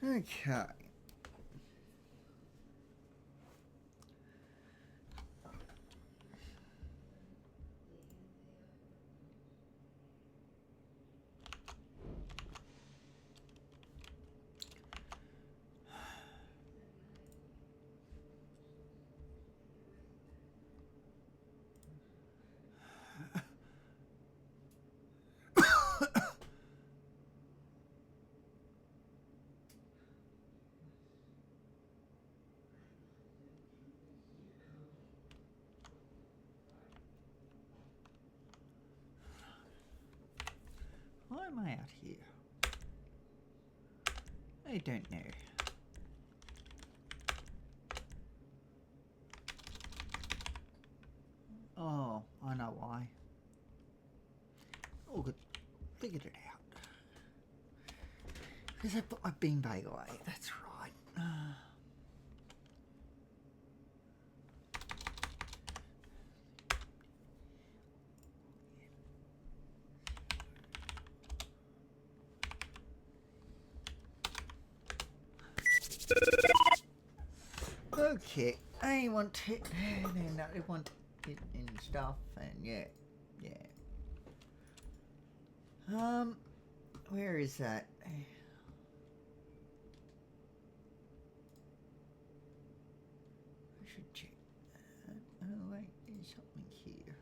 Okay. Why am I out here? I don't know. Oh, I know why. Oh, good. Figured it out. Because I put my beanbag away. That's right. Okay, I want it, and I want it and stuff, and yeah. Where is that? I should check that. Oh wait, there's something here.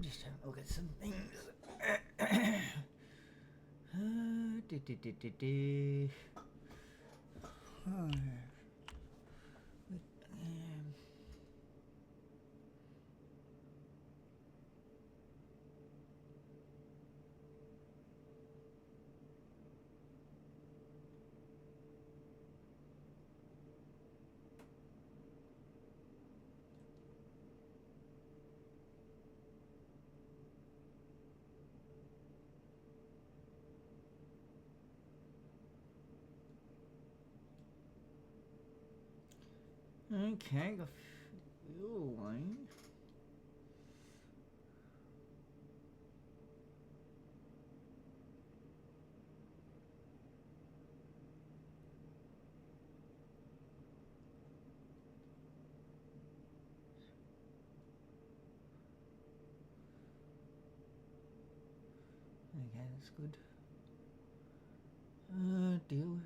Just have a look at some things. Okay, got fuel line. That's good. Deal with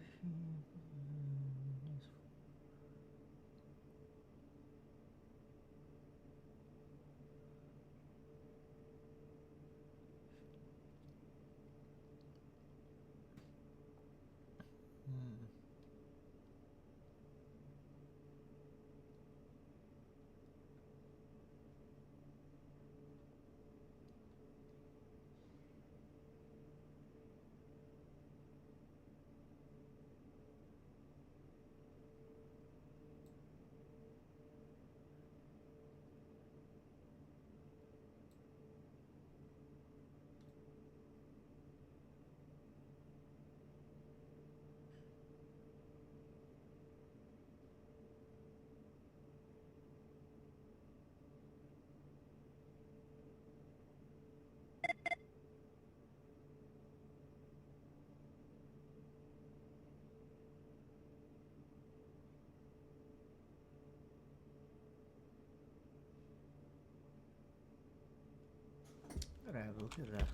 gotta have a look at that.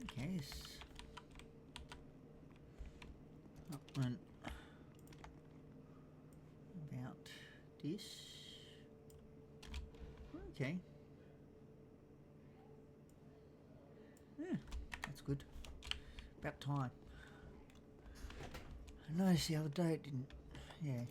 Okay. One about this. Okay. Yeah, that's good. About time. I noticed the other day it didn't. Yeah.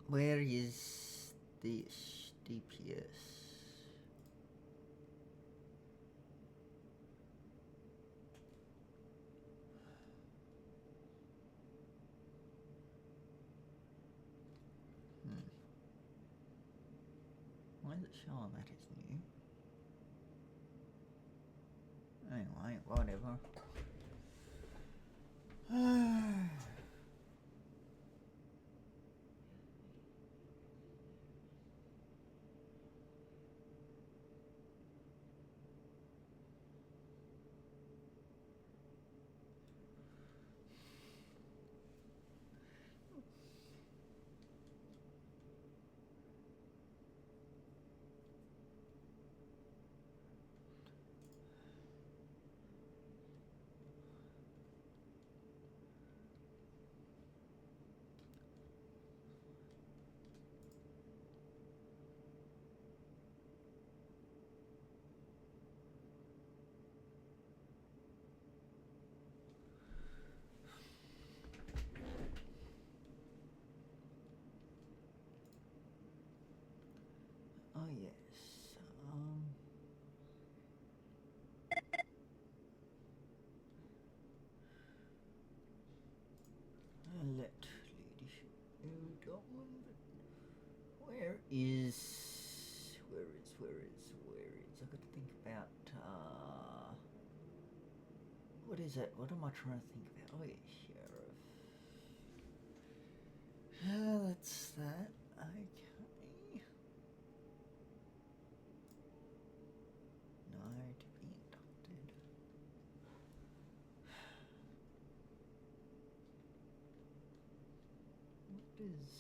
Where is this DPS? Why is it showing that it's new? Anyway, whatever. Oh yes. Let leadership. We got one, but where is? I got to think about. What is it? What am I trying to think about? Oh yeah, sheriff. That's that. Okay. No, to be inducted. What is?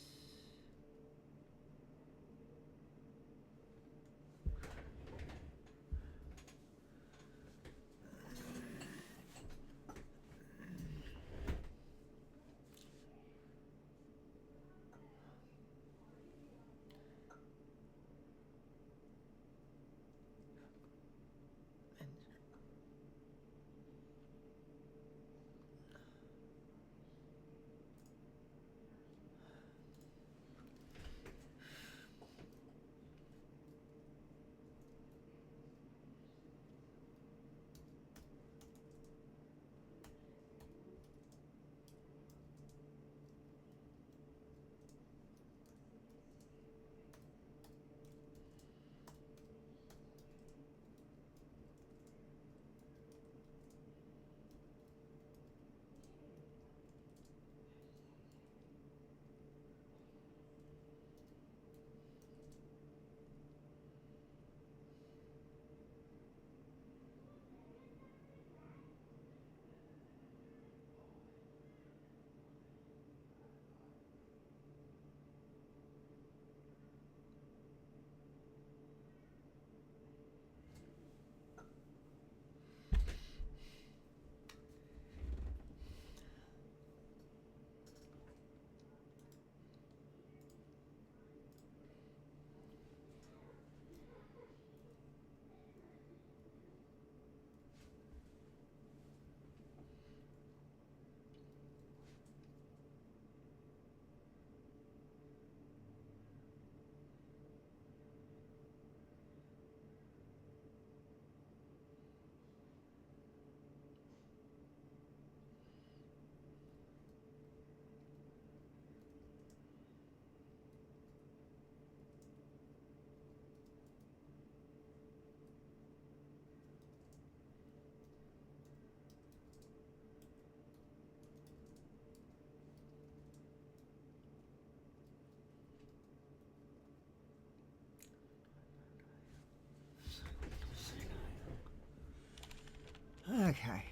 Okay,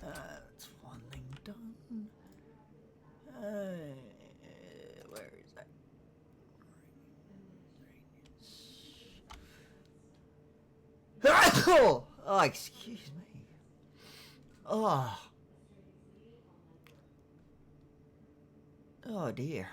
that's one thing done. Where is that? Oh, excuse me. Oh. Oh dear.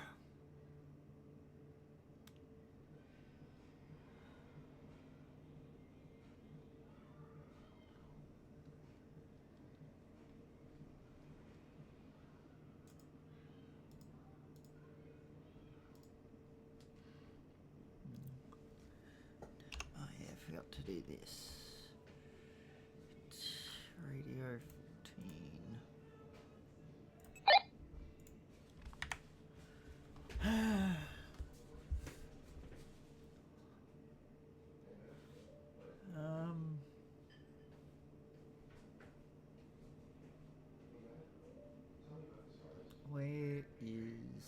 Oh yeah, I forgot to do this. Radio 15. Where is...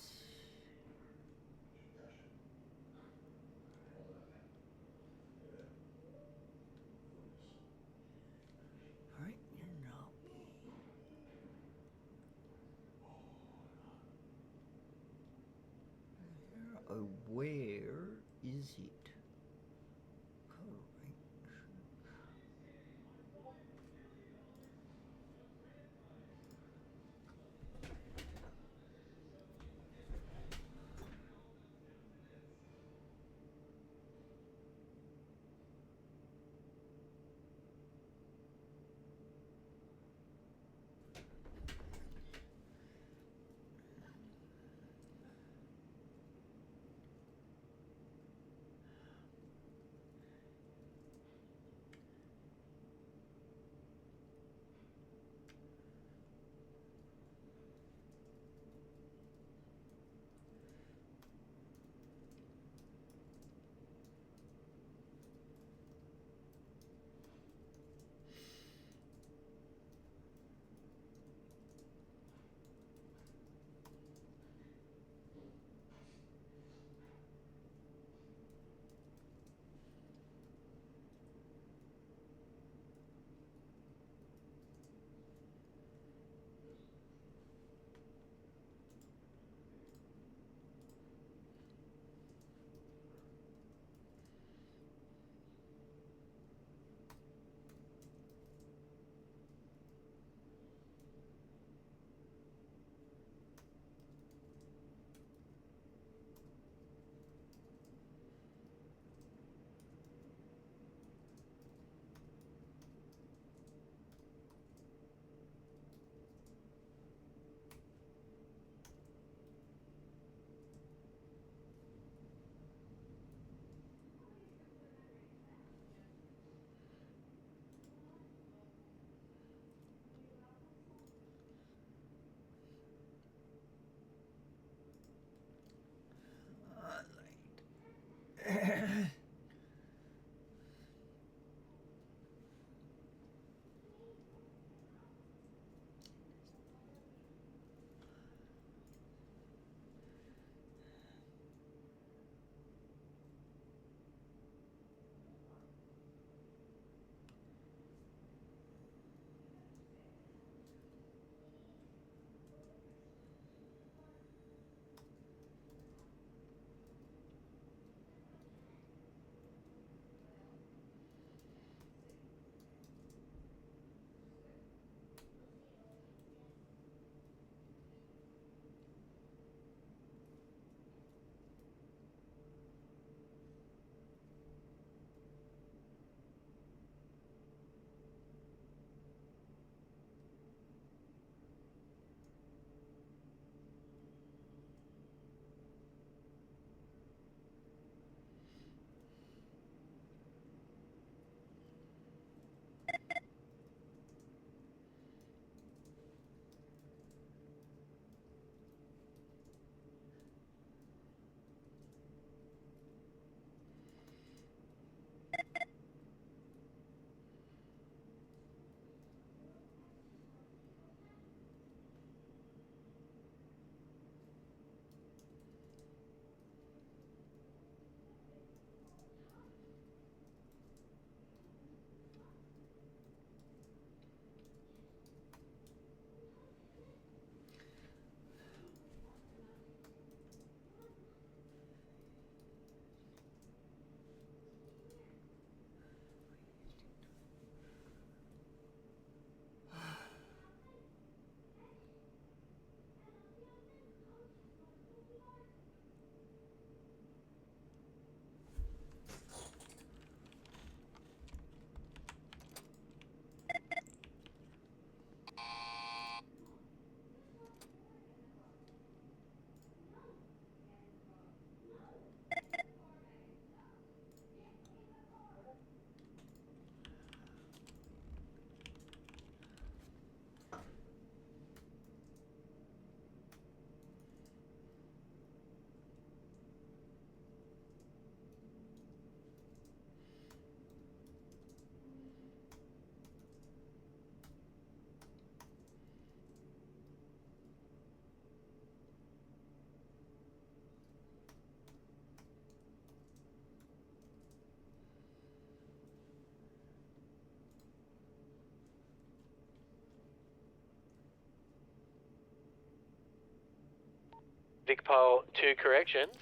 Vicpol to corrections.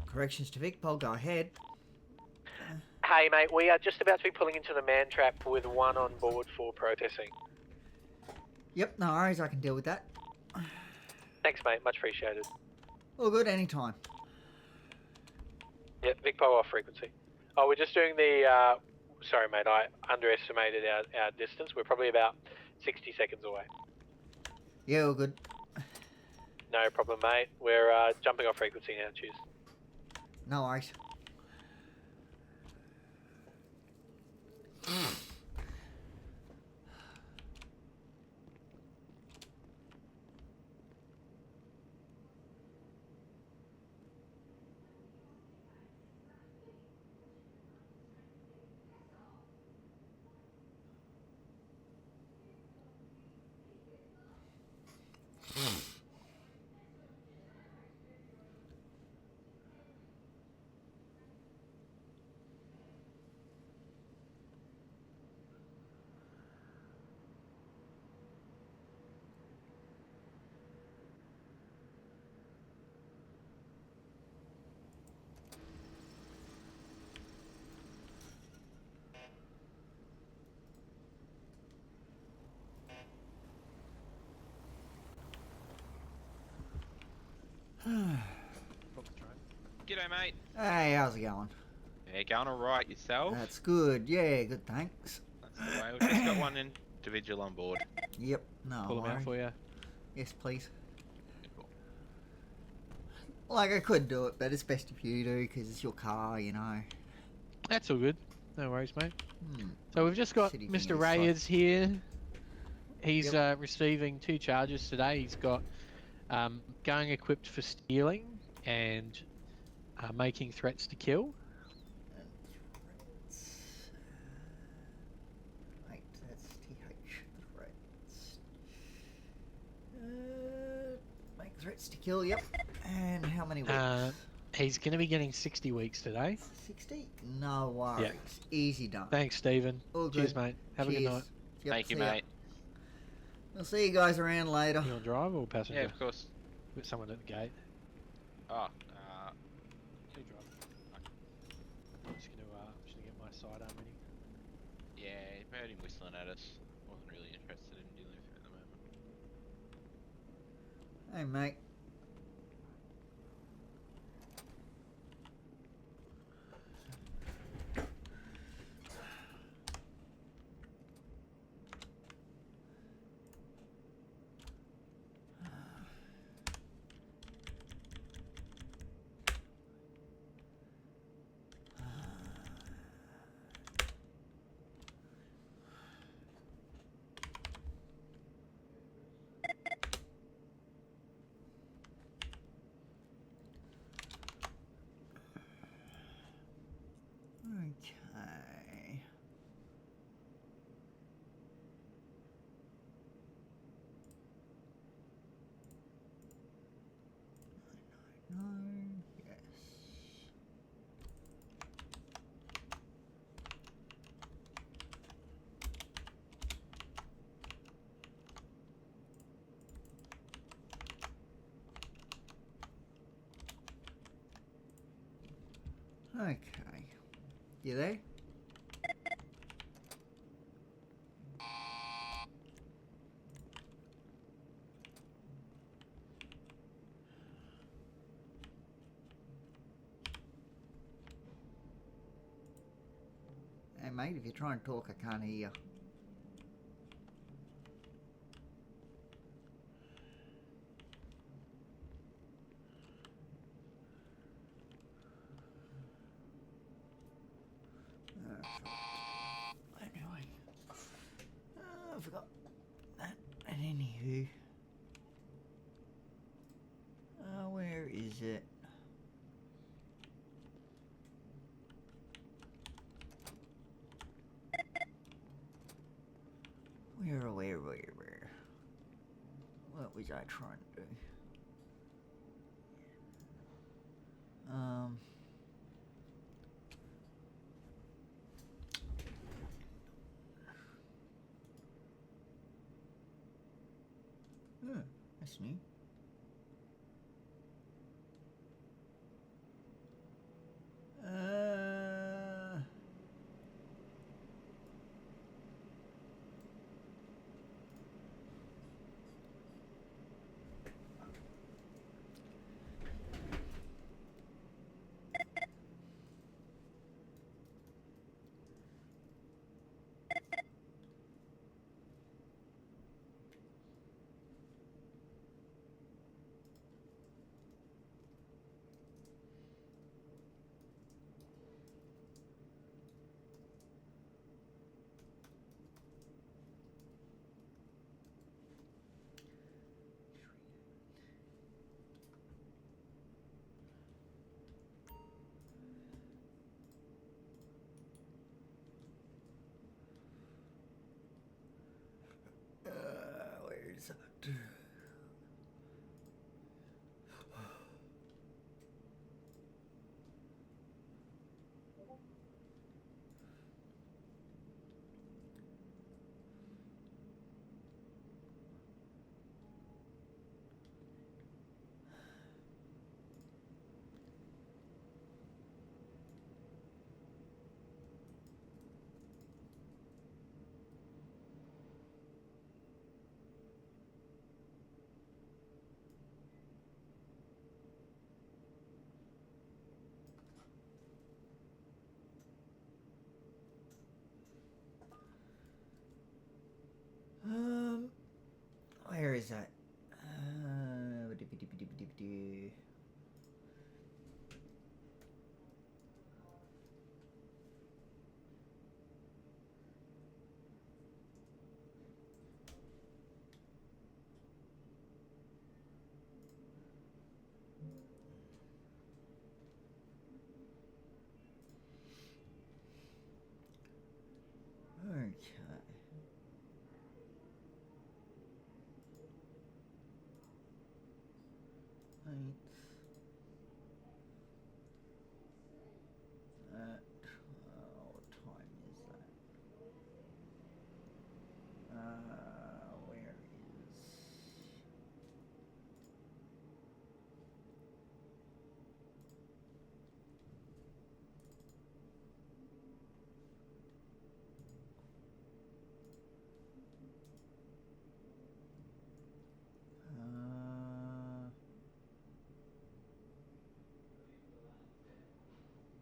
Corrections to Vicpol, go ahead. Hey mate, we are just about to be pulling into the man trap with one on board for protesting. Yep, no worries, I can deal with that. Thanks mate, much appreciated. All good, anytime. Yep, Vicpol off frequency. Oh, we're just doing the, sorry mate, I underestimated our distance. We're probably about 60 seconds away. Yeah, all good. No problem mate, we're jumping off frequency now, cheers. No worries. G'day, mate. Hey, how's it going? Yeah, going alright yourself? That's good. Yeah, good, thanks. That's the way. We've just got one individual on board. Yep, no Pull them out worries. for you. Yes, please. Cool. Like, I could do it, but it's best if you do, because it's your car, you know. That's all good. No worries, mate. Hmm. So we've just got City Mr. thing is Reyes here. He's Yep. receiving 2 charges today. He's got going equipped for stealing and making threats to kill. Wait, that's TH. Threats. Make threats to kill, yep. And how many weeks? He's going to be getting 60 weeks today. 60? No worries. Easy done. Thanks, Stephen. All good. Cheers, mate. Have a good night. Yep, Thank you, see ya. mate. We'll see you guys around later. You want to drive or passenger? Yeah, of course. With someone at the gate. Oh, You drive. I'm just going to get my sidearm ready. yeah, I heard him whistling at us. Wasn't really interested in dealing with him at the moment. Hey, mate. Okay. No, yes. Okay. You there? Hey, mate, if you try and talk, I can't hear you. Anyway. I forgot that. And anywho. Where is it? Where? What was I trying to do? That's new. Eighth. What time is that? Where is...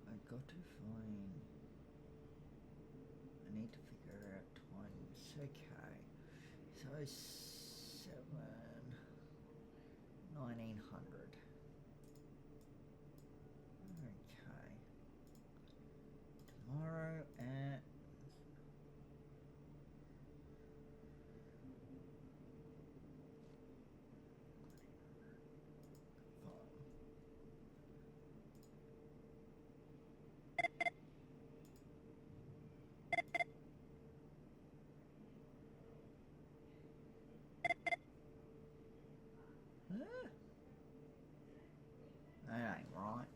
I've got to find... I need to figure out times. Okay. So 1900. Okay. Tomorrow at... That ain't right.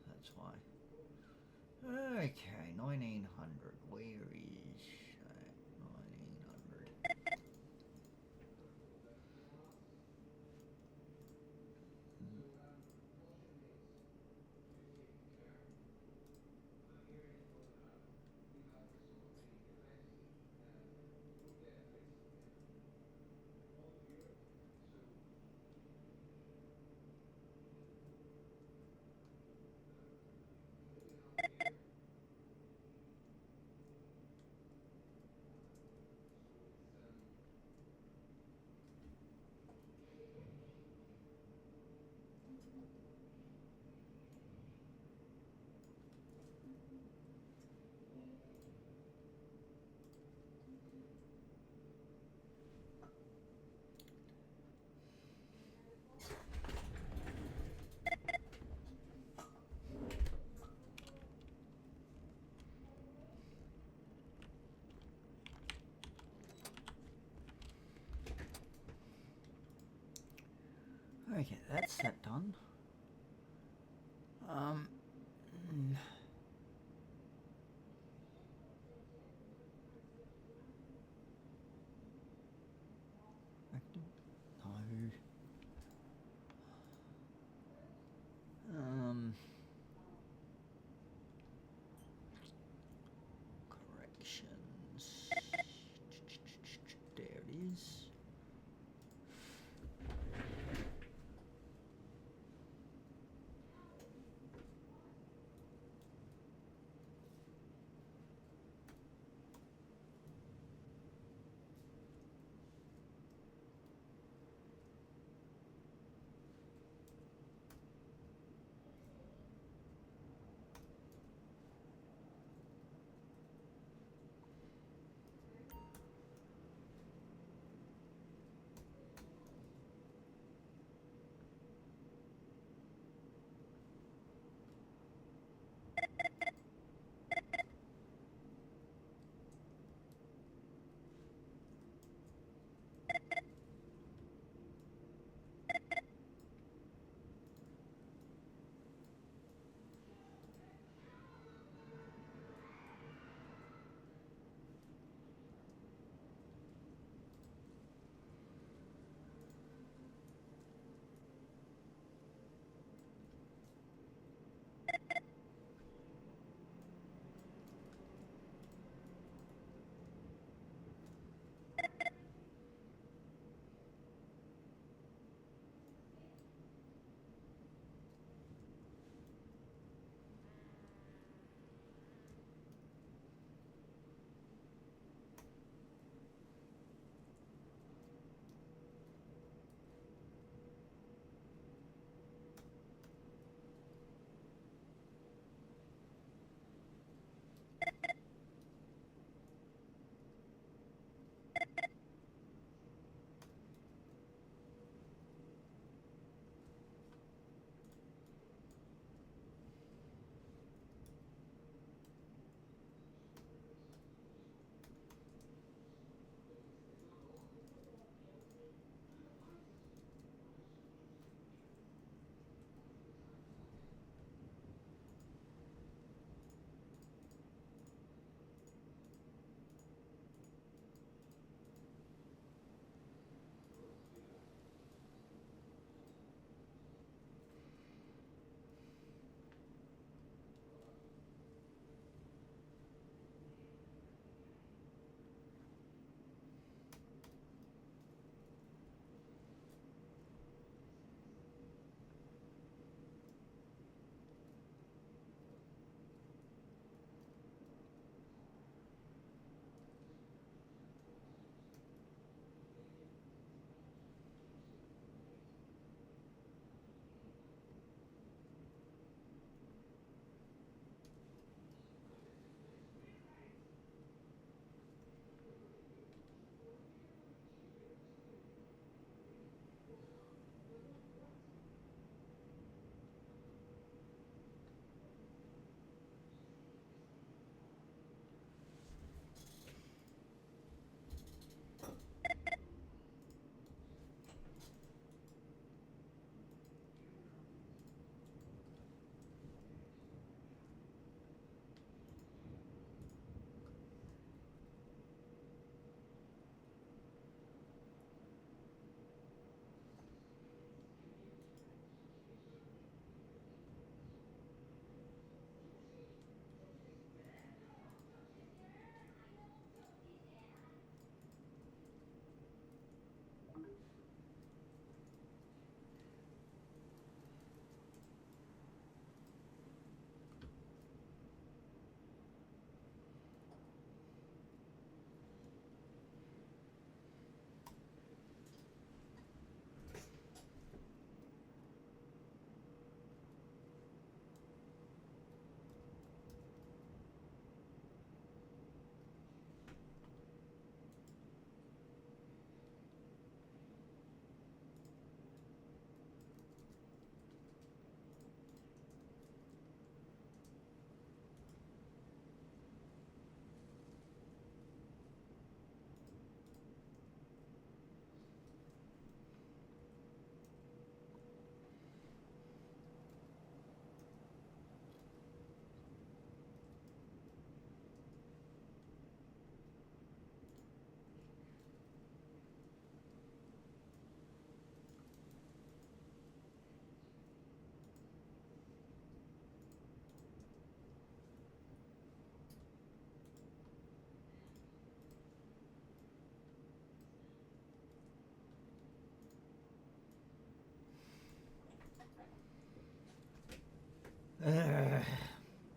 That's why. Okay, 1900. Where is that? 1900. Okay, that's that done. Active? No. Corrections. There it is.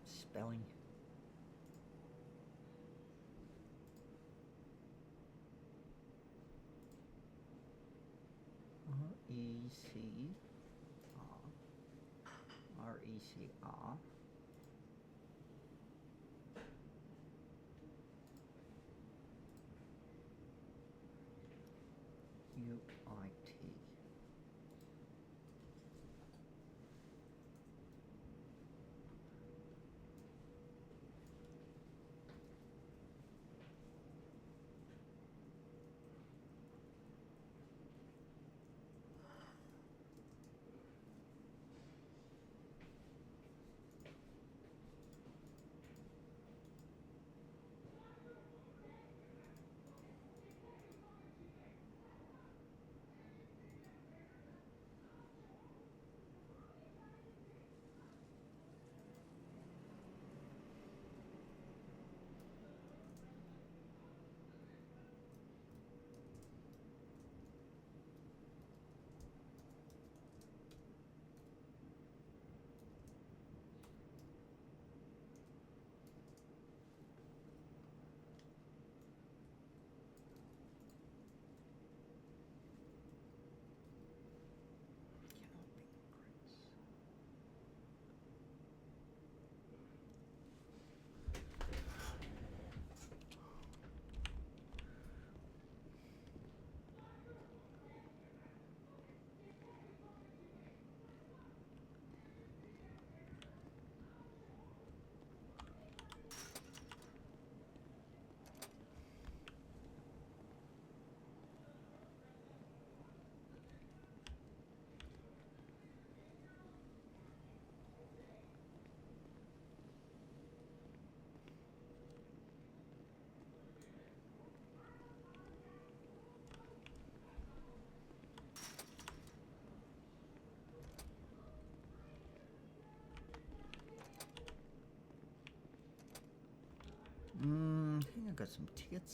Spelling. R-E-C-R. U-I-T. I think I got some tickets.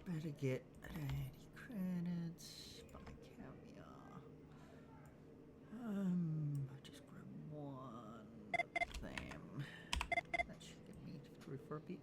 Better get 80 credits. Buy caviar. I just grabbed one of them. That should get me through for a bit.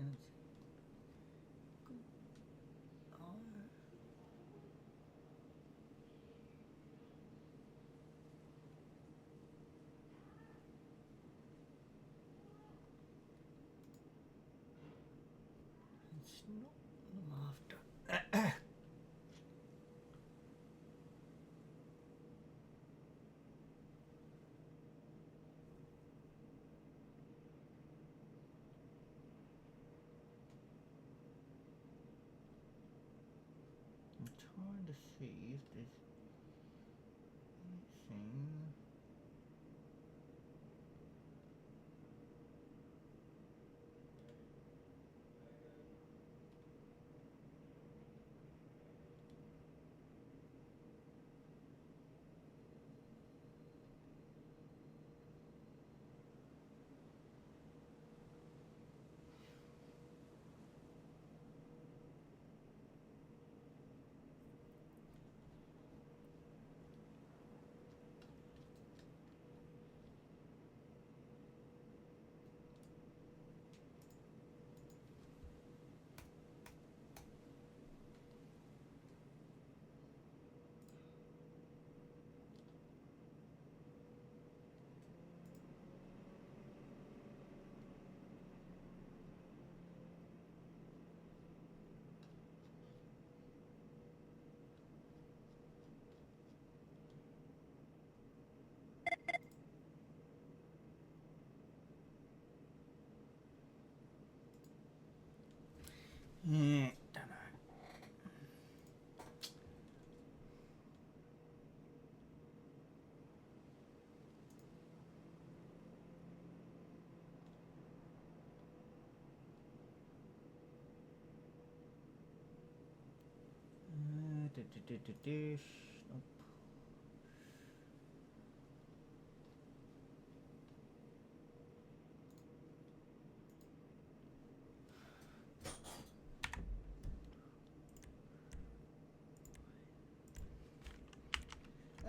and oh. It's not what I'm after. I'm trying to see if there's anything. Yeah, don't know.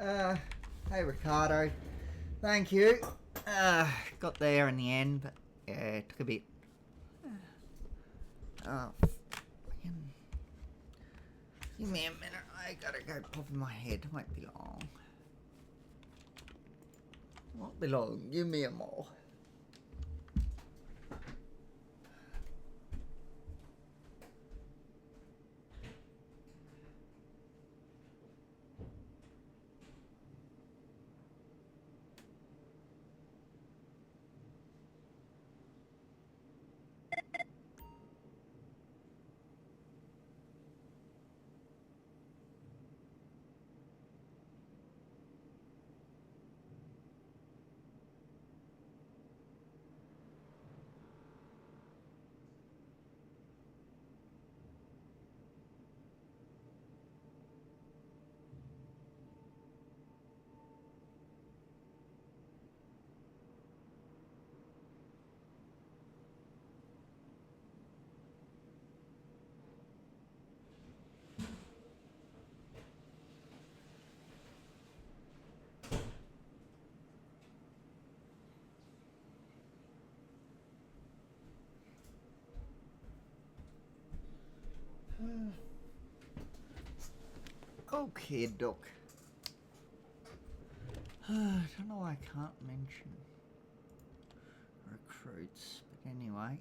Nope. Hey Ricardo, thank you. Got there in the end, but yeah, it took a bit. Oh, give me a minute. I gotta go pop in my head. It won't be long. Won't be long. Give me a more. Okay, Doc. I don't know why I can't mention recruits, but anyway.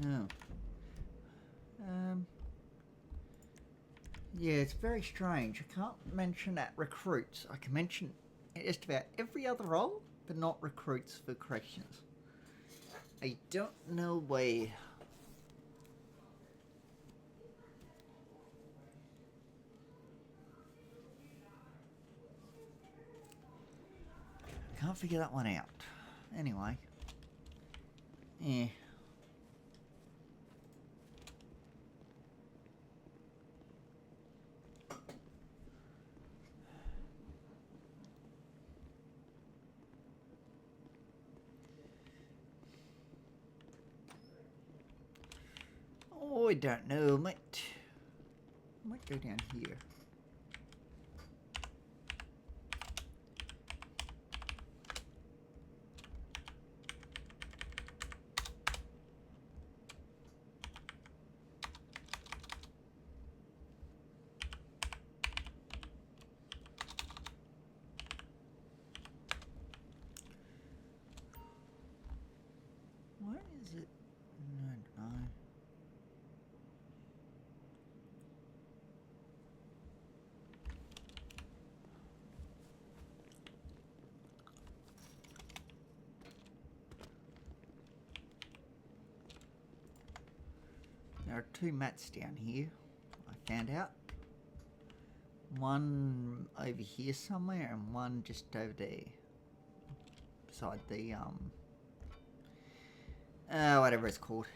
Oh. Yeah, it's very strange. I can't mention that recruits. I can mention just about every other role, but not recruits for corrections. I don't know why. Can't figure that one out. Anyway. Yeah. Oh, I don't know. Might go down here. There are 2 mats down here, I found out. One over here somewhere and one just over there. Beside the, whatever it's called.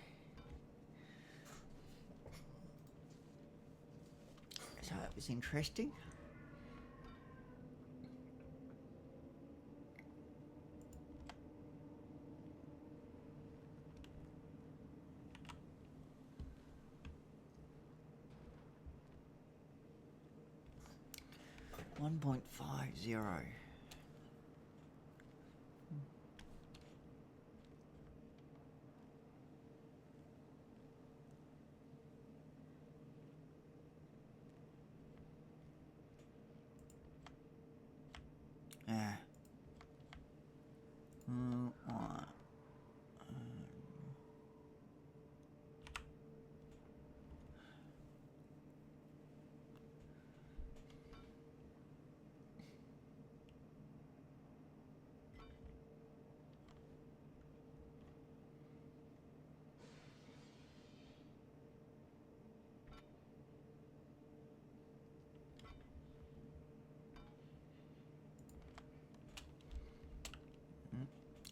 So that was interesting. $1.50. Yeah.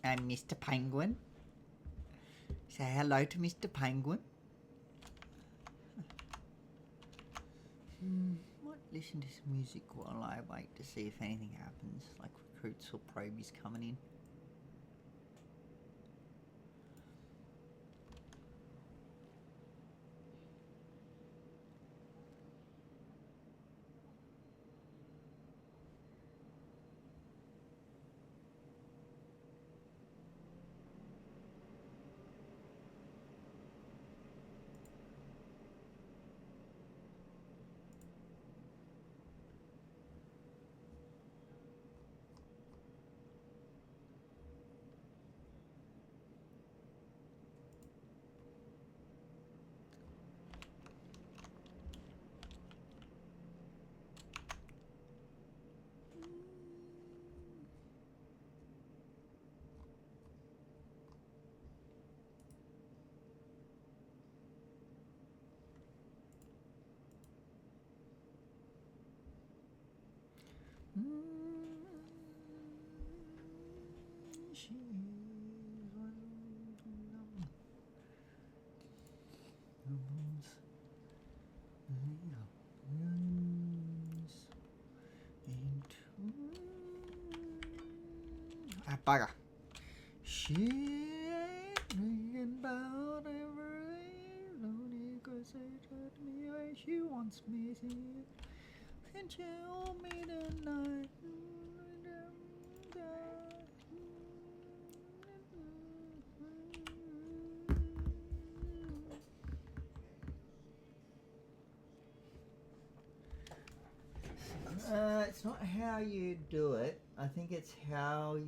And Mr. Penguin. Say hello to Mr. Penguin. Might listen to some music while I wait to see if anything happens, like recruits or probies coming in. Bugger. She ain't thinking about everything. Only 'cause they told me where she wants me to. And tell me tonight. It's not how you do it. I think it's how.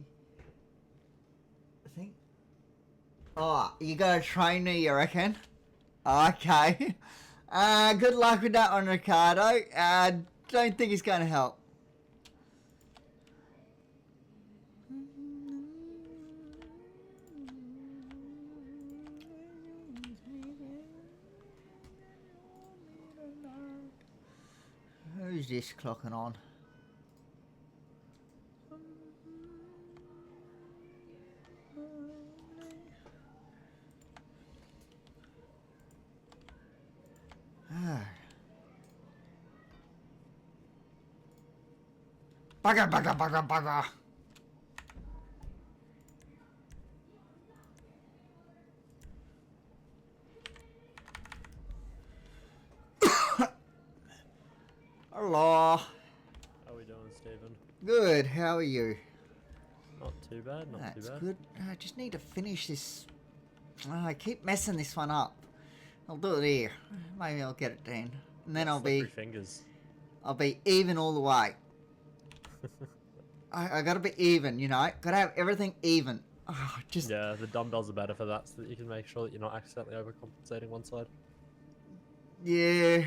I think. Oh, you got a trainer, you reckon? Okay. Good luck with that one, Ricardo. Don't think it's going to help. Who's this clocking on? Bugger, bugger, bugger, bugger. Hello. How are we doing, Stephen? Good, how are you? Not too bad, not That's too bad. good. I just need to finish this. I keep messing this one up. I'll do it here. Maybe I'll get it done. And then I'll be fingers. I'll be even all the way. I gotta be even, you know? Gotta have everything even. Oh, just Yeah, the dumbbells are better for that, so that you can make sure that you're not accidentally overcompensating one side. yeah.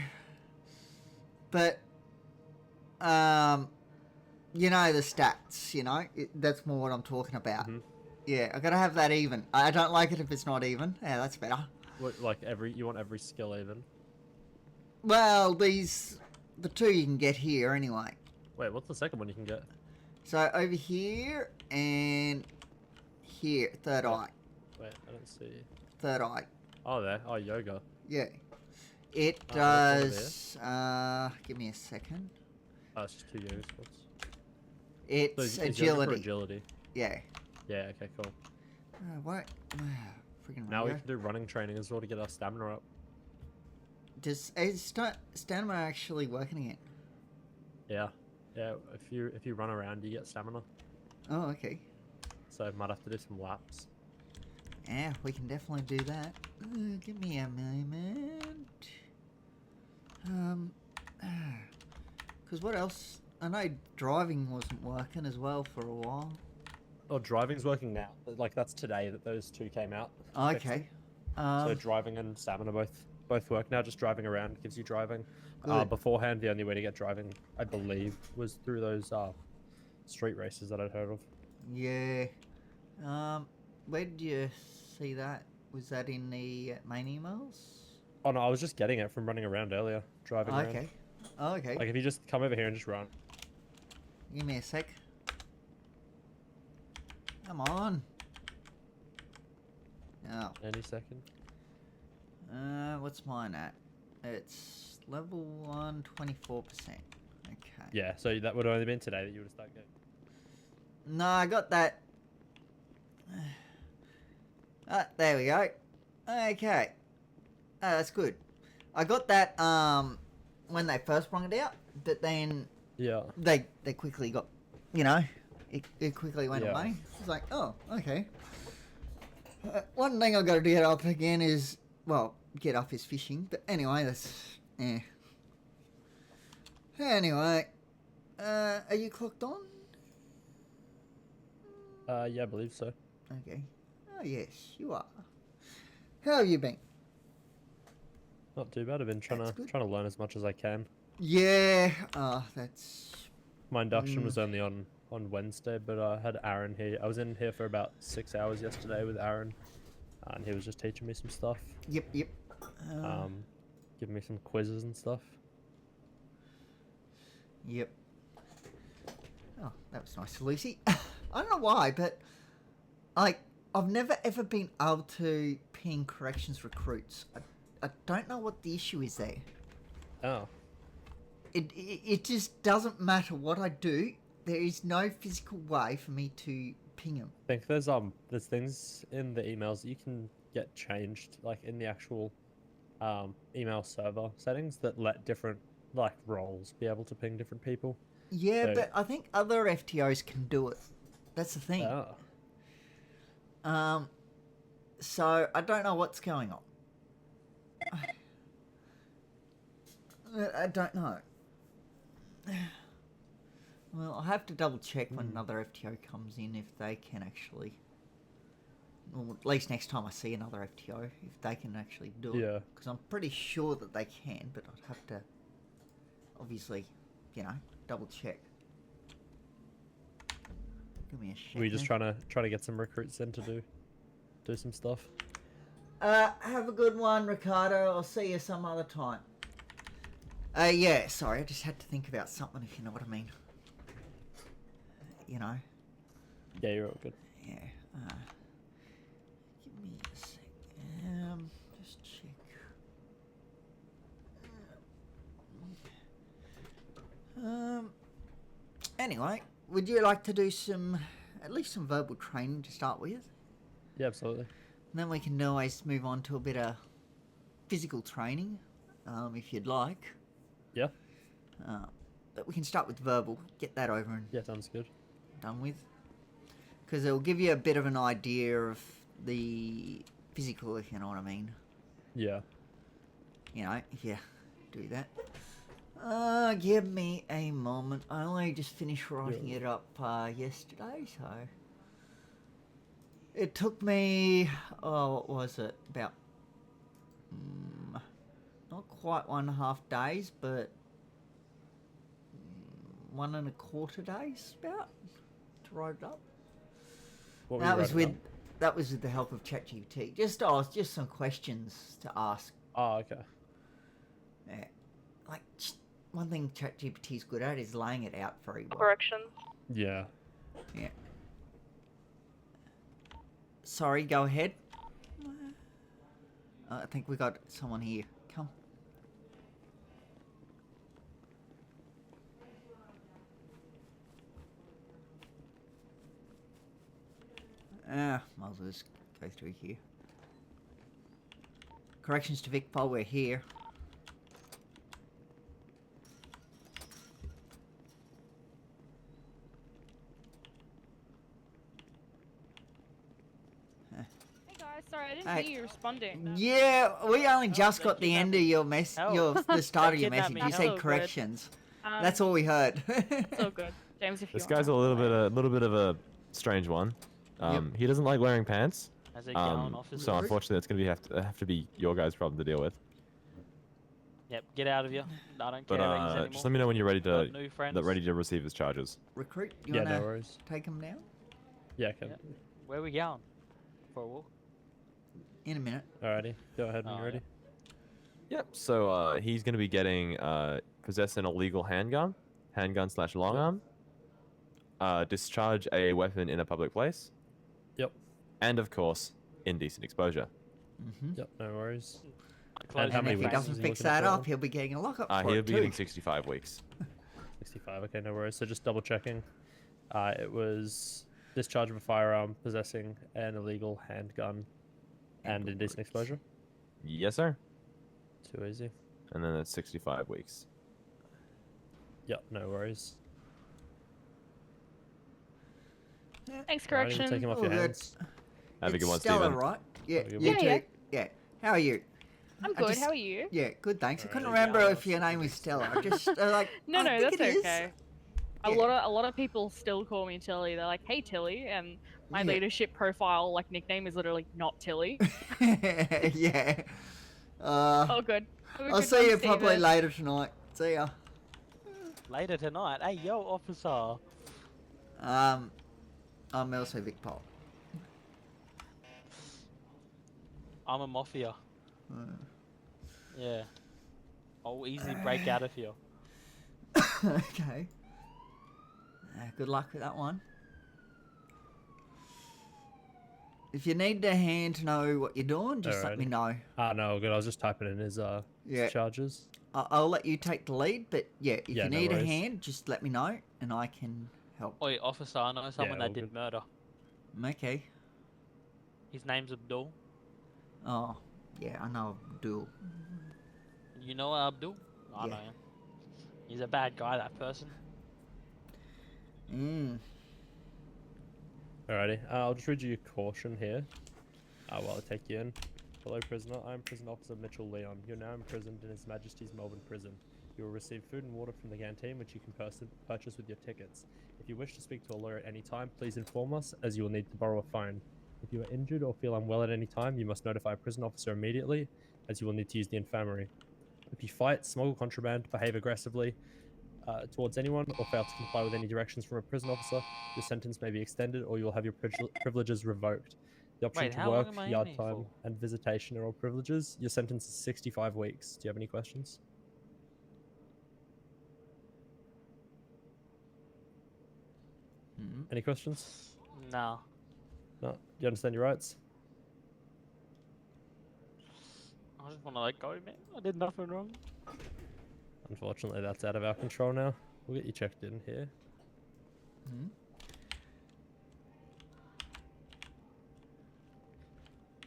But you know the stats, you know? That's more what I'm talking about. Mm-hmm. Yeah, I gotta have that even. I don't like it if it's not even. Yeah, that's better. What, like you want every skill even? Well, the 2 you can get here anyway. Wait, what's the second one you can get? So over here and here, third eye. Wait, I don't see. Third eye. Oh, there. Oh, yoga. Yeah. It what's over does. Give me a second. Oh, it's just 2 yoga spots. It's So is yoga for agility. agility. Yeah. Yeah. Okay. Cool. What? Freaking Now we radio. can do running training as well to get our stamina up. Is stamina actually working again? Yeah. Yeah. If you run around, you get stamina. Oh, okay. So I might have to do some laps. Yeah, we can definitely do that. Give me a moment. Because what else? I know driving wasn't working as well for a while. Oh, driving's working now. Like that's today that those 2 came out. Fixed Okay. them. So driving and stamina both work now. Just driving around gives you driving. Good. Beforehand, the only way to get driving, I believe, was through those street races that I'd heard of. Yeah. Where did you see that? Was that in the main emails? Oh no, I was just getting it from running around earlier, driving around. Okay. Oh, okay. Like if you just come over here and just run. Give me a sec. Come on. Oh. Any second. What's mine at? It's level 1, 24%. Okay. Yeah, so that would have only been today that you would have started getting. No, I got that. There we go. Okay. That's good. I got that when they first brought it out, but then Yeah. they quickly got, it quickly went Yeah. away. It's like, oh, okay. One thing I've got to get up again is, well, get up is fishing. But anyway, that's, Anyway, are you clocked on? Yeah, I believe so. Okay. Oh, yes, you are. How have you been? Not too bad. I've been That's good. trying to learn as much as I can. Yeah, that's... My induction was only on Wednesday, but I had Aaron here. I was in here for about 6 hours yesterday with Aaron, and he was just teaching me some stuff. Yep. Giving me some quizzes and stuff. Yep. Oh, that was nice, Lucy. I don't know why, but I've never ever been able to ping corrections recruits. I don't know what the issue is there. Oh. It just doesn't matter what I do. There is no physical way for me to ping them. I think there's things in the emails that you can get changed, like in the actual email server settings that let different roles be able to ping different people. Yeah, So- but I think other FTOs can do it. That's the thing. Oh. So I don't know what's going on. I don't know. Well, I'll have to double check when another FTO comes in if they can actually... Well, at least next time I see another FTO, if they can actually do it. Yeah. Because I'm pretty sure that they can, but I'd have to, obviously, double check. Give me a shake. We're just trying to get some recruits in to do some stuff. Have a good one, Ricardo. I'll see you some other time. Yeah, sorry, I just had to think about something, if you know what I mean. Yeah, you're all good. Yeah. Give me a sec. Just check. Anyway, would you like to do at least some verbal training to start with? Yeah, absolutely. And then we can always move on to a bit of physical training, if you'd like. Yeah. But we can start with verbal, get that over and Yeah, sounds good. done with. Because it'll give you a bit of an idea of the physical, if you know what I mean. Yeah. If you do that. Give me a moment. I only just finished writing it up yesterday, so... It took me, what was it? About, not quite 1.5 days, but 1.25 days, about, to write it up. What were That you was writing with, that was with the help of ChatGPT. Just some questions to ask. Oh, okay. Yeah. Like, one thing ChatGPT's good at is laying it out very well. Corrections. Yeah. Yeah. Sorry, go ahead. I think we got someone here. Come. Might as well just go through here. Corrections to Vic Pol, we're here. Hey guys, sorry I didn't Hey. hear you responding. Yeah, we only just they got the end of your mess, Oh. the start of They your kidnapped message. me. You Hello, said good. corrections. Um, That's all we heard. It's all good. James, if you This want guy's to- a little bit of a strange one. He doesn't like wearing pants. How's it going, officer? So unfortunately, it's gonna have to be your guys' problem to deal with. Yep, get out of here. I don't But care about you anymore. just let me know when you're ready Got to new friends. receive his charges. Recruit, you Yeah, wanna no worries. take him now? Yeah, I can. Yeah. Where are we going? For a walk? In a minute. Alrighty, go ahead when Oh, you're ready. Yep. So he's gonna be getting possess an illegal handgun / long arm, discharge a weapon in a public place. Yep. And of course, indecent exposure. Mm-hmm. Yep, no worries. Close how And many if he weeks doesn't is he fix looking that for? up, he'll be getting a lockup for He'll it be too. getting 65 weeks. 65, okay, no worries. So just double checking. It was discharge of a firearm, possessing an illegal handgun, and indecent exposure. Yes, sir. Too easy. And then it's 65 weeks. Yep, no worries. Thanks, Alrighty, correction. we'll take him off Oh, your that's- hands. Have a It's good one, Stella, Steven. right? Yeah, Have a good you one. too. Yeah, Yeah. How are you? I'm I good. just- How are you? Yeah, good, thanks. I couldn't Alright. remember Yeah, if your name was Stella. I just like. No, I no, think that's it is. okay. A Yeah. lot of people still call me Tilly. They're like, "Hey, Tilly," and my Yeah. leadership profile nickname is literally not Tilly. Yeah. Oh, good. Have a I'll good see one, you probably Steven. later tonight. See ya. Later tonight. Hey, yo, officer. I'm also Vic Pol. I'm a mafia. Uh, Yeah. I'll easily break out of here. okay. Good luck with that one. If you need a hand to know what you're doing, just let me know. No, good. I was just typing in his Yeah. charges. I'll let you take the lead, but yeah, if Yeah, you no need a worries. hand, just let me know and I can help. Oi, officer, I know someone all that did good. murder. Okay. His name's Abdul. Oh, yeah, I know Abdul. You know Abdul? I Yeah. know him. He's a bad guy, that person. Alrighty, I'll just read you a caution here while I take you in. Hello, prisoner. I am Prison Officer Mitchell Leon. You're now imprisoned in His Majesty's Melbourne Prison. You will receive food and water from the canteen, which you can purchase with your tickets. If you wish to speak to a lawyer at any time, please inform us, as you will need to borrow a phone. If you are injured or feel unwell at any time, you must notify a prison officer immediately, as you will need to use the infirmary. If you fight, smuggle contraband, behave aggressively towards anyone, or fail to comply with any directions from a prison officer, your sentence may be extended, or you will have your privileges revoked. The option Wait, to how long work, am I in yard here time, for? and visitation are all privileges. Your sentence is 65 weeks. Do you have any questions? Any questions? No. No. Do you understand your rights? I just want to let go, man. I did nothing wrong. Unfortunately, that's out of our control now. We'll get you checked in here.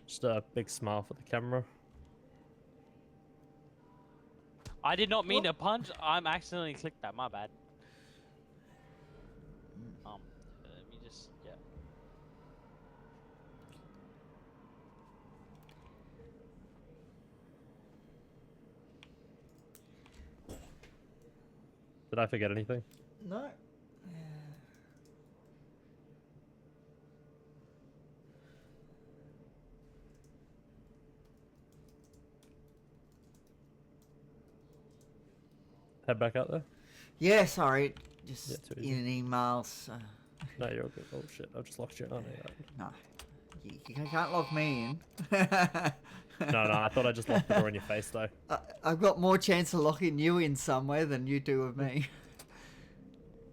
Just a big smile for the camera. I did not mean to punch. I'm accidentally clicked that. My bad. Let me just Did I forget anything? No. Head back out there? Yeah, sorry. Just Yeah, too in an email. So, No, you're all good. Oh shit, I've just locked you in. I know that. no. You can't lock me in. No, I thought I just locked the door in your face though. I've got more chance of locking you in somewhere than you do of me.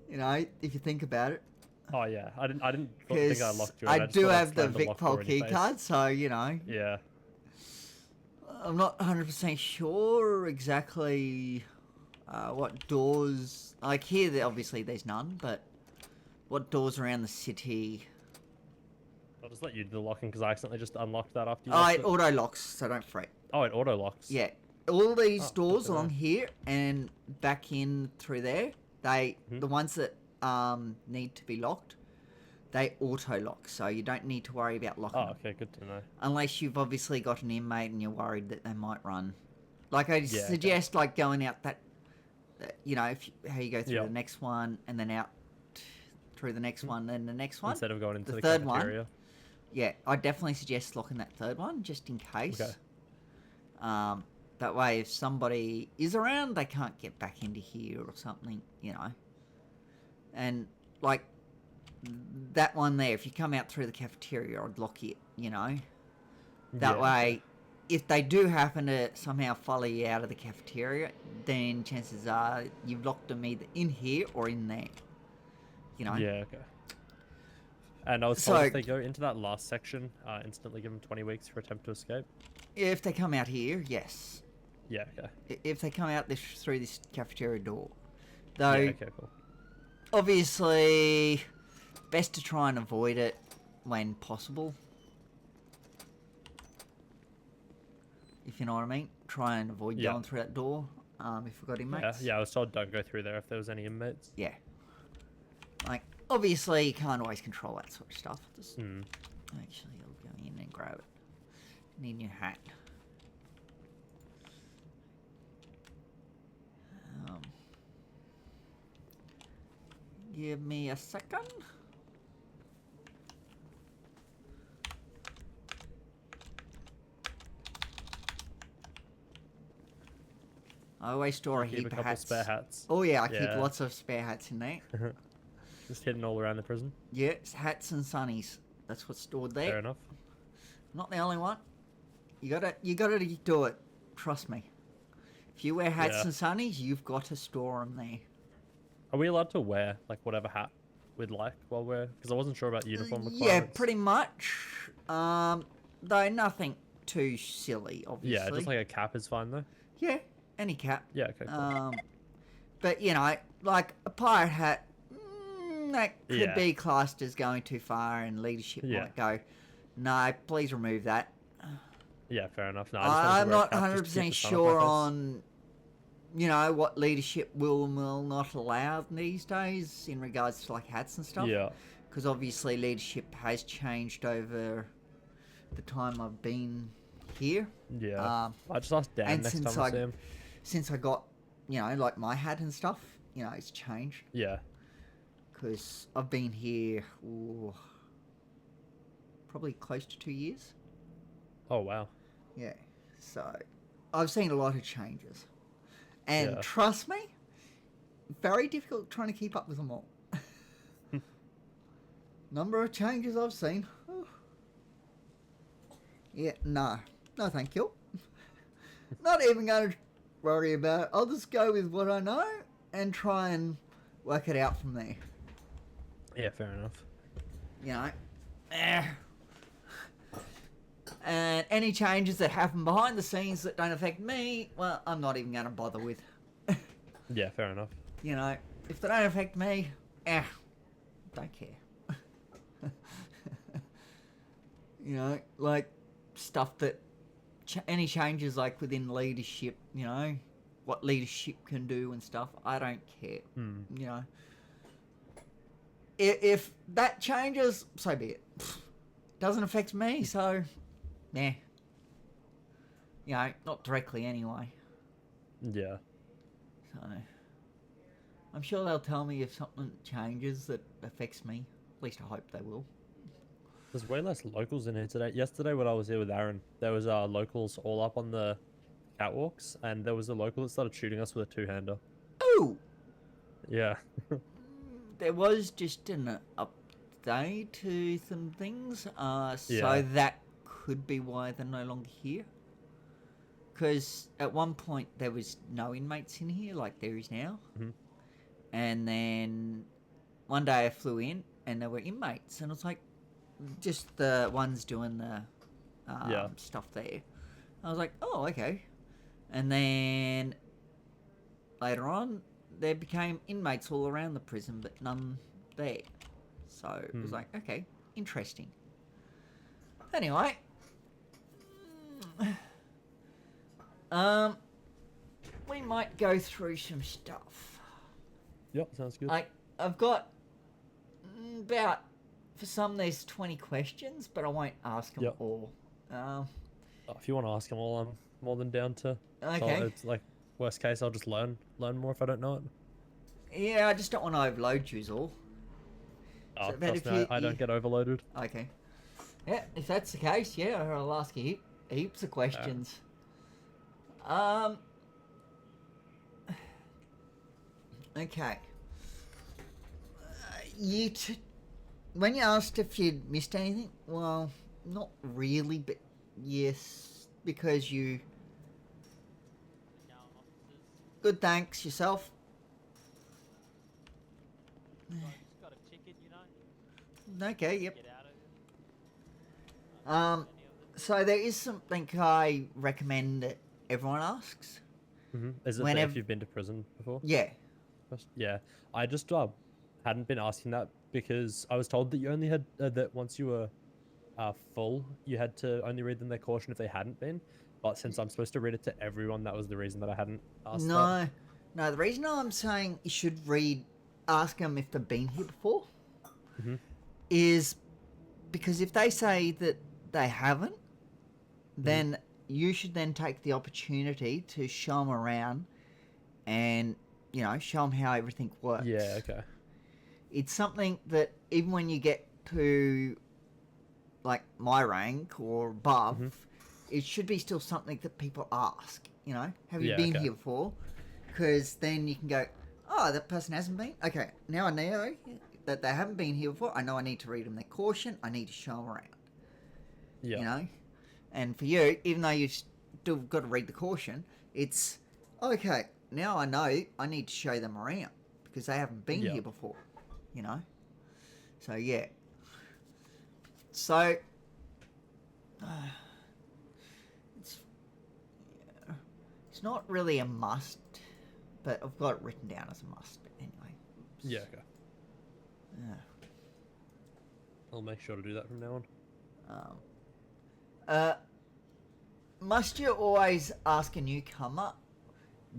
You know, if you think about it. Oh yeah, I didn't think I locked you in. I just do thought I'd have the slam Vic locked Pol door in your key face. card, so you know. Yeah. I'm not 100% sure exactly what doors. Like here, obviously there's none, but what doors around the city? I'll just let you do the locking because I accidentally just unlocked that after you. Oh, locked it it. auto locks, so don't fret. Oh, it auto locks. Yeah, all these Oh, good doors to know. along here and back in through there, the ones that need to be locked, they auto lock, so you don't need to worry about locking Oh, them. okay, good to know. Unless you've obviously got an inmate and you're worried that they might run. Like I Yeah, okay. suggest, like going out that, you know, how you go through Yep. the next one and then out through the next one and the next one. Instead of going into The the third one. cafeteria. Yeah, I definitely suggest locking that third one just in case. Okay. That way, if somebody is around, they can't get back into here or something, you know. And like that one there, if you come out through the cafeteria, I'd lock it, you know. That Yeah, way, if they do happen to somehow follow you out of the cafeteria, then chances are you've locked them either in here or in there. You know? Yeah, okay. And I was told if they go into that last section, instantly give them 20 weeks for attempt to escape. If they come out here, yes. Yeah, okay. If they come out through this cafeteria door. Though, Yeah, okay, cool. obviously, best to try and avoid it when possible. If you know what I mean. Try and avoid Yeah. going through that door if we've got inmates. Yeah, I was told don't go through there if there was any inmates. Yeah. Like, obviously, you can't always control that sort of stuff. Just actually, I'll go in and grab it. Need your hat. Give me a second. I always store a Keep a heap of couple hats. spare hats. Oh yeah, I keep Yeah. lots of spare hats in there. Just hidden all around the prison. Yeah, it's hats and sunnies. That's what's stored there. Fair enough. Not the only one. You gotta do it. Trust me. If you wear hats Yeah. and sunnies, you've got to store them there. Are we allowed to wear like whatever hat we'd like while we're? Because I wasn't sure about uniform requirements. Yeah, pretty much. Though nothing too silly, obviously. Yeah, just like a cap is fine though. Yeah, any cap. Yeah, okay, cool. But you know, like a pirate hat, that could Yeah. be classed as going too far, and leadership Yeah. might go, "No, please remove that." Yeah, fair enough. No, I just wanted to I'm wear a not cap just to keep 100% the sun off sure my face. on, you know, what leadership will and will not allow these days in regards to like hats and stuff. Yeah. Because obviously leadership has changed over the time I've been here. Yeah. I just asked Dan and next since time I see him. Since I got, you know, like my hat and stuff, you know, it's changed. Yeah. Because I've been here, probably close to 2 years. Oh wow. Yeah, so I've seen a lot of changes. And Yeah. trust me, very difficult trying to keep up with them all. Number of changes I've seen. Whew. Yeah, no thank you. Not even going to worry about it. I'll just go with what I know and try and work it out from there. Yeah, fair enough. You know. And any changes that happen behind the scenes that don't affect me, well, I'm not even going to bother with. Yeah, fair enough. You know, if they don't affect me, don't care. You know, like stuff that any changes like within leadership, you know, what leadership can do and stuff, I don't care. You know, if that changes, so be it. Doesn't affect me, so yeah. You know, not directly anyway. Yeah. So I'm sure they'll tell me if something changes that affects me. At least I hope they will. There's way less locals in here today. Yesterday when I was here with Aaron, there was locals all up on the catwalks, and there was a local that started shooting us with a two-hander. Oh! Yeah. There was just day to some things. Yeah. So that could be why they're no longer here. Because at one point there was no inmates in here like there is now. Mhm. And then one day I flew in and there were inmates. And it was like, just the ones doing the Yeah. stuff there. I was like, oh, okay. And then later on, there became inmates all around the prison, but none there. So it was like, okay, interesting. Anyway, we might go through some stuff. Yep, sounds good. Like, I've got about, for some there's 20 questions, but I won't ask them Yep. all. If you want to ask them all, I'm more than down to. Okay. So it's like, worst case, I'll just learn more if I don't know it. Yeah, I just don't want to overload you all. Oh, So, but trust if me, you- I don't get overloaded. Okay. Yeah, if that's the case, yeah, I'll ask you heaps of questions. Okay. When you asked if you'd missed anything, well, not really, but yes, because you... Good, thanks. Yourself? I just got a ticket, you know. Okay, yep. Get out of here. So there is something I recommend that everyone asks. Is it Whenever- if you've been to prison before? Yeah. Yeah, I just hadn't been asking that because I was told that you only had that once you were full, you had to only read them their caution if they hadn't been. But since I'm supposed to read it to everyone, that was the reason that I hadn't asked that. No. The reason I'm saying you should ask them if they've been here before, is because if they say that they haven't, then you should then take the opportunity to show them around and, show them how everything works. Yeah, okay. It's something that even when you get to, like, my rank or above, it should be still something that people ask, Have you Yeah, been okay. here before? Because then you can go, oh, that person hasn't been? Okay, now I know that they haven't been here before. I know I need to read them their caution. I need to show them around, Yeah. And for you, even though you've still got to read the caution, it's, okay, now I know I need to show them around because they haven't been here before, So, yeah. So, it's not really a must, but I've got it written down as a must. But anyway. Yeah, okay. Yeah. I'll make sure to do that from now on. Must you always ask a newcomer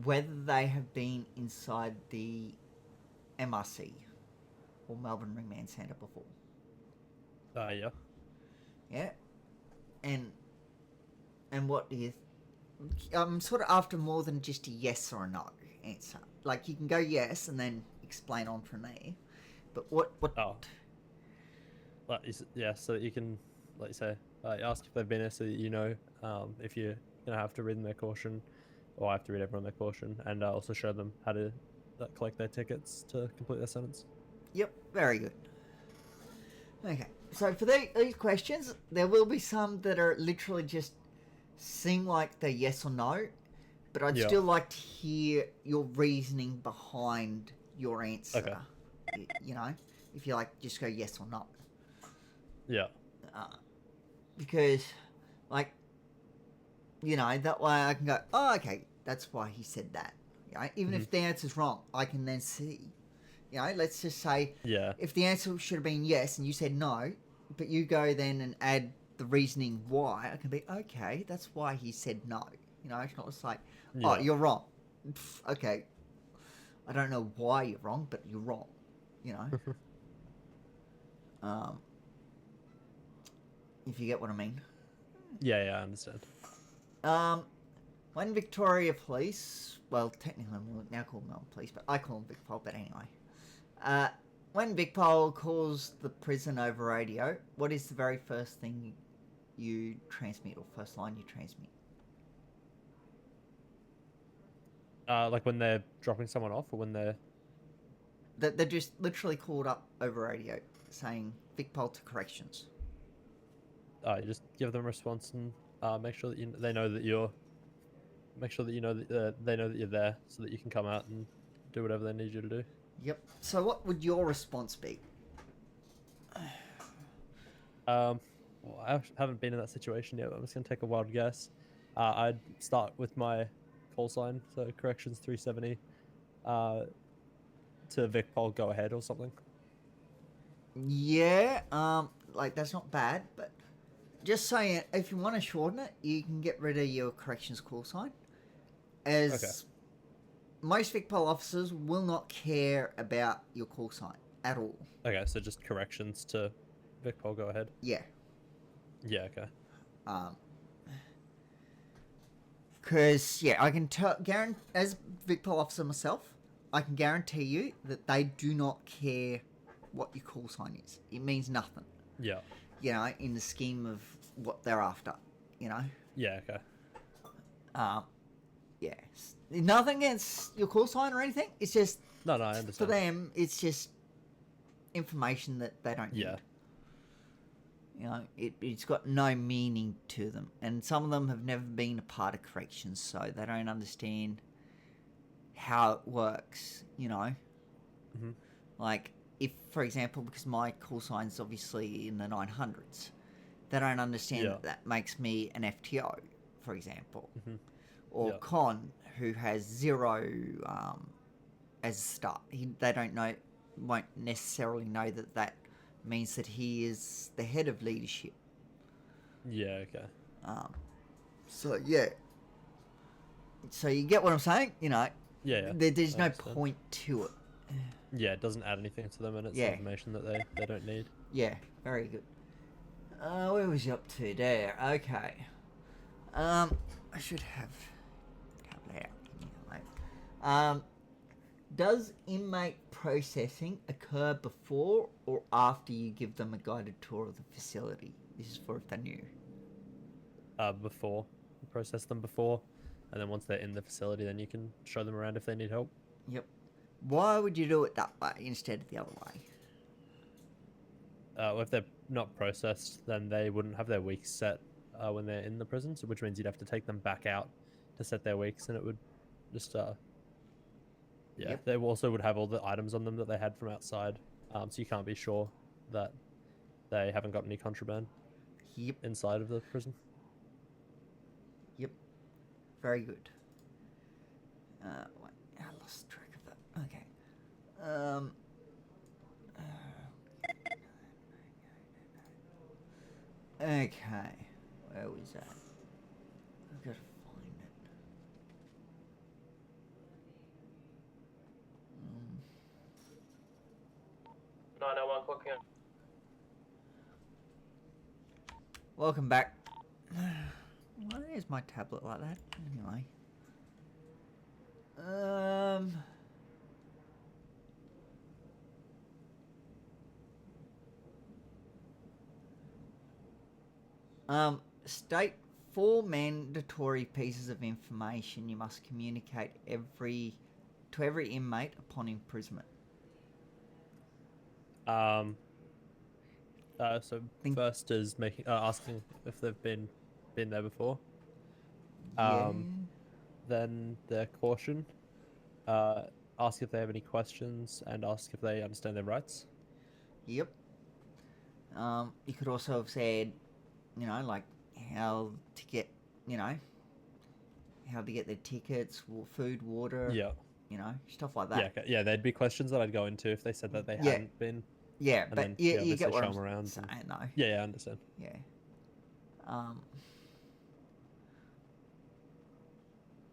whether they have been inside the MRC or Melbourne Ringman Centre before? Yeah. Yeah. And what do you... I'm sort of after more than just a yes or a no answer. Like, you can go yes and then explain on from there. But what... Oh. So that you can, like you say, ask if they've been there so that you know if you're going to have to read them their caution, or I have to read everyone their caution, and also show them how to collect their tickets to complete their sentence. Yep, very good. Okay, so for these questions, there will be some that are literally just seem like they're yes or no, but I'd still like to hear your reasoning behind your answer. Okay. If you like, just go yes or no. Yeah. Because, that way I can go, oh, okay, that's why he said that. Even if the answer's wrong, I can then see. Let's just say, if the answer should have been yes and you said no, but you go then and add the reasoning why, I can be, okay, that's why he said no. It's not just like, oh, you're wrong. Pff, okay. I don't know why you're wrong, but you're wrong. If you get what I mean. Yeah, I understand. When Victoria Police, well, technically we'll now call them Melbourne Police, but I call them VicPol, but anyway. When VicPol calls the prison over radio, what is the very first thing you transmit, or first line you transmit? Like when they're dropping someone off, or when they're... They're just literally called up over radio saying Vicpol to corrections. You just give them a response and make sure that they know that you're. Make sure that you know that they know that you're there, so that you can come out and do whatever they need you to do. Yep. So what would your response be? Well, I haven't been in that situation yet, but I'm just gonna take a wild guess. I'd start with my call sign, so corrections 370, to Vicpol, go ahead or something. Yeah. Like that's not bad, but just saying, if you want to shorten it, you can get rid of your corrections call sign, as most Vicpol officers will not care about your call sign at all. Okay, so just corrections to Vicpol, go ahead. Yeah. Yeah. Okay. Because, yeah, I can guarantee, as Vicpol officer myself, I can guarantee you that they do not care what your call sign is. It means nothing, Yeah. you know, in the scheme of what they're after, you know? Yeah. Okay. Yeah. Nothing against your call sign or anything. It's just, No, I for understand. them, it's just information that they don't Yeah. need. You know, it's got no meaning to them. And some of them have never been a part of corrections, so they don't understand how it works, you know? Mm-hmm. Like, if, for example, because my call sign's obviously in the 900s, they don't understand that makes me an FTO, for example. Mm-hmm. Or Con, who has 0 as a start. They don't know, won't necessarily know that means that he is the head of leadership. Yeah. Okay. So yeah. So you get what I'm saying? You know. Yeah. There's I no understand. point to it. Yeah, it doesn't add anything to them, and it's information that they don't need. Yeah. Very good. Where was you up to there? Okay. I should have tablet out. Does inmate processing occur before or after you give them a guided tour of the facility? This is for if they're new. Before. Process them before, and then once they're in the facility, then you can show them around if they need help. Yep. Why would you do it that way instead of the other way? If they're not processed, then they wouldn't have their weeks set when they're in the prison, so which means you'd have to take them back out to set their weeks, and it would just they also would have all the items on them that they had from outside, so you can't be sure that they haven't got any contraband inside of the prison. Yep. Very good. Wait, I lost track of that. Okay. Okay. Where was that? I've got to find it. 901 clocking in. Welcome back. Why is my tablet like that? Anyway. State 4 mandatory pieces of information you must communicate to every inmate upon imprisonment. So first is asking if they've been there before. Then their caution. Ask if they have any questions and ask if they understand their rights. Yep. You could also have said, you know, like how to get their tickets, food, water. Yeah. You know, stuff like that. Yeah. Okay. Yeah, there'd be questions that I'd go into if they said that they hadn't been. Yeah, but then, you get what show I'm them around saying, though. Yeah, I understand. Yeah.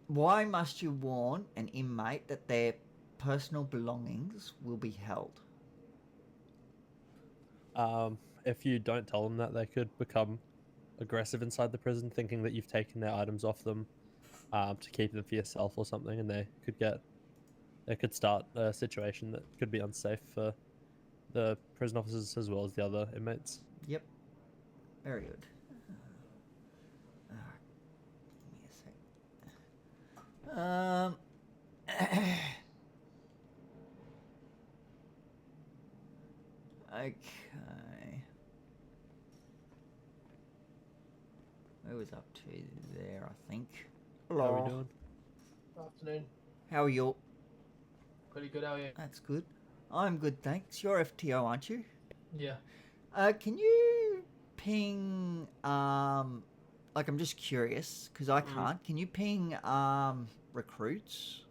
Why must you warn an inmate that their personal belongings will be held? If you don't tell them that, they could become aggressive inside the prison, thinking that you've taken their items off them to keep them for yourself or something, and they could start a situation that could be unsafe for the prison officers as well as the other inmates. Yep. Very good. Give me a sec. Okay. was up to there, I think. How are we doing? Afternoon. How are you? Pretty good, how are you? That's good. I'm good, thanks. You're FTO, aren't you? Yeah. Can you ping, like, I'm just curious, because I can't. Can you ping, recruits?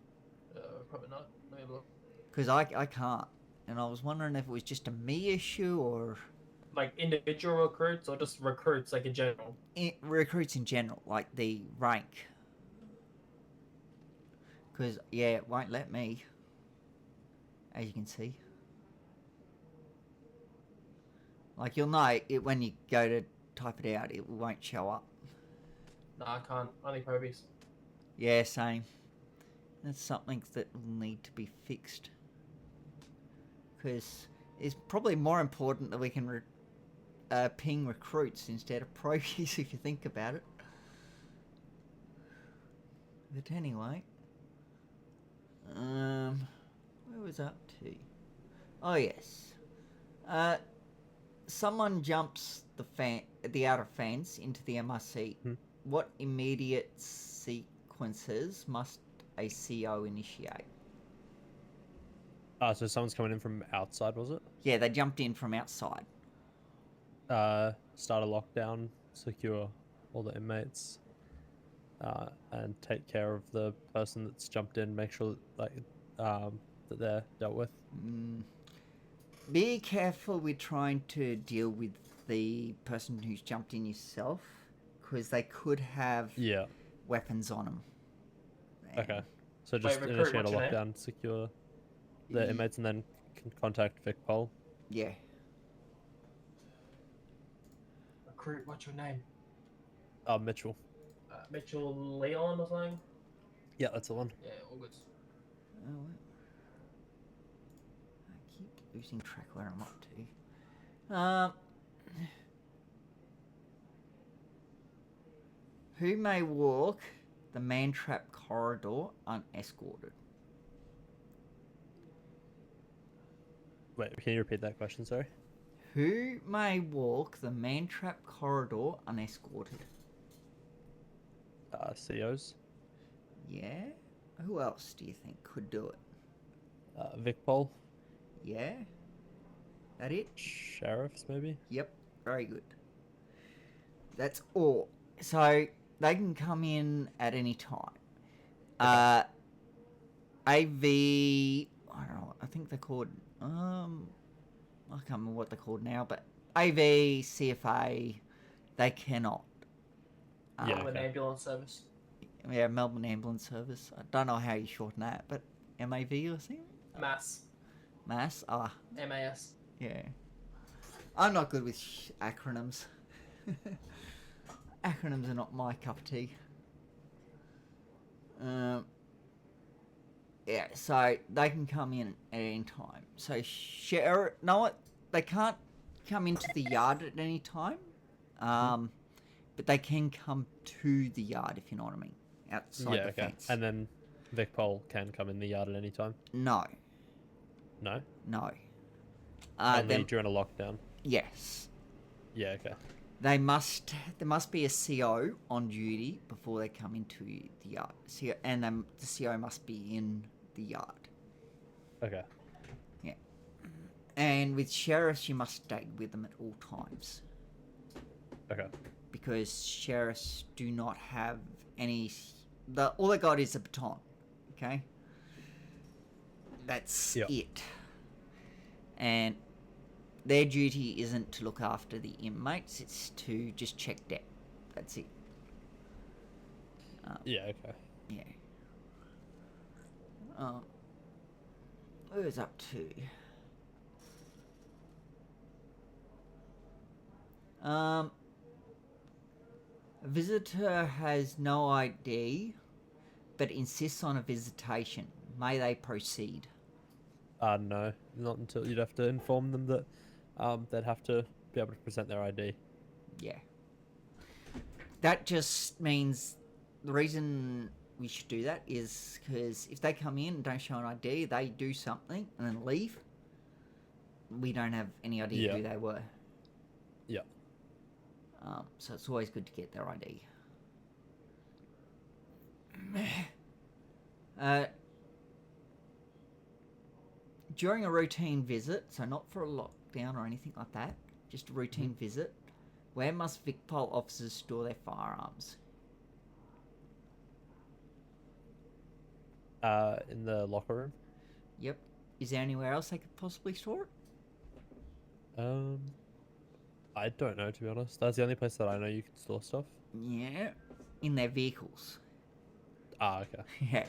Probably not. Let me have a look. Because I can't. And I was wondering if it was just a me issue or Like individual recruits or just recruits, like in general? recruits in general, like the rank. Because, yeah, it won't let me, as you can see. Like, you'll know it when you go to type it out, it won't show up. No, I can't. Only probies. Yeah, same. That's something that will need to be fixed. Because it's probably more important that we can ping recruits instead of probies if you think about it. But anyway. Where was I up to? Oh, yes. Someone jumps the outer fence into the MRC. What immediate sequences must a CO initiate? So someone's coming in from outside, was it? Yeah, they jumped in from outside. Start a lockdown, secure all the inmates, and take care of the person that's jumped in. Make sure that they're dealt with. Be careful with trying to deal with the person who's jumped in yourself, because they could have weapons on them. Okay, so just recruit, initiate a what's your name? lockdown, secure the inmates, and then contact Vic Pol. Yeah. Recruit, what's your name? Mitchell. Mitchell Leon or something? Yeah, that's the one. Yeah, all good. Oh, I keep losing track where I'm up to. Who may walk the man-trap corridor unescorted? Wait, can you repeat that question, sorry? Who may walk the man-trap corridor unescorted? COs. Yeah? Who else do you think could do it? Vic Pol. Yeah? That it? Sheriffs, maybe? Yep. Very good. That's all. So, they can come in at any time. AV... I don't know. I think they're called... I can't remember what they're called now, but AV, CFA, they cannot. Melbourne Ambulance Service. Yeah, Melbourne Ambulance Service. I don't know how you shorten that, but MAV or something? MAS. MAS? MAS. Yeah. I'm not good with acronyms. Acronyms are not my cup of tea. Yeah, so they can come in at any time. So no, what? They can't come into the yard at any time. But they can come to the yard, if you know what I mean. Outside the fence. And then Vic Pol can come in the yard at any time? No. No? No. Only during a lockdown? Yes. Yeah, okay. There must be a CO on duty before they come into the yard. And the CO must be in the yard. Okay. Yeah. And with sheriffs, you must stay with them at all times. Okay. Because sheriffs do not have any... all they got is a baton. Okay? That's it. And their duty isn't to look after the inmates, it's to just check debt. That's it. Yeah, okay. Yeah. Where was up to? A visitor has no ID, but insists on a visitation. May they proceed? No, not until you'd have to inform them that they'd have to be able to present their ID. Yeah. That just means the reason we should do that is because if they come in and don't show an ID, they do something and then leave, we don't have any idea who they were. Yeah. So it's always good to get their ID. During a routine visit, so not for a lockdown or anything like that, just a routine visit, where must VicPol officers store their firearms? In the locker room. Yep. Is there anywhere else they could possibly store it? I don't know, to be honest. That's the only place that I know you can store stuff. Yeah. In their vehicles. Ah, okay. Yeah.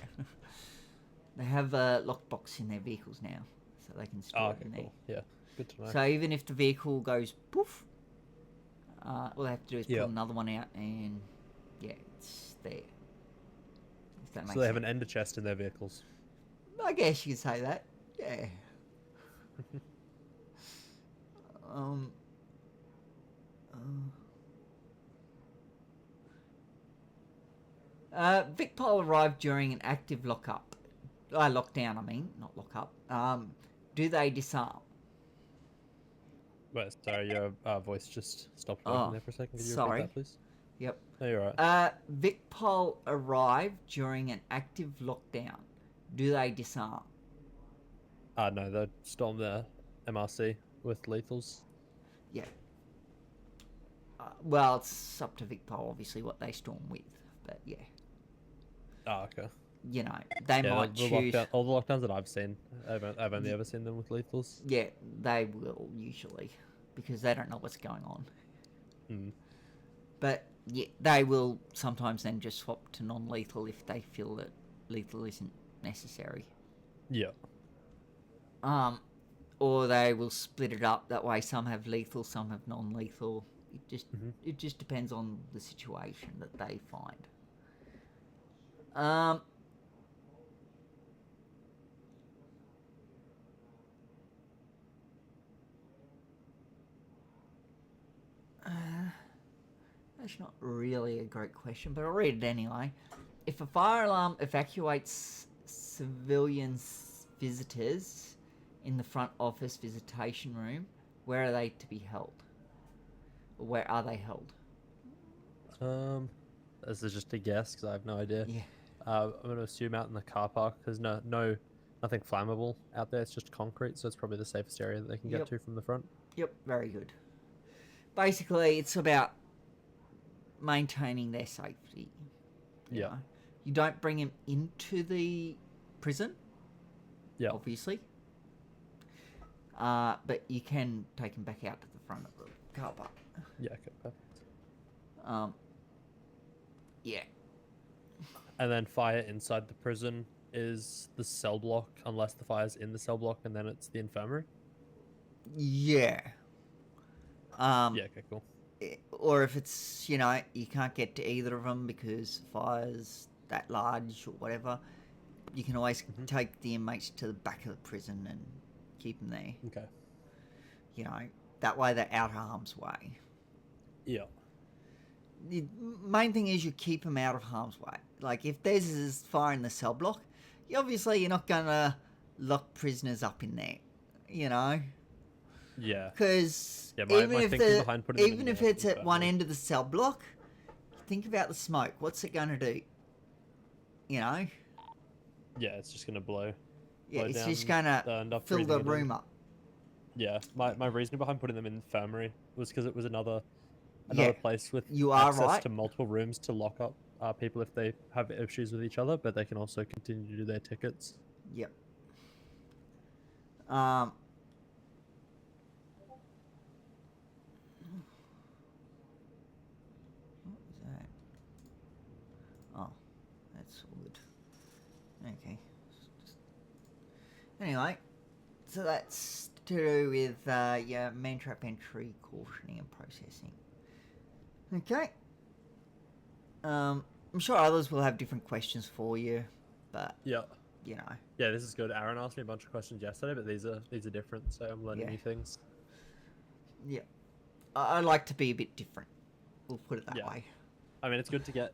They have a lockbox in their vehicles now, so they can store Ah, it okay, in there. cool. Yeah, good to know. So even if the vehicle goes poof, all they have to do is Yeah. pull another one out and, yeah, it's there. If that makes So they have sense. an ender chest in their vehicles. I guess you could say that. Yeah. VicPol arrived during an active lockup. Lockdown, I mean, not lockup. Do they disarm? Wait, sorry, your voice just stopped Oh, working there for a second. Could you sorry. repeat that, please? Yep. No, you're right. VicPol arrived during an active lockdown. Do they disarm? No, they stormed the MRC with lethals. Yeah. Well, it's up to VicPol, obviously, what they storm with. But, yeah. Ah, okay. You know, they might choose... all the lockdowns that I've seen, I've only ever seen them with lethals. Yeah, they will, usually. Because they don't know what's going on. But, yeah, they will sometimes then just swap to non-lethal if they feel that lethal isn't necessary. Yeah. Or they will split it up. That way some have lethal, some have non-lethal. It just depends on the situation that they find. That's not really a great question, but I'll read it anyway. If a fire alarm evacuates civilian visitors in the front office visitation room, where are they to be held? Or where are they held? This is just a guess because I have no idea. Yeah. I'm going to assume out in the car park because nothing flammable out there. It's just concrete, so it's probably the safest area that they can get to from the front. Yep, very good. Basically, it's about maintaining their safety. You know? You don't bring them into the prison. Yeah. Obviously. But you can take them back out to the front of the car park. Yeah, okay, perfect. Yeah. And then fire inside the prison is the cell block, unless the fire's in the cell block, and then it's the infirmary. Yeah. Yeah, okay, cool. Or if it's, you know, you can't get to either of them because the fire's that large or whatever, you can always take the inmates to the back of the prison and keep them there. Okay. You know, that way they're out of harm's way. Yeah. The main thing is you keep them out of harm's way. Like, if there's fire in the cell block, you're not going to lock prisoners up in there, you know? Yeah. Because Yeah, even if it's at one end of the cell block, think about the smoke. What's it going to do? You know? Yeah, it's just going to blow. Yeah, blow it's down, just going to fill the room up. Yeah, my reasoning behind putting them in infirmary was because it was another place with access to multiple rooms to lock up people if they have issues with each other, but they can also continue to do their tickets. Yep. What was that? Oh, that's all good. Okay. Anyway, so that's to do with your main trap entry, cautioning, and processing. Okay. I'm sure others will have different questions for you, but yeah, you know. Yeah, this is good. Aaron asked me a bunch of questions yesterday, but these are different, so I'm learning new things. Yeah, I like to be a bit different. We'll put it that way. I mean, it's good to get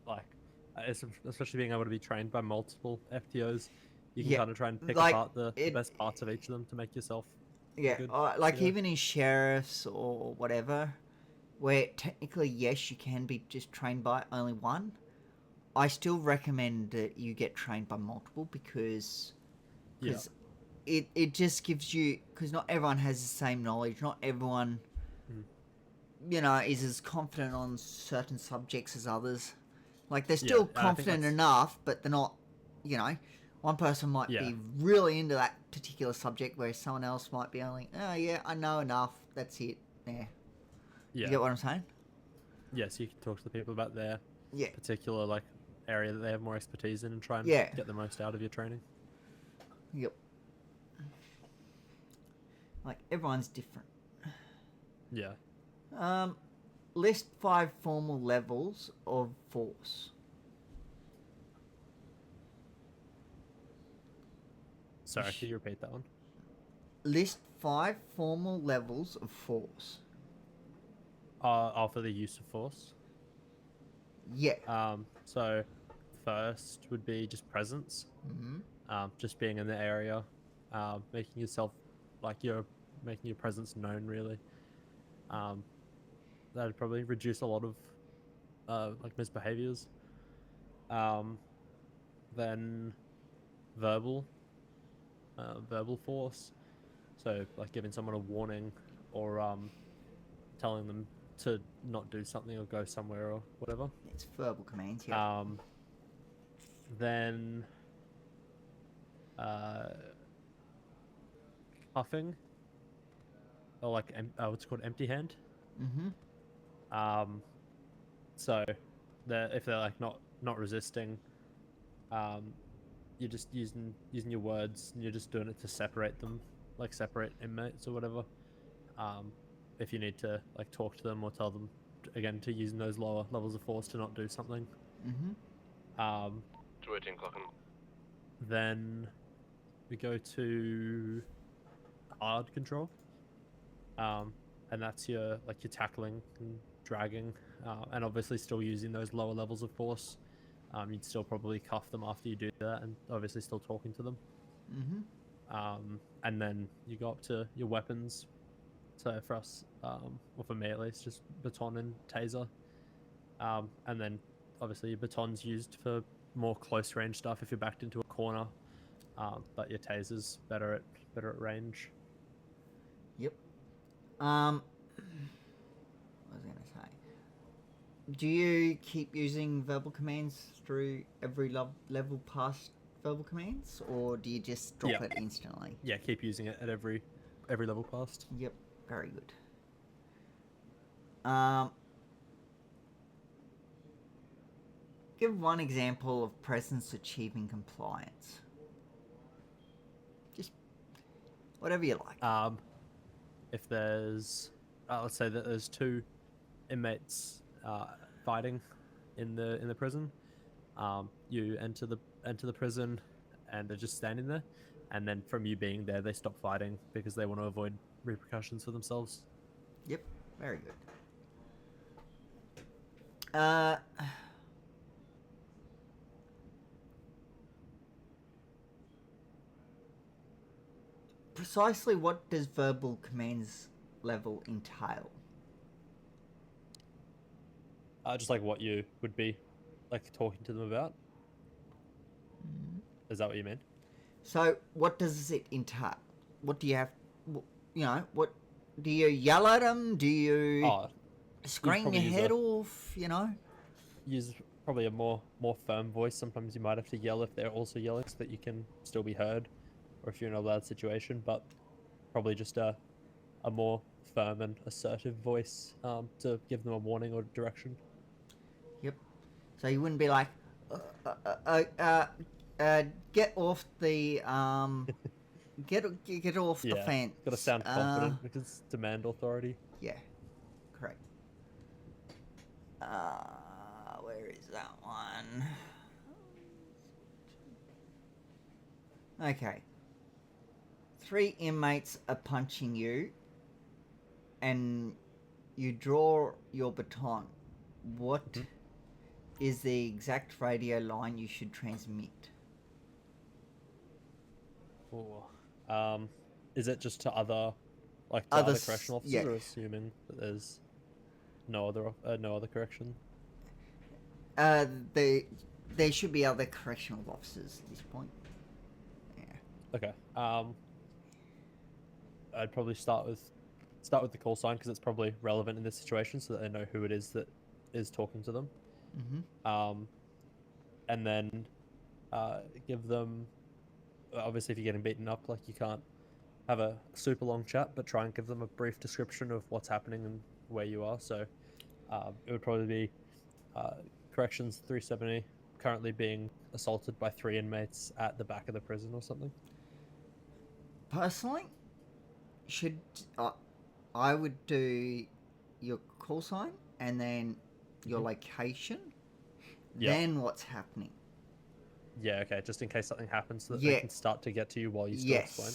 especially being able to be trained by multiple FTOs. You can kind of try and pick apart the best parts of each of them to make yourself. Yeah, good. Even in sheriffs or whatever, where technically yes, you can be just trained by only one. I still recommend that you get trained by multiple because it just gives you, because not everyone has the same knowledge. Not everyone, you know, is as confident on certain subjects as others. Like they're still confident enough, but they're not, you know. One person might be really into that particular subject, whereas someone else might be only, oh yeah, I know enough. That's it. Yeah. You get what I'm saying? Yes, you can talk to the people about their Yeah. particular like area that they have more expertise in and try and get the most out of your training. Yep. Like everyone's different. Yeah. List 5 formal levels of force. Sorry, can you repeat that one? List 5 formal levels of force. For the use of force. Yeah. So first would be just presence. Just being in the area, making yourself making your presence known really. That'd probably reduce a lot of like misbehaviors. Then verbal force. So like giving someone a warning or telling them to not do something or go somewhere or whatever. It's verbal commands, yeah. Then cuffing, or like what's called empty hand. So if they're like not resisting, you're just using your words and you're just doing it to separate them, like separate inmates or whatever. If you need to like talk to them or tell them again to using those lower levels of force to not do something. Then we go to hard control, and that's your tackling and dragging, and obviously still using those lower levels of force. You'd still probably cuff them after you do that, and obviously still talking to them. And then you go up to your weapons. So for us, or for me at least, just baton and taser. And then obviously your baton's used for more close range stuff if you're backed into a corner. But your taser's better at range. Yep. What was I going to say? Do you keep using verbal commands through every level past verbal commands, or do you just drop it instantly? Yeah, keep using it at every level past. Yep, very good. Give one example of presence achieving compliance. Just whatever you like. If there's, let's say that there's 2 inmates fighting in the prison, you enter the prison, and they're just standing there, and then from you being there, they stop fighting because they want to avoid repercussions for themselves. Yep, very good. Precisely what does verbal commands level entail? Just like what you would be like talking to them about. Is that what you mean? So what does it entail? What do you have, you know, what do you yell at them? Do you scream your head off, you know? Use probably a more firm voice. Sometimes you might have to yell if they're also yelling so that you can still be heard, or if you're in a loud situation, but probably just a more firm and assertive voice to give them a warning or direction. Yep. So you wouldn't be like, get off the get off the fence. Got to sound confident because demand authority. Yeah, correct. Where is that one? Okay. 3 inmates are punching you, and you draw your baton. What is the exact radio line you should transmit? Is it just to other correctional officers, or assuming that there's no other correction? The there should be other correctional officers at this point. Yeah. Okay. I'd probably start with the call sign because it's probably relevant in this situation, so that they know who it is that is talking to them. Mm-hmm. And then give them. Obviously, if you're getting beaten up, like you can't have a super long chat, but try and give them a brief description of what's happening and where you are. So it would probably be corrections 370 currently being assaulted by 3 inmates at the back of the prison or something. Personally, I would do your call sign and then your location, then what's happening. Yeah, okay, just in case something happens so that they can start to get to you while you still explain.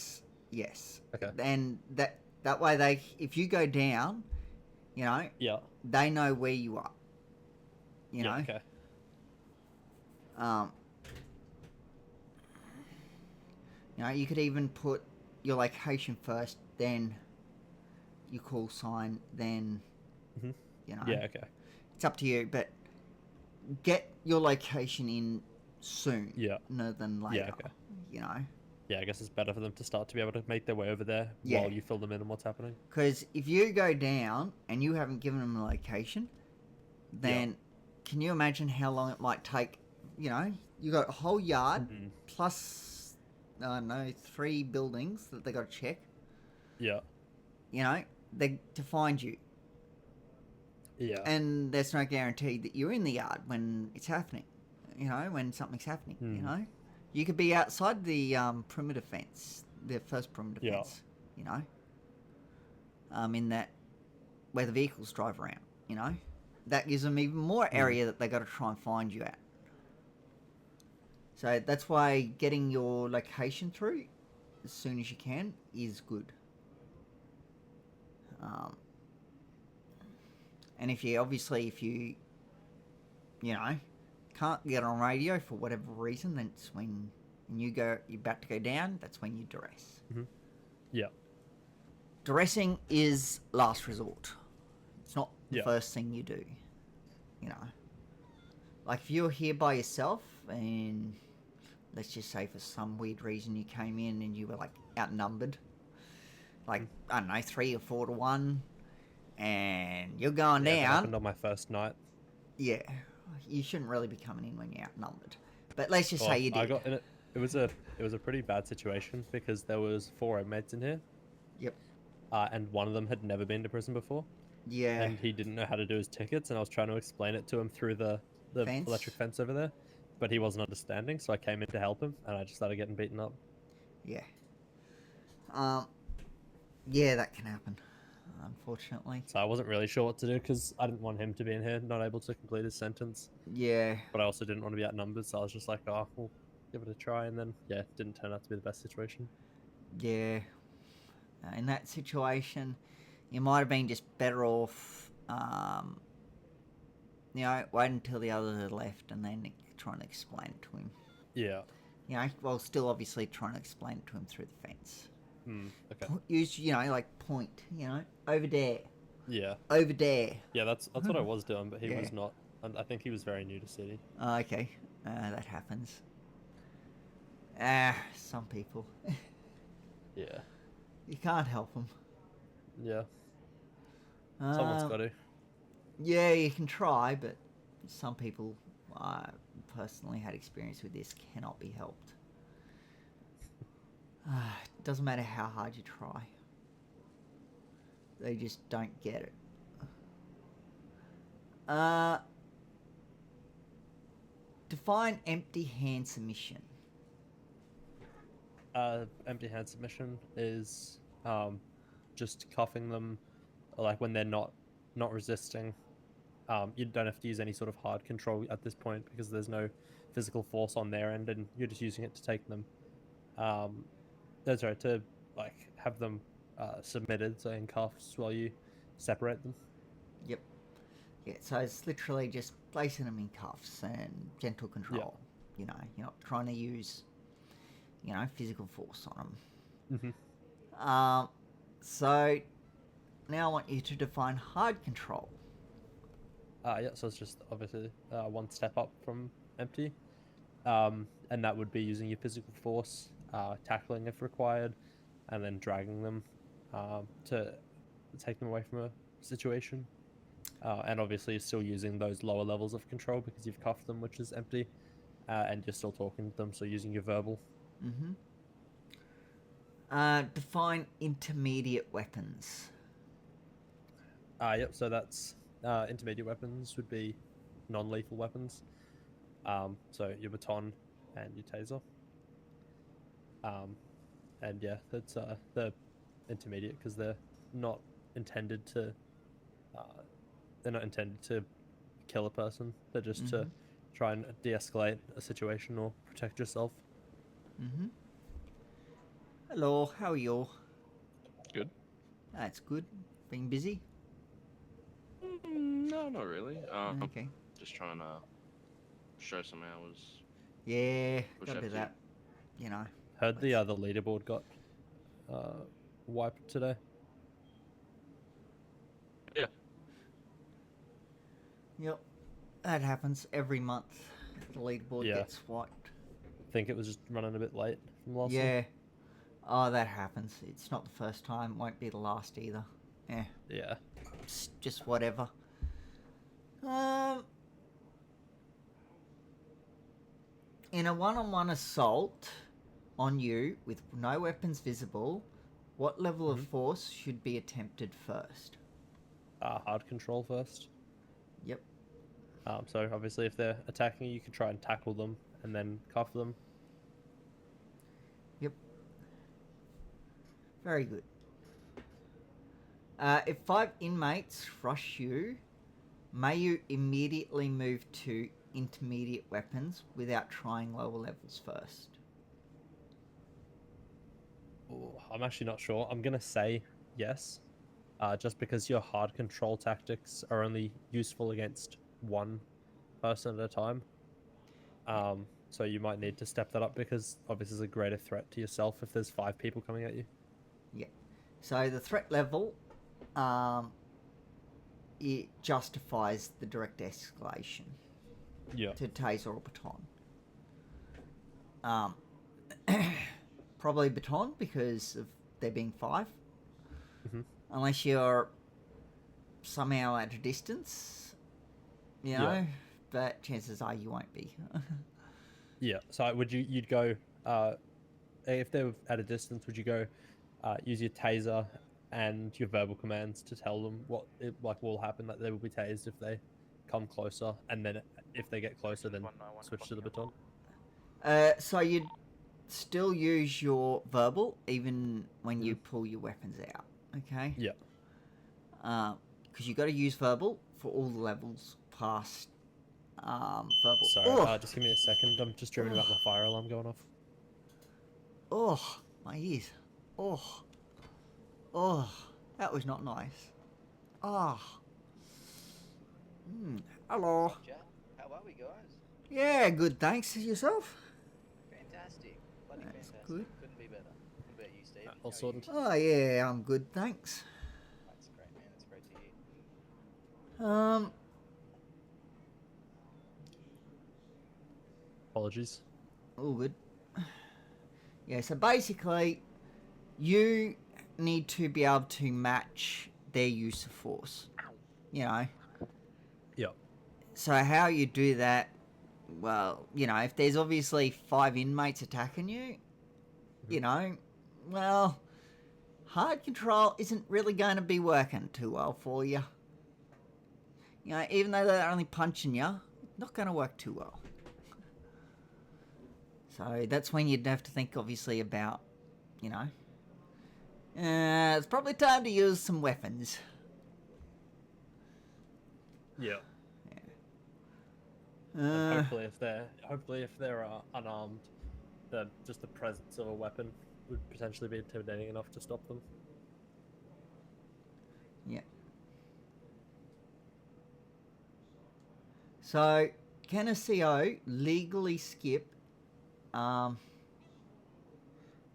Yes. Okay. And that way if you go down, you know, they know where you are. You know? Okay. You know, you could even put your location first, then your call sign, then you know. Yeah, okay. It's up to you, but get your location in soon. Yeah. Rather than later. Yeah, okay. You know. Yeah, I guess it's better for them to start to be able to make their way over there while you fill them in on what's happening. Because if you go down and you haven't given them a location, then can you imagine how long it might take? You know, you got a whole yard plus, I don't know, 3 buildings that they got to check. Yeah. You know, to find you. Yeah. And there's no guarantee that you're in the yard when it's happening. You know, when something's happening. You know, you could be outside the perimeter fence, the first perimeter fence. You know, in that where the vehicles drive around. You know, that gives them even more area that they got to try and find you at. So that's why getting your location through as soon as you can is good. And if you know, can't get on radio for whatever reason, that's when you're about to go down, that's when you duress. Yeah. Duressing is last resort. It's not the first thing you do. You know. Like if you're here by yourself and let's just say for some weird reason you came in and you were like outnumbered. Like, I don't know, 3 or 4 to 1 and you're going down. That happened on my first night. Yeah. You shouldn't really be coming in when you're outnumbered. But let's just say you did. I got in it. It was a pretty bad situation because there was 4 inmates in here. Yep. And one of them had never been to prison before. Yeah. And he didn't know how to do his tickets, and I was trying to explain it to him through the fence? electric fence over there, but he wasn't understanding, so I came in to help him, and I just started getting beaten up. Yeah. Yeah, that can happen, unfortunately. So I wasn't really sure what to do because I didn't want him to be in here, not able to complete his sentence. Yeah. But I also didn't want to be outnumbered, so I was just like, oh, we'll give it a try, and then, yeah, it didn't turn out to be the best situation. Yeah. In that situation, you might have been just better off, you know, waiting until the others had left and then trying to explain it to him. Yeah. You know, well, still obviously trying to explain it to him through the fence. Okay. Use, you know, like point, you know, over there. Yeah. Over there. Yeah, that's what I was doing, but he was not. And I think he was very new to city. Okay. That happens. Some people. Yeah. You can't help them. Yeah. Someone's got to. Yeah, you can try, but some people, I personally had experience with this, cannot be helped. It doesn't matter how hard you try. They just don't get it. Define empty hand submission. Empty hand submission is just cuffing them, like when they're not resisting. You don't have to use any sort of hard control at this point because there's no physical force on their end, and you're just using it to take them. That's right, to like have them submitted, so in cuffs, while you separate them. Yep. Yeah, so it's literally just placing them in cuffs and gentle control. You know, you're not trying to use, you know, physical force on them. So now I want you to define hard control. Yeah, so it's just obviously 1 step up from empty. And that would be using your physical force, tackling if required, and then dragging them to take them away from a situation. And obviously, you're still using those lower levels of control because you've cuffed them, which is empty, and you're still talking to them, so using your verbal. Mm-hmm. Define intermediate weapons. Yep, so that's intermediate weapons would be non-lethal weapons. So your baton and your taser. And yeah, that's they're intermediate because they're not intended to kill a person. They're just to try and de-escalate a situation or protect yourself. Mm-hmm. Hello, how are you? Good. That's good. Being busy? No, not really. Okay. Just trying to show some hours. Yeah, Push gotta do FT. that. You know. Heard the leaderboard got wiped today. Yeah. Yep. That happens every month. The leaderboard Yeah. gets wiped. I think it was just running a bit late from last Yeah. week. Oh, that happens. It's not the first time. Won't be the last either. Yeah. Yeah. It's just whatever. In a one-on-one assault on you with no weapons visible, what level of force should be attempted first? Hard control first. Yep. So obviously, if they're attacking you, you can try and tackle them and then cuff them. Yep. Very good. If 5 inmates rush you, may you immediately move to intermediate weapons without trying lower levels first? Ooh, I'm actually not sure. I'm gonna say yes, just because your hard control tactics are only useful against one person at a time. So you might need to step that up because obviously there's a greater threat to yourself if there's 5 people coming at you. Yeah. So the threat level, it justifies the direct escalation Yeah. to taser or baton. Probably baton because of there being 5. Unless you're somehow at a distance, you know, but chances are you won't be. Yeah. So you'd go if they were at a distance, would you go use your taser and your verbal commands to tell them what will happen, that they will be tased if they come closer, and then if they get closer, then switch to the baton? So you'd still use your verbal even when you pull your weapons out, okay? Yeah. Because you got to use verbal for all the levels past verbal. Sorry, just give me a second. I'm just dreaming about my fire alarm going off. Oh, my ears. Oh, that was not nice. Oh. Hello. How are we, guys? Yeah, good. Thanks. Yourself? Fantastic. Bloody That's fantastic. good. Couldn't be better. What about you, Steve? All sorted. Oh yeah, I'm good. Thanks. That's great, man. That's great to hear. Apologies. All good. Yeah, so basically, you need to be able to match their use of force. You know? Yep. So how you do that, well, you know, if there's obviously 5 inmates attacking you, you know, well, hard control isn't really going to be working too well for you. You know, even though they're only punching you, not going to work too well. So that's when you'd have to think, obviously, about, you know, it's probably time to use some weapons. Yeah. Hopefully, if they're unarmed, then just the presence of a weapon would potentially be intimidating enough to stop them. Yeah. So, can a CO legally skip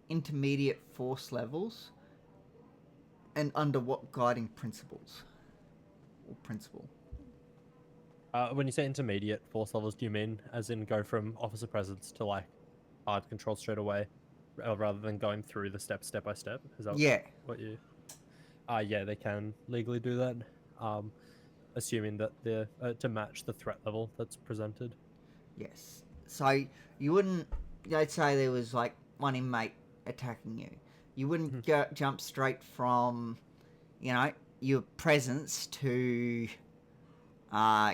intermediate force levels, and under what guiding principles or principle? When you say intermediate force levels, do you mean as in go from officer presence to like hard control straight away, rather than going through the steps step by step? Is that Yeah. what you? Yeah, they can legally do that. Assuming that they're to match the threat level that's presented. Yes. So you wouldn't. Let's say there was like one inmate attacking you. You wouldn't jump straight from, your presence to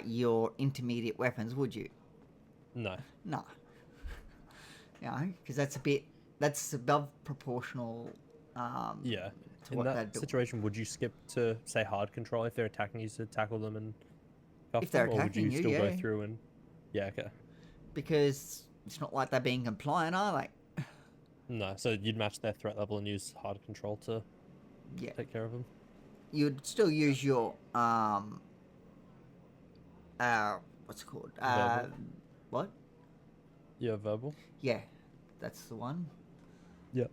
your intermediate weapons, would you? No. No. Because that's above proportional. Yeah. To In what that they'd do. situation, would you skip to say hard control if they're attacking you to tackle them and cuff If they're them, or would attacking you you, still go yeah. through and? Yeah. Okay. Because it's not like they're being compliant, are they? No, so you'd match their threat level and use hard control to take care of them. You'd still use your what's it called? Verbal. What? Yeah, verbal. Yeah, that's the one. Yeah.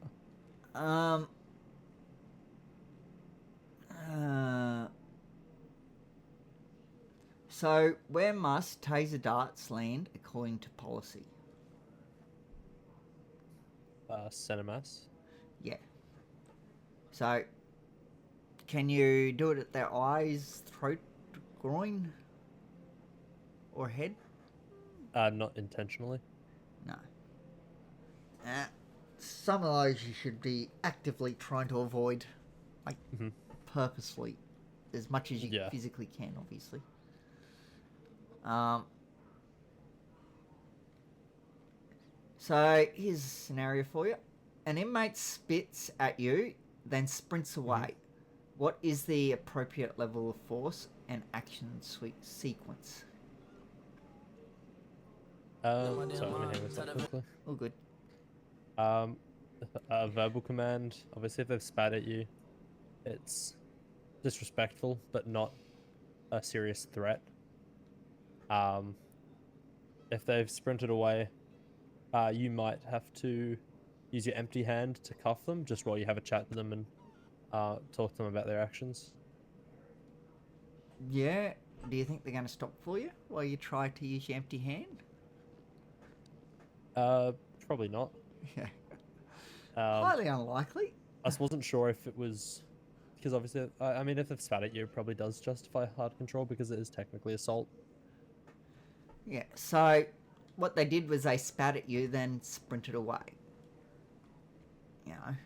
So where must taser darts land according to policy? Cinemass. Yeah. So, can you do it at their eyes, throat, groin, or head? Not intentionally. No. Some of those you should be actively trying to avoid, like purposely, as much as you physically can, obviously. So here's a scenario for you. An inmate spits at you, then sprints away. What is the appropriate level of force and action sequence? So let me hang this up quickly. All good. A verbal command. Obviously, if they've spat at you, it's disrespectful, but not a serious threat. If they've sprinted away, you might have to use your empty hand to cuff them just while you have a chat to them and talk to them about their actions. Yeah. Do you think they're going to stop for you while you try to use your empty hand? Probably not. Yeah. Highly unlikely. I just wasn't sure if it was because obviously, I mean, if they've spat at you, it probably does justify hard control because it is technically assault. Yeah. So what they did was they spat at you, then sprinted away. You know.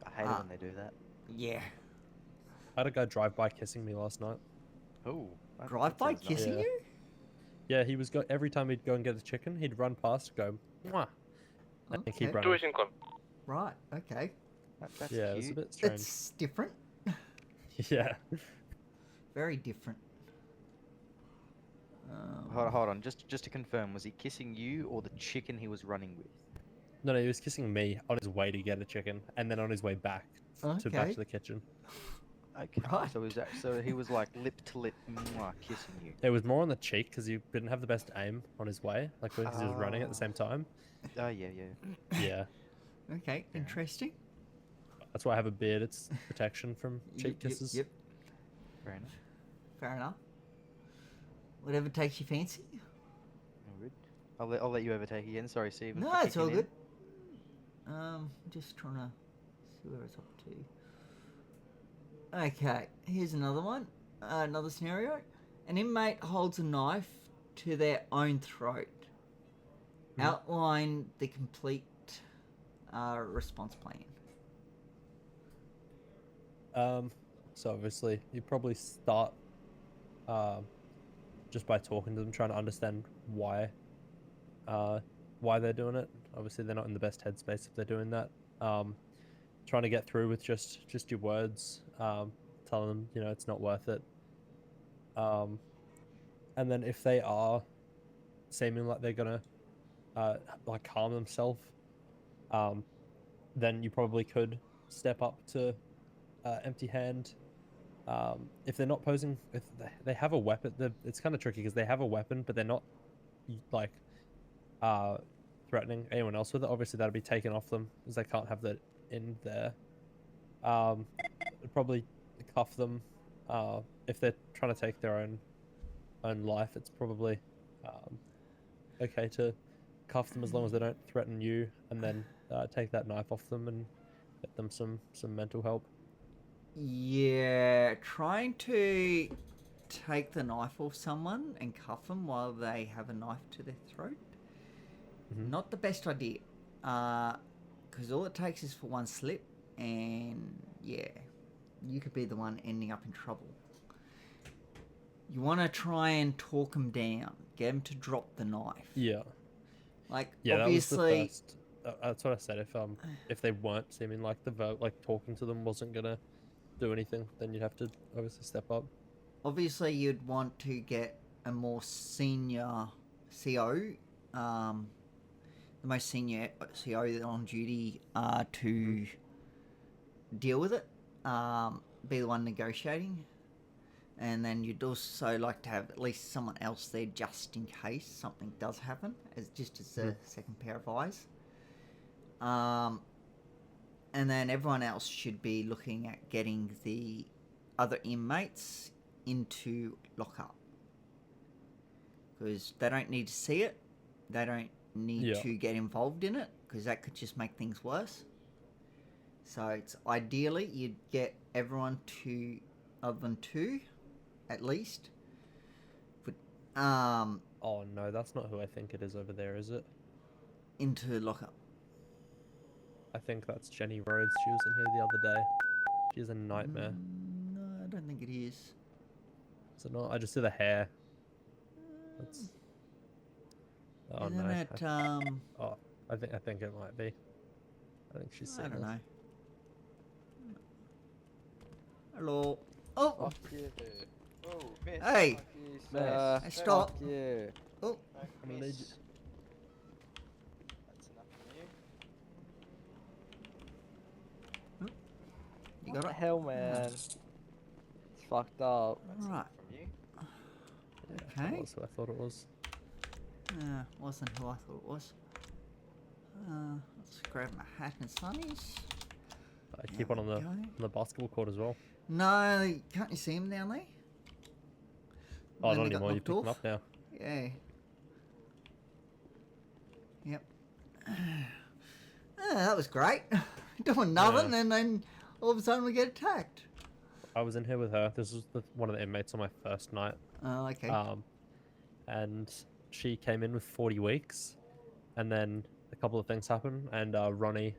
I hate it when they do that. Yeah. I had a guy drive by kissing me last night. Oh. Drive by kissing you? Yeah, he was every time he'd go and get the chicken, he'd run past, go, mwah, and keep running. Right. Okay. That's yeah, cute. it's a bit strange. It's different. Yeah. Very different. Hold on. Just to confirm, was he kissing you or the chicken he was running with? No, he was kissing me on his way to get a chicken, and then on his way back to the kitchen. Okay. Right. So he was like lip to lip, kissing you. It was more on the cheek because he didn't have the best aim on his way, like because he was running at the same time. Oh yeah. Yeah. Okay. Interesting. That's why I have a beard. It's protection from cheek kisses. Yep. Fair enough. Fair enough. Whatever takes your fancy. All good. I'll let you overtake again. Sorry, Steve. No, it's all good. Just trying to see where it's up to. Okay, here's another one. Another scenario. An inmate holds a knife to their own throat. Outline the complete response plan. So obviously, you probably start just by talking to them, trying to understand why they're doing it. Obviously, they're not in the best headspace if they're doing that. Trying to get through with just your words, telling them, it's not worth it. And then if they are seeming like they're gonna like harm themselves, then you probably could step up to empty hand. If they're not posing, if they have a weapon, it's kind of tricky because they have a weapon, but they're not like threatening anyone else with it. Obviously, that'll be taken off them as they can't have that in there. Probably cuff them if they're trying to take their own own life, it's probably okay to cuff them as long as they don't threaten you, and then take that knife off them and get them some mental help. Yeah, trying to take the knife off someone and cuff them while they have a knife to their throat. Not the best idea. Because all it takes is for one slip, and yeah, you could be the one ending up in trouble. You want to try and talk them down, get them to drop the knife. Yeah. Like, Yeah, obviously, that was the first. That's what I said. If they weren't seeming like talking to them wasn't gonna do anything, then you'd have to obviously step up. Obviously, you'd want to get a more senior CO, the most senior CO on duty, to deal with it, be the one negotiating. And then you'd also like to have at least someone else there just in case something does happen, as a second pair of eyes. And then everyone else should be looking at getting the other inmates into lockup. Because they don't need to see it. They don't need to get involved in it, because that could just make things worse. So it's ideally you'd get everyone to other than 2, at least. But, oh no, that's not who I think it is over there, is it? Into lockup. I think that's Jenny Rhodes. She was in here the other day. She's a nightmare. No, I don't think it is. Is it not? I just see the hair. That's... Oh Isn't no. it, Oh, I think it might be. I think she's seen I don't this. know. Hello. Oh! Fuck you. Oh, miss. Hey! Fuck you, Hey, stop. Fuck you. Oh. I'm Miss. legit. That's enough from you. You What got the it? hell, man? It's fucked up. That's Alright. enough from you. That Okay. was who I thought it was. Wasn't who I thought it was. Let's grab my hat and sunnies. I keep one on the basketball court as well. No, can't you see him down there? Oh, When not they got anymore. You knocked pick them off? up now. Yeah. Yep. That was great. Doing nothing, and then all of a sudden we get attacked. I was in here with her. This was one of the inmates on my first night. Oh, okay. And she came in with 40 weeks, and then a couple of things happened, and Ronnie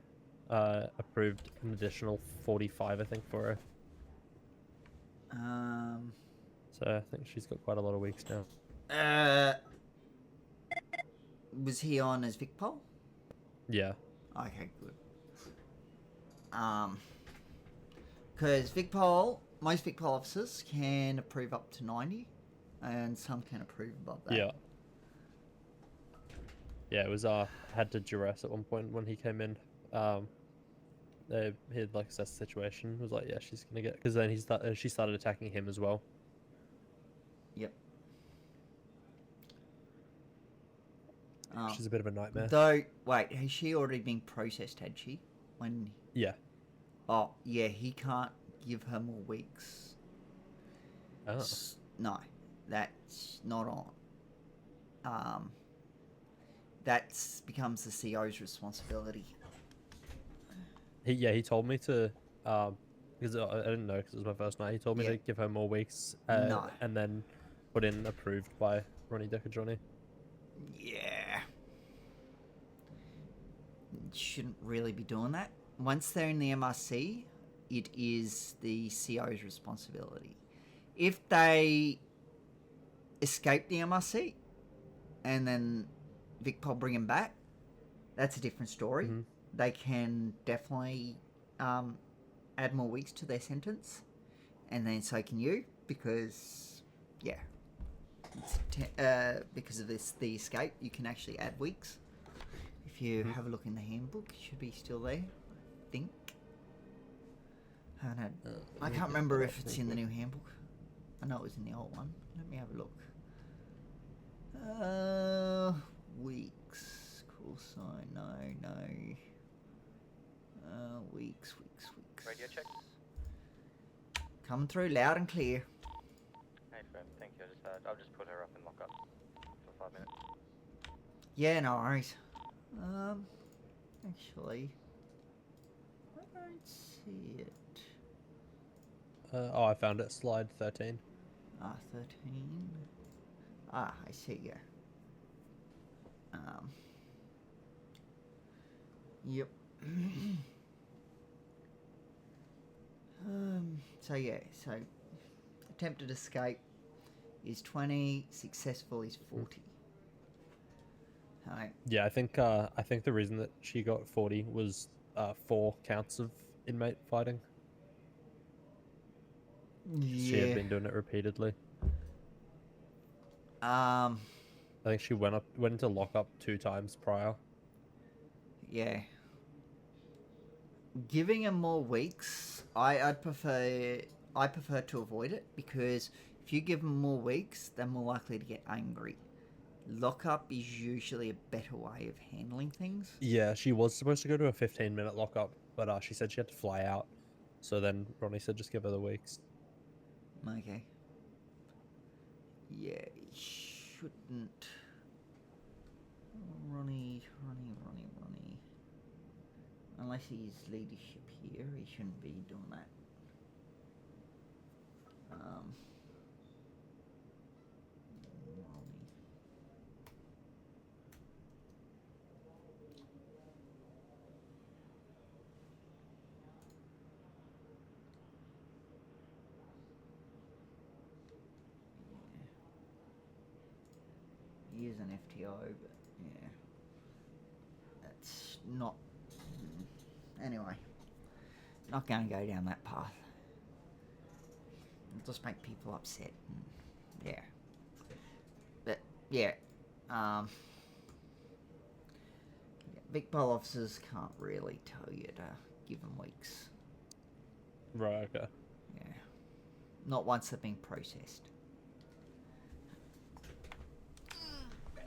approved an additional 45, I think, for her. So I think she's got quite a lot of weeks now. Was he on as Vic Pol? Yeah. Okay, good. Because Vic Pol, most Vic Pol officers can approve up to 90, and some can approve above that. Yeah. Yeah, it was had to duress at one point when he came in. He had like assessed the situation. It was like, yeah, she's gonna get, because then she started attacking him as well. Yep. She's a bit of a nightmare. Though, wait, has she already been processed? Had she? When? Yeah. Oh, yeah. He can't give her more weeks. Oh. No, that's not on. That becomes the CO's responsibility. He told me to, because I didn't know because it was my first night. He told me to give her more weeks, No. and then put in approved by Ronnie Decajoni. Yeah. Shouldn't really be doing that. Once they're in the MRC, it is the CO's responsibility. If they escape the MRC and then Vic Pol bring him back, that's a different story. Mm-hmm. They can definitely add more weeks to their sentence, and then so can you, because because of the escape, you can actually add weeks. If you have a look in the handbook, it should be still there, I think. I can't remember if it's in the new handbook. I know it was in the old one. Let me have a look. Weeks. Call sign. No. Weeks. Radio check. Coming through loud and clear. Hey, Great, thank you. I'll just put her up in lockup for 5 minutes. Yeah, no worries. Actually, I don't see it. Oh, I found it. Slide 13. 13. I see you. Yep. So attempted escape is 20, successful is 40. Alright. Yeah, I think the reason that she got 40 was 4 counts of inmate fighting. She had been doing it repeatedly. I think she went into lockup 2 times prior. Yeah. Giving her more weeks, I prefer to avoid it, because if you give them more weeks, they're more likely to get angry. Lockup is usually a better way of handling things. Yeah, she was supposed to go to a 15-minute lockup, but she said she had to fly out. So then Ronnie said just give her the weeks. Okay. Yeah, shouldn't. Ronnie. Unless he's leadership here, he shouldn't be doing that. Ronnie. He is an FTO, but yeah. That's not... Anyway. Not going to go down that path. It'll just make people upset. Yeah. But, yeah. Big Pole officers can't really tell you to give them weeks. Right, okay. Yeah. Not once they've been processed.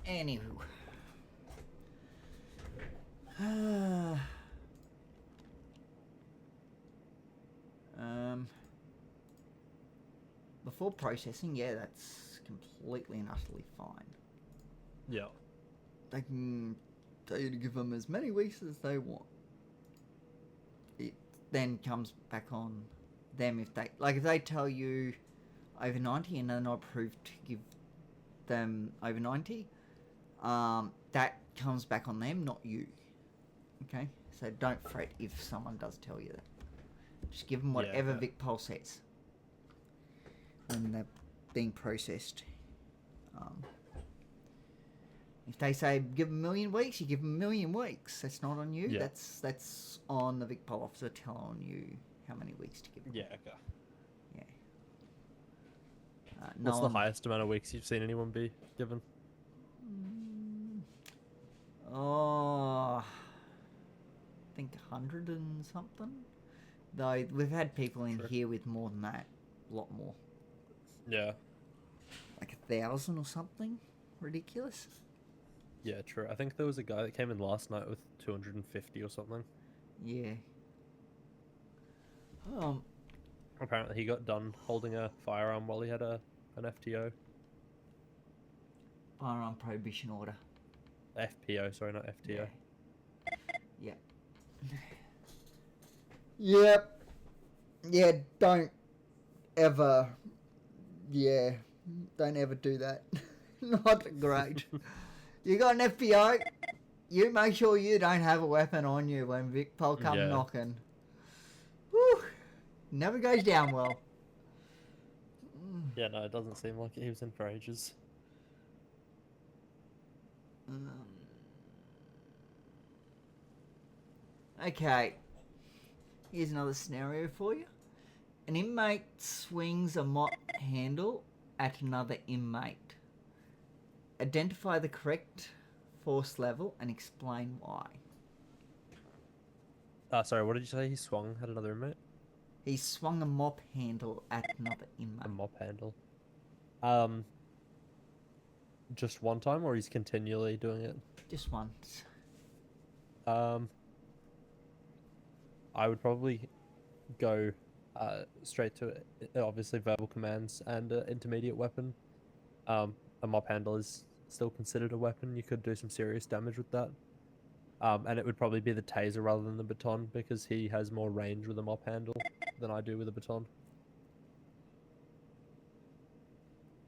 Anywho. Before processing, yeah, that's completely and utterly fine. Yeah. They can tell you to give them as many weeks as they want. It then comes back on them if they tell you over 90 and they're not approved to give them over 90, that comes back on them, not you. Okay? So don't fret if someone does tell you that. Just give them whatever Vic Pol says when they're being processed. If they say give them 1 million weeks, you give them 1 million weeks. That's not on you. Yeah. That's on the Vic Pol officer telling you how many weeks to give them. Yeah, okay. Yeah. What's the highest amount of weeks you've seen anyone be given? I think 100 and something. Though we've had people in here with more than that, a lot more. Yeah. Like 1,000 or something. Ridiculous. Yeah, true. I think there was a guy that came in last night with 250 or something. Yeah. Apparently he got done holding a firearm while he had an FTO. Firearm prohibition order. FPO, sorry, not FTO. Yeah. Yep. Yeah, don't ever do that. Not great. You got an FPO, you make sure you don't have a weapon on you when Vic Pol come knocking. Whew. Never goes down well. Yeah, no, it doesn't seem like it. He was in for ages. Okay. Here's another scenario for you. An inmate swings a mop handle at another inmate. Identify the correct force level and explain why. Sorry, what did you say? He swung at another inmate? He swung a mop handle at another inmate. A mop handle. Just one time, or he's continually doing it? Just once. I would probably go straight to obviously verbal commands and intermediate weapon. A mop handle is still considered a weapon. You could do some serious damage with that. And it would probably be the taser rather than the baton because he has more range with a mop handle than I do with a baton.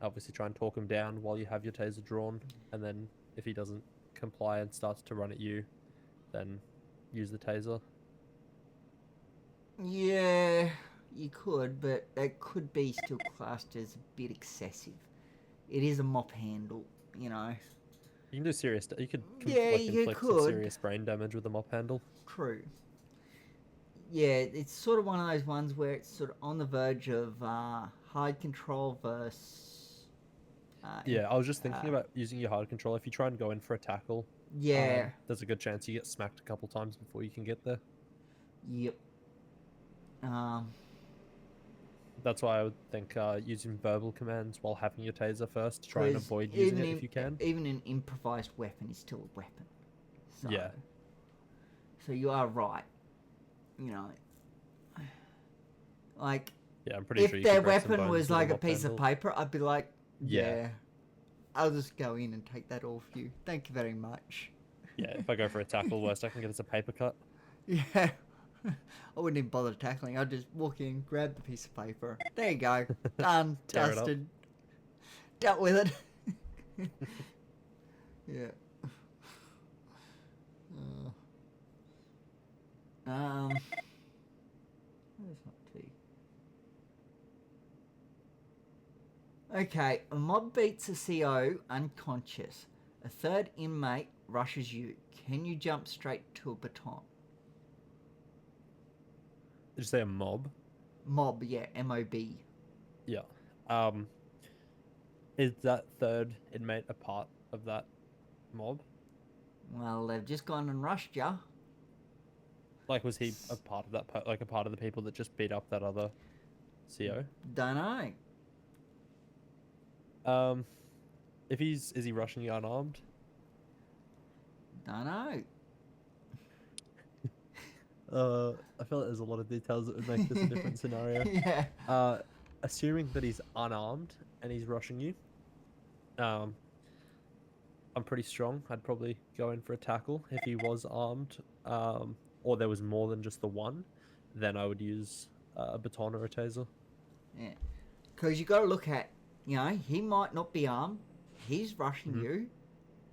Obviously try and talk him down while you have your taser drawn, and then if he doesn't comply and starts to run at you, then use the taser. Yeah, you could, but it could be still classed as a bit excessive. It is a mop handle, you know. You can do serious. You could Yeah, you inflict some could. serious brain damage with a mop handle. True. Yeah, it's sort of one of those ones where it's sort of on the verge of hard control versus. Yeah, I was just thinking about using your hard control. If you try and go in for a tackle, Yeah. there's a good chance you get smacked a couple times before you can get there. Yep. That's why I would think using verbal commands while having your taser first to try and 'Cause avoid using it if you can. Even an improvised weapon is still a weapon. So, Yeah. So you are right. You know, like Yeah, I'm pretty if sure you their could break some weapon bones was with a like a mop piece of handle. paper, I'd be like, Yeah. yeah, I'll just go in and take that off you. Thank you very much. Yeah, if I go for a tackle, worst I can get is a paper cut. Yeah. I wouldn't even bother tackling. I'd just walk in, grab the piece of paper. There you go. Done. Tear it up. Dusted. Dealt with it. Yeah. Where's my tea? Okay, a mob beats a CO unconscious. A third inmate rushes you. Can you jump straight to a baton? Did you say a mob? Mob, yeah, M-O-B. Yeah. Is that third inmate a part of that mob? Well, they've just gone and rushed ya. Like, was he a part of that? Like, a part of the people that just beat up that other CO? Don't know. Is he rushing you unarmed? Don't know. I feel like there's a lot of details that would make this a different scenario. Yeah. Assuming that he's unarmed and he's rushing you, I'm pretty strong. I'd probably go in for a tackle. If he was armed, or there was more than just the one, then I would use a baton or a taser. Yeah. Because you got to look at, you know, he might not be armed. He's rushing you.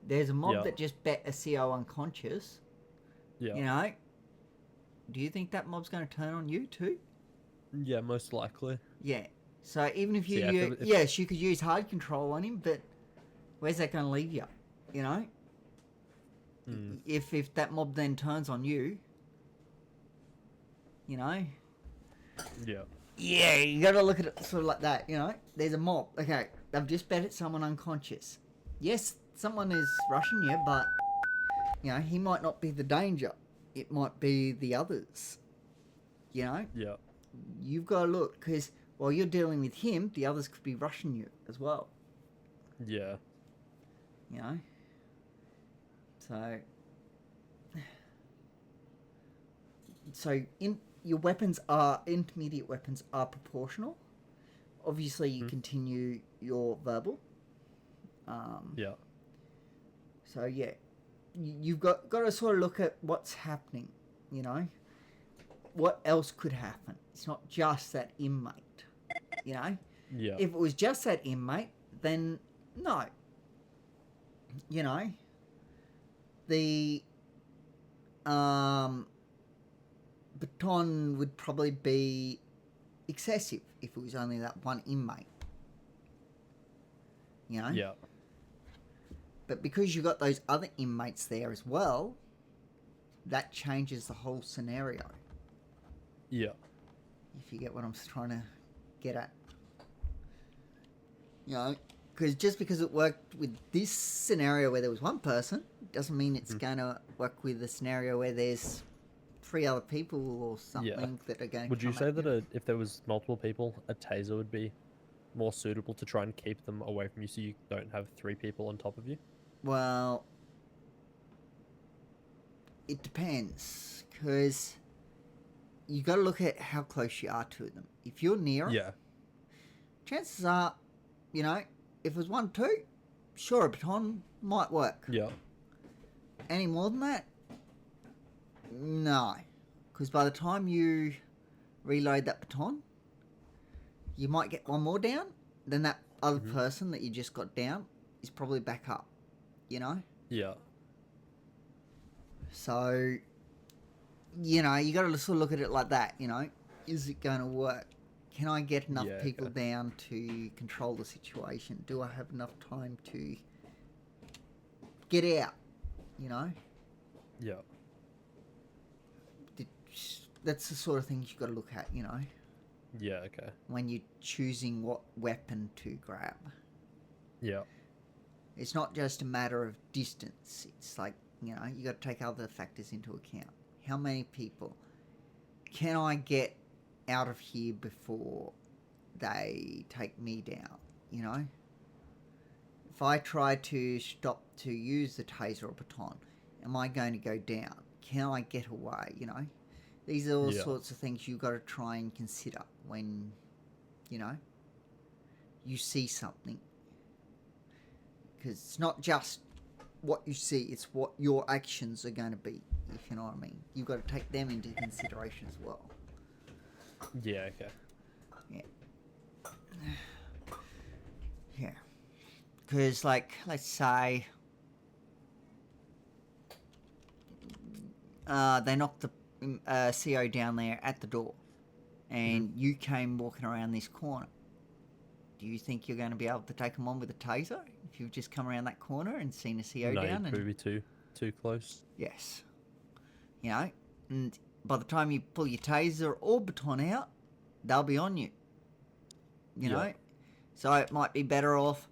There's a mob that just bet a CO unconscious. Yeah. You know, do you think that mob's going to turn on you too? Yeah, most likely. Yeah. So even if you, So yeah, if- yes, you could use hard control on him, but where's that going to leave you? You know, if that mob then turns on you, you know. Yeah. Yeah, you got to look at it sort of like that. You know, there's a mob. Okay, they've just betted someone unconscious. Yes, someone is rushing you, but you know he might not be the danger. It might be the others. You know. Yeah. You've got to look because while you're dealing with him, the others could be rushing you as well. Yeah. You know. So your weapons are intermediate weapons are proportional. Obviously, you continue your verbal. Yeah. So yeah, you've got to sort of look at what's happening. You know, what else could happen? It's not just that inmate. You know. Yeah. If it was just that inmate, then no. You know. The baton would probably be excessive if it was only that one inmate. You know? Yeah. But because you got those other inmates there as well, that changes the whole scenario. Yeah. If you get what I'm trying to get at. You know, because just because it worked with this scenario where there was one person, doesn't mean it's going to work with the scenario where there's 3 other people or something that are going to Would you say that if there was multiple people, a taser would be more suitable to try and keep them away from you so you don't have 3 people on top of you? Well, it depends, because you got to look at how close you are to them. If you're near, Yeah. chances are, you know, if it was 1-2, sure, a baton might work. Yeah. Any more than that, no, because by the time you reload that baton, you might get one more down. Then that other person that you just got down is probably back up. You know. Yeah. So, you know, you got to sort of look at it like that. You know, is it going to work? Can I get enough people down to control the situation? Do I have enough time to get out? You know? Yeah. That's the sort of things you got to look at, you know? Yeah, okay. When you're choosing what weapon to grab. Yeah. It's not just a matter of distance. It's like, you know, you got to take other factors into account. How many people can I get out of here before they take me down, you know? If I try to stop to use the taser or baton, am I going to go down? Can I get away, you know? These are all sorts of things you've got to try and consider when, you know, you see something. Because it's not just what you see, it's what your actions are going to be, if you know what I mean. You've got to take them into consideration as well. Yeah, okay. Yeah. Yeah. Because, like, let's say they knocked the CO down there at the door and you came walking around this corner. Do you think you're going to be able to take them on with a taser if you've just come around that corner and seen a CO down? No, you'd be too close. Yes. You know, and by the time you pull your taser or baton out, they'll be on you. You know? So it might be better off,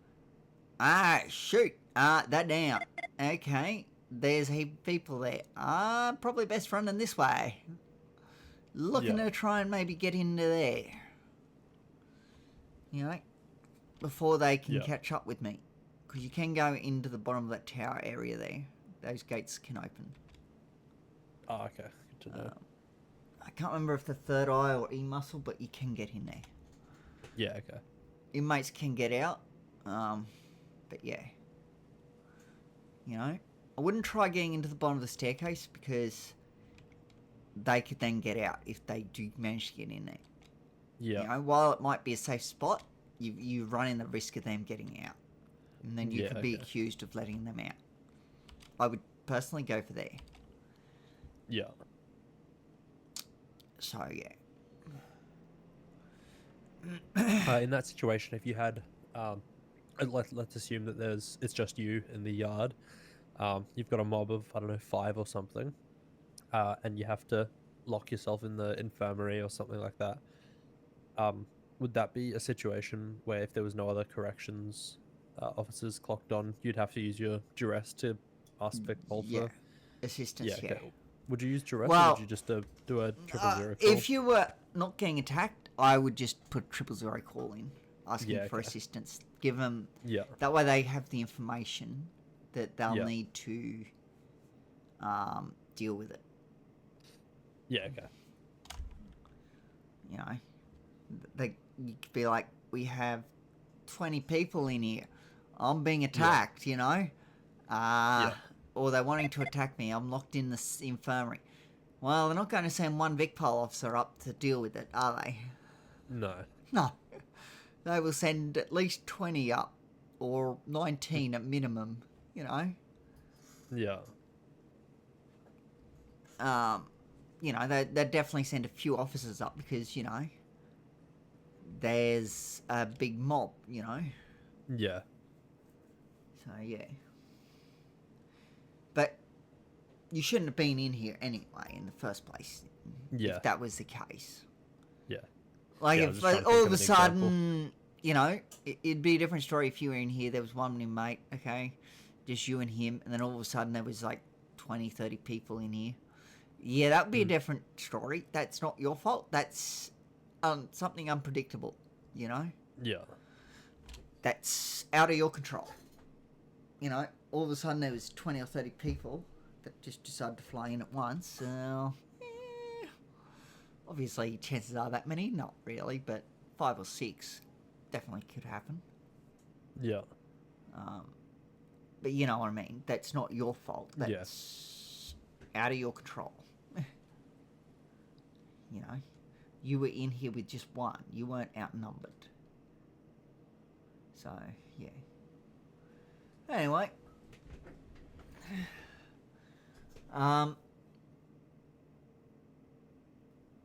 shoot, that down. Okay, there's a heap of people there. Probably best running this way. Looking to try and maybe get into there. You know, before they can catch up with me. Because you can go into the bottom of that tower area there. Those gates can open. Oh, okay. Good to know. I can't remember if the third eye or E muscle, but you can get in there. Yeah, okay. Inmates can get out. But yeah. You know, I wouldn't try getting into the bottom of the staircase because they could then get out if they do manage to get in there. Yeah. You know, while it might be a safe spot, you run in the risk of them getting out. And then you could be accused of letting them out. I would personally go for there. Yeah. So, yeah. In that situation, if you had, let's assume that it's just you in the yard, you've got a mob of, I don't know, 5 or something, and you have to lock yourself in the infirmary or something like that. Would that be a situation where if there was no other corrections officers clocked on, you'd have to use your duress to ask for call for assistance? Yeah. Okay. Would you use duress, well, or would you just do a 000 call? If you were not getting attacked, I would just put 000 call in, asking for assistance. Give them that way they have the information that they'll need to deal with it. Yeah. Okay. You know, you could be like, we have 20 people in here. I'm being attacked. You know, or they're wanting to attack me. I'm locked in the infirmary. Well, they're not going to send one Vicpol officer up to deal with it, are they? No. No. They will send at least 20 up, or 19 at minimum, you know? Yeah. You know, they definitely send a few officers up because, you know, there's a big mob, you know? Yeah. So, yeah. But you shouldn't have been in here anyway in the first place. Yeah. If that was the case. Yeah. Like, if all of a sudden, you know, it'd be a different story if you were in here, there was one inmate, okay, just you and him, and then all of a sudden there was like 20, 30 people in here. Yeah, that would be a different story. That's not your fault. That's something unpredictable, you know? Yeah. That's out of your control. You know, all of a sudden there was 20 or 30 people that just decided to fly in at once. So, Obviously, chances are that many, not really, but 5 or 6 definitely could happen. Yeah. But you know what I mean. That's not your fault. That's out of your control. You know, you were in here with just one. You weren't outnumbered. So yeah. Anyway.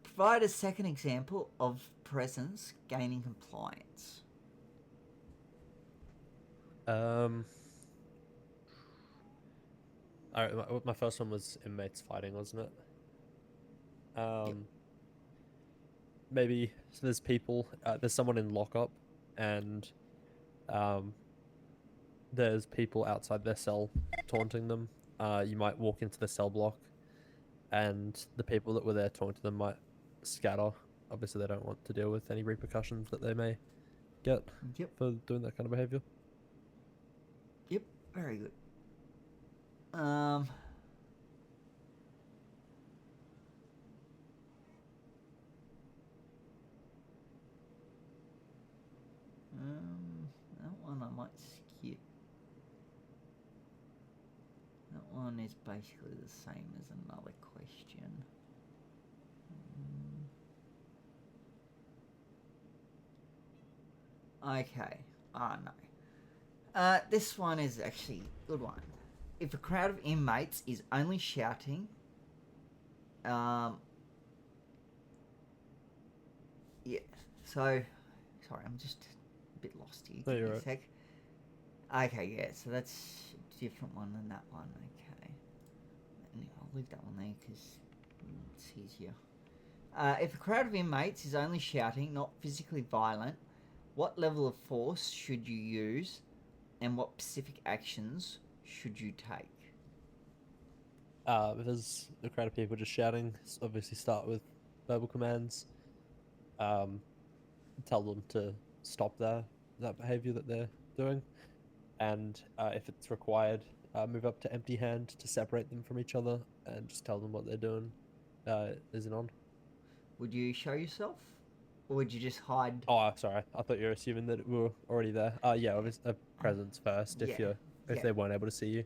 Provide a second example of presence gaining compliance. Alright, my first one was inmates fighting, wasn't it? Yep. Maybe so there's people. There's someone in lockup, and there's people outside their cell taunting them. You might walk into the cell block, and the people that were there taunting them might scatter. Obviously, they don't want to deal with any repercussions that they may get for doing that kind of behavior. Yep, very good. That one I might skip. That one is basically the same as another question. Okay. No. This one is actually a good one. If a crowd of inmates is only shouting, yeah. So, sorry, I'm just a bit lost here. No, Give you're me a right. sec. Okay, yeah. So that's a different one than that one. Okay. And I'll leave that one there because it's easier. If a crowd of inmates is only shouting, not physically violent, what level of force should you use, and what specific actions should you take? If there's a crowd of people just shouting, obviously start with verbal commands. Tell them to stop that behavior that they're doing, and if it's required, move up to empty hand to separate them from each other, and just tell them what they're doing isn't on. Would you show yourself, or would you just hide? Oh, sorry. I thought you were assuming that we were already there. Yeah, obviously, presence first if they weren't able to see you,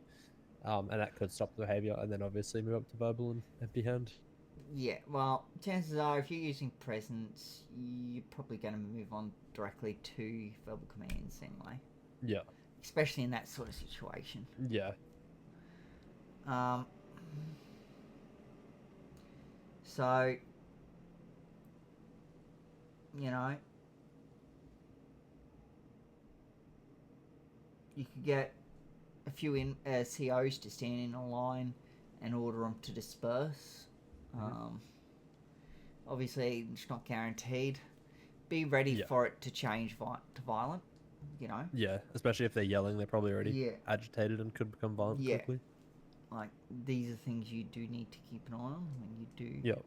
and that could stop the behavior, and then obviously move up to verbal and empty hand. Yeah, well, chances are if you're using presence, you're probably going to move on directly to verbal commands anyway. Yeah. Especially in that sort of situation. Yeah. So, you know, you could get a few COs to stand in a line and order them to disperse. Obviously, it's not guaranteed. Be ready for it to change to violent, you know? Yeah, especially if they're yelling, they're probably already agitated and could become violent quickly. Like, these are things you do need to keep an eye on when you do. Yep.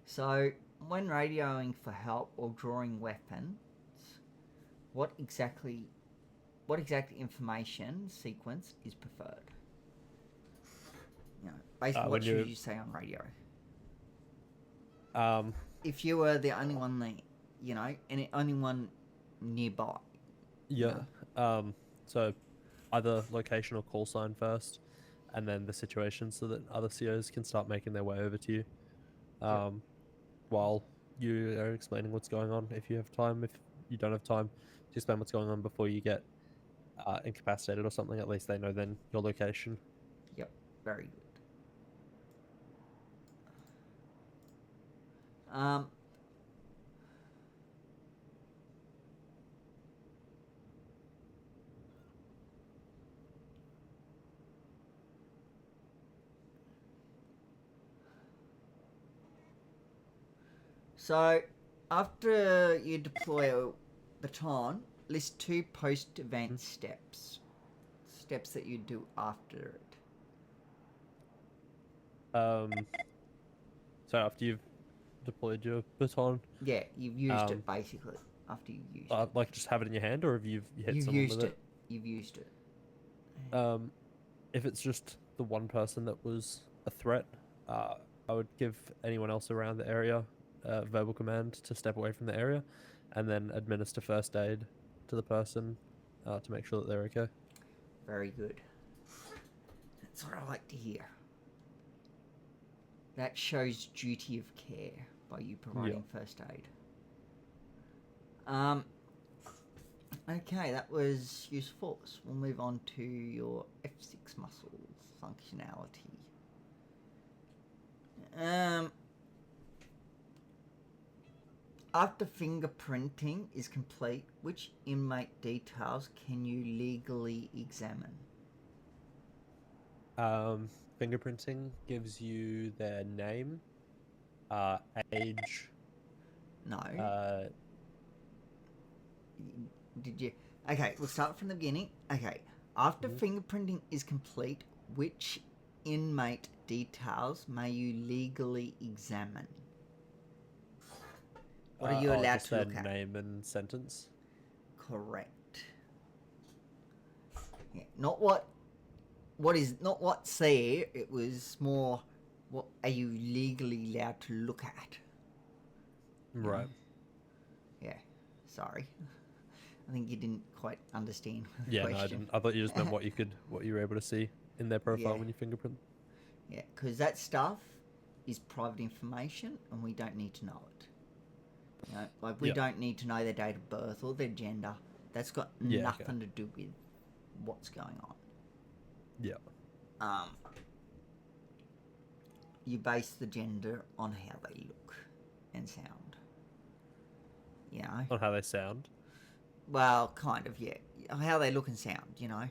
So, when radioing for help or drawing weapons, what exact information sequence is preferred? You know, basically, what should you say on radio? If you were the only one there, you know, and the only one nearby. Yeah. So, either location or call sign first, and then the situation, so that other COs can start making their way over to you. While you are explaining what's going on, if you have time. If you don't have time, to explain what's going on before you get incapacitated or something. At least they know then your location. Yep, very good. So, after you deploy a baton, list 2 post-event steps. Steps that you do after it. So after you've deployed your baton. Yeah, you've used it basically. after you used it. Like just have it in your hand, or if you've hit You've someone used with it. You've used it. If it's just the one person that was a threat, I would give anyone else around the area a verbal command to step away from the area, and then administer first aid to the person to make sure that they're okay. Very good. That's what I like to hear. That shows duty of care by you providing first aid. Okay, that was use of force. We'll move on to your F6 muscle functionality. After fingerprinting is complete, which inmate details can you legally examine? Fingerprinting gives you their name, age. No. Did you? Okay, we'll start from the beginning. Okay, after fingerprinting is complete, which inmate details may you legally examine? What are you allowed just to their look at? name and sentence. Correct. Yeah, not what's there. It was more, what are you legally allowed to look at? Right. Yeah. Sorry. I think you didn't quite understand the Yeah, question. no, I didn't. I thought you just meant what you were able to see in their profile when you fingerprint. Yeah, because that stuff is private information, and we don't need to know it. You know, like we don't need to know their date of birth or their gender. That's got nothing to do with what's going on. Yeah. You base the gender on how they look and sound. You know? On how they sound? Well, kind of, yeah. How they look and sound, you know?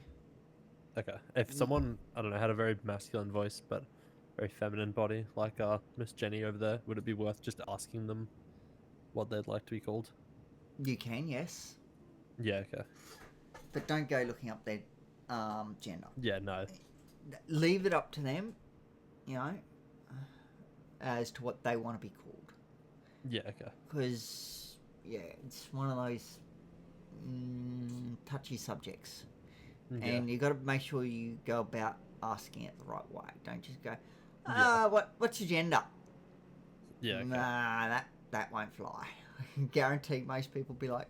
Okay. If someone, I don't know, had a very masculine voice but very feminine body, like Miss Jenny over there, would it be worth just asking them what they'd like to be called? You can, yes. Yeah, okay. But don't go looking up their gender. Yeah, no. Leave it up to them, you know, as to what they want to be called. Yeah, okay. Because, yeah, it's one of those touchy subjects. Yeah. And you got to make sure you go about asking it the right way. Don't just go, what's your gender? Yeah, okay. Nah, that won't fly. I can guarantee most people be like,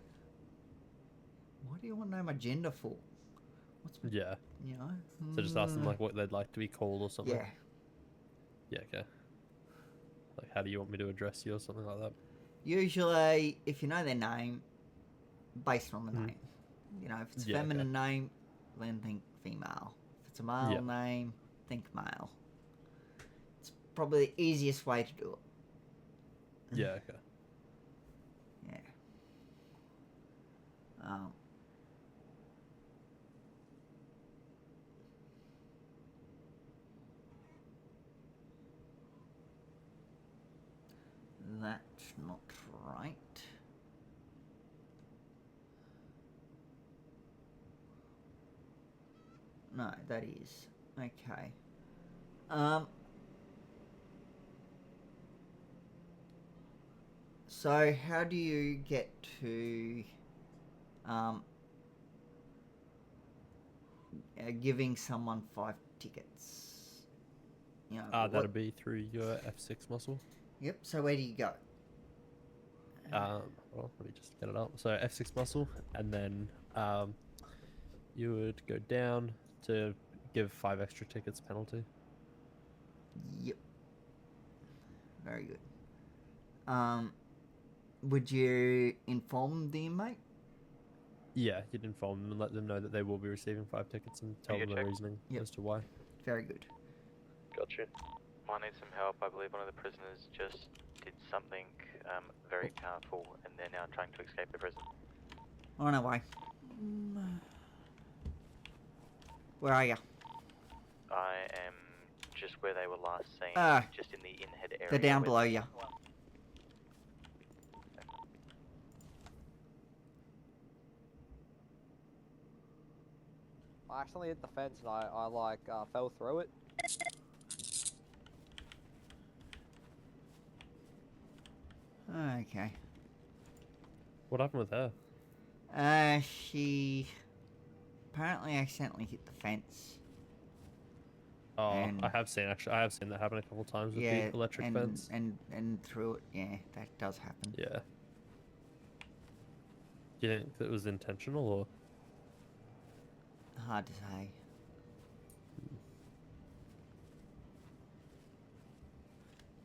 what do you want to know my gender for? Yeah. You know? So just ask them like what they'd like to be called or something. Yeah. Yeah, okay. Like, how do you want me to address you or something like that? Usually, if you know their name, based on the name. You know, if it's a feminine name, then think female. If it's a male name, think male. It's probably the easiest way to do it. Yeah, okay. Yeah. That's not right. No, that is. Okay. So how do you get to giving someone 5 tickets? You know, That'd be through your F6 muscle. Yep. So where do you go? Well, let me just get it up. So F6 muscle, and then you would go down to give 5 extra tickets penalty. Yep. Very good. Would you inform the inmate? Yeah, you'd inform them and let them know that they will be receiving 5 tickets and tell them the reasoning as to why. Very good. Gotcha. Might need some help. I believe one of the prisoners just did something very powerful, and they're now trying to escape the prison. On our way. Where are you? I am just where they were last seen, just in the in-head area. They're down below you. I accidentally hit the fence and I fell through it. Okay. What happened with her? She apparently accidentally hit the fence. Oh, And- I have seen that happen a couple times with Yeah, the electric and, fence. and through it. Yeah, that does happen. Yeah. Do you think that it was intentional or? Hard to say.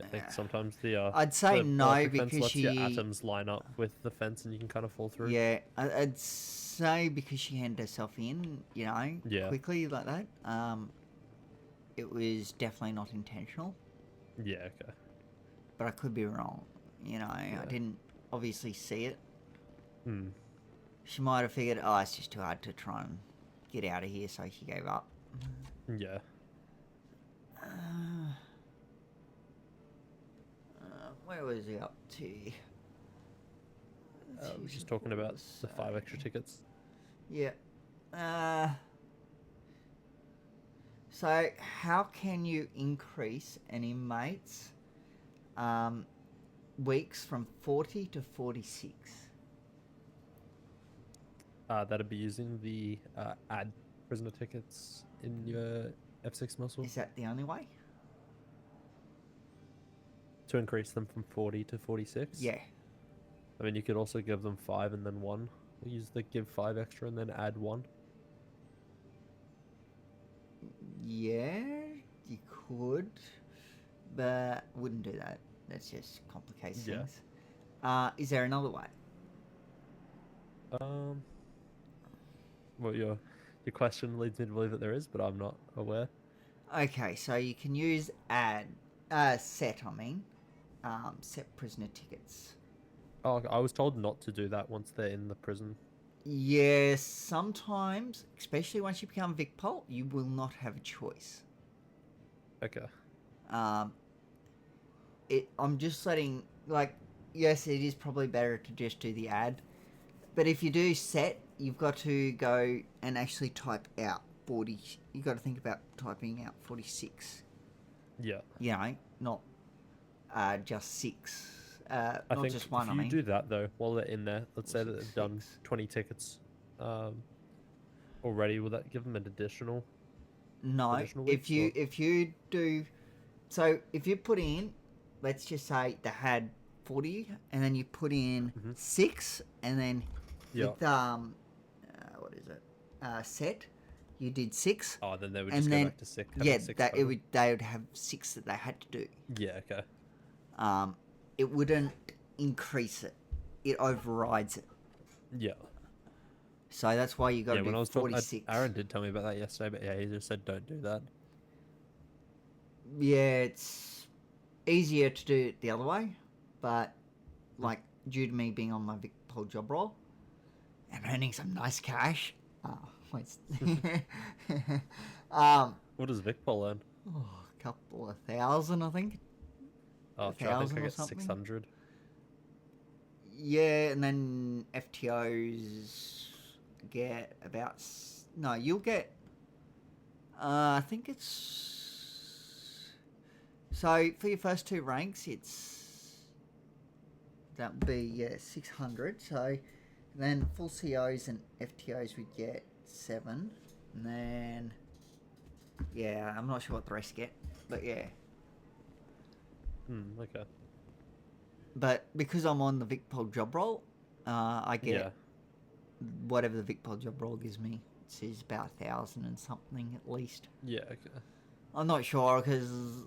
I think sometimes the I'd say the no, electric fence because lets your she- atoms line up with the fence and you can kind of fall through. Yeah, I'd say because she handed herself in, you know, Yeah. quickly like that. It was definitely not intentional, Yeah. Okay. but I could be wrong. You know, I didn't obviously see it. Hmm. She might have figured, oh, it's just too hard to try and get out of here, so she gave up. Yeah. Where was he up to? We're just talking about the 5 extra tickets. Yeah. So how can you increase an inmate's weeks from 40 to 46? That'd be using the add prisoner tickets in your F6 muscle Is that the only way? to increase them from 40 to 46. Yeah. I mean, you could also give them 5 and then 1. Use the give 5 extra and then add 1. Yeah, you could, but wouldn't do that. That just complicates Yeah. things. Is there another way? Well, your question leads me to believe that there is, but I'm not aware. Okay, so you can use set prisoner tickets. Oh, I was told not to do that once they're in the prison. Yes, sometimes, especially once you become Vicpol, you will not have a choice. Okay. I'm just letting, like, yes, it is probably better to just do the ad, but if you do set, you've got to go and actually type out 40. You've got to think about typing out 46. Yeah. You know, not just 6. I not think just one, if I you mean. do that though, while they're in there, let's say that they've done 6. 20 tickets already, will that give them an additional? No, additional if weeks, you do, so if you put in, let's just say they had 40, and then you put in 6, and then Yeah. with what is it? Set, you did 6. Oh, then they would and just then, go back to 6. having Yeah, 6 that total. they would have 6 that they had to do. Yeah. Okay. It wouldn't increase it; it overrides it. Yeah. So that's why you got to Yeah. When do I was talking, 46. Aaron did tell me about that yesterday, but yeah, he just said don't do that. Yeah, it's easier to do it the other way, but like due to me being on my Vicpol job role and earning some nice cash. Wait. What does Vicpol earn? A couple of thousand, I think. Oh, I think 1,000 I or get something. 600. Yeah, and then FTOs get about. No, you'll get. I think it's. So for your first 2 ranks, that would be 600. So then full COs and FTOs would get 7, and then I'm not sure what the rest get, but yeah. Okay. But because I'm on the Vicpol job role, I get Yeah. whatever the Vicpol job role gives me. It's about 1,000 and something at least. Yeah. Okay. I'm not sure because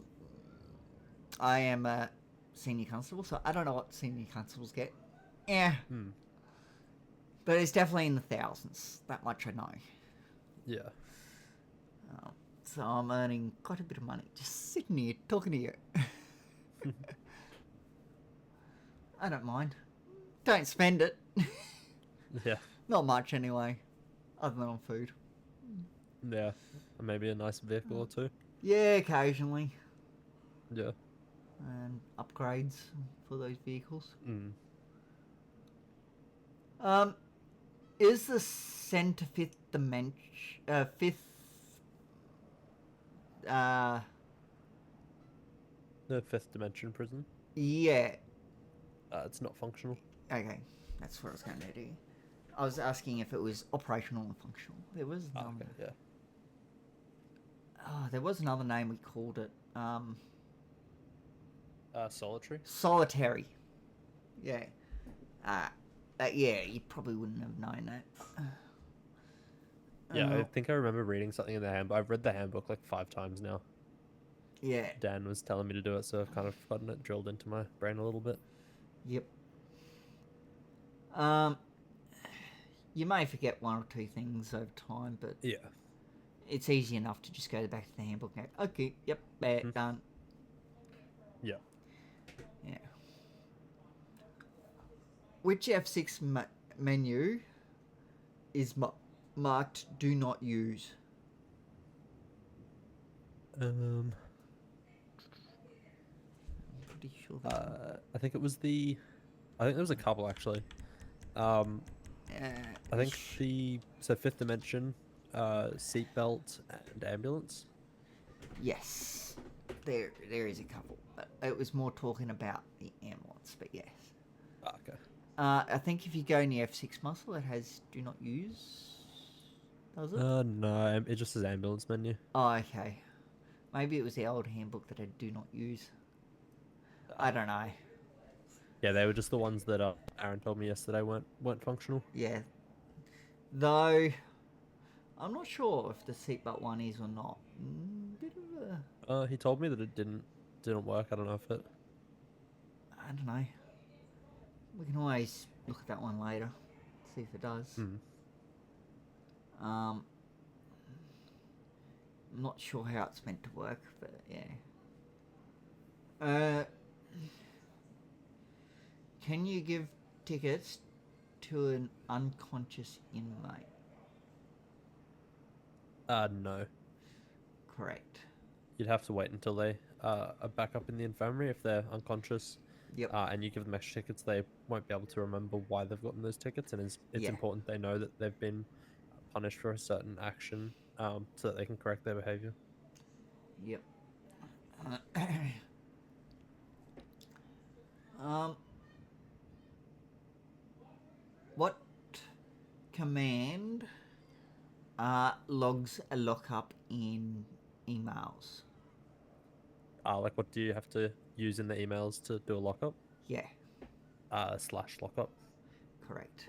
I am a senior constable, so I don't know what senior constables get. Yeah. But it's definitely in the thousands. That much I know. Yeah. So I'm earning quite a bit of money just sitting here talking to you. I don't mind. Don't spend it. Yeah. Not much anyway, other than on food. Yeah. And maybe a nice vehicle or 2. Yeah, occasionally. Yeah. And upgrades for those vehicles. Mm. Is the center fifth dimension The 5th dimension prison. Yeah. It's not functional. Okay. That's what I was going to do. I was asking if it was operational and functional. There was Oh, another. okay, yeah. Oh, there was another name we called it. Solitary. Solitary. Yeah. Yeah, you probably wouldn't have known that. Yeah, I think I remember reading something in the handbook. I've read the handbook like 5 times now. Yeah. Dan was telling me to do it, so I've kind of gotten it drilled into my brain a little bit. Yep. You may forget 1 or 2 things over time, but yeah, it's easy enough to just go back to the handbook and go, okay, yep, done. Yeah. Yeah. Which F6 menu is marked "Do Not Use"? I'm pretty sure. I think it was the. I think there was a couple actually. I think fifth dimension, seatbelt and ambulance. Yes, there is a couple. It was more talking about the ambulance, but yes. Okay. I think if you go in the F6 muscle, it has "Do Not Use." Does it? No, it just says ambulance menu. Oh, okay. Maybe it was the old handbook that had "Do Not Use." I don't know. Yeah, they were just the ones that Aaron told me yesterday weren't functional. Yeah. Though, I'm not sure if the seatbelt one is or not. Bit of a... He told me that it didn't work. I don't know if it. I don't know. We can always look at that one later. See if it does. I'm not sure how it's meant to work, but yeah. Can you give tickets to an unconscious inmate? No. Correct. You'd have to wait until they are back up in the infirmary if they're unconscious. Yep. And you give them extra tickets, they won't be able to remember why they've gotten those tickets, and it's important they know that they've been punished for a certain action, so that they can correct their behavior. Yep. What command logs a lockup in emails? Like what do you have to use in the emails to do a lockup? Yeah. Slash lockup. Correct.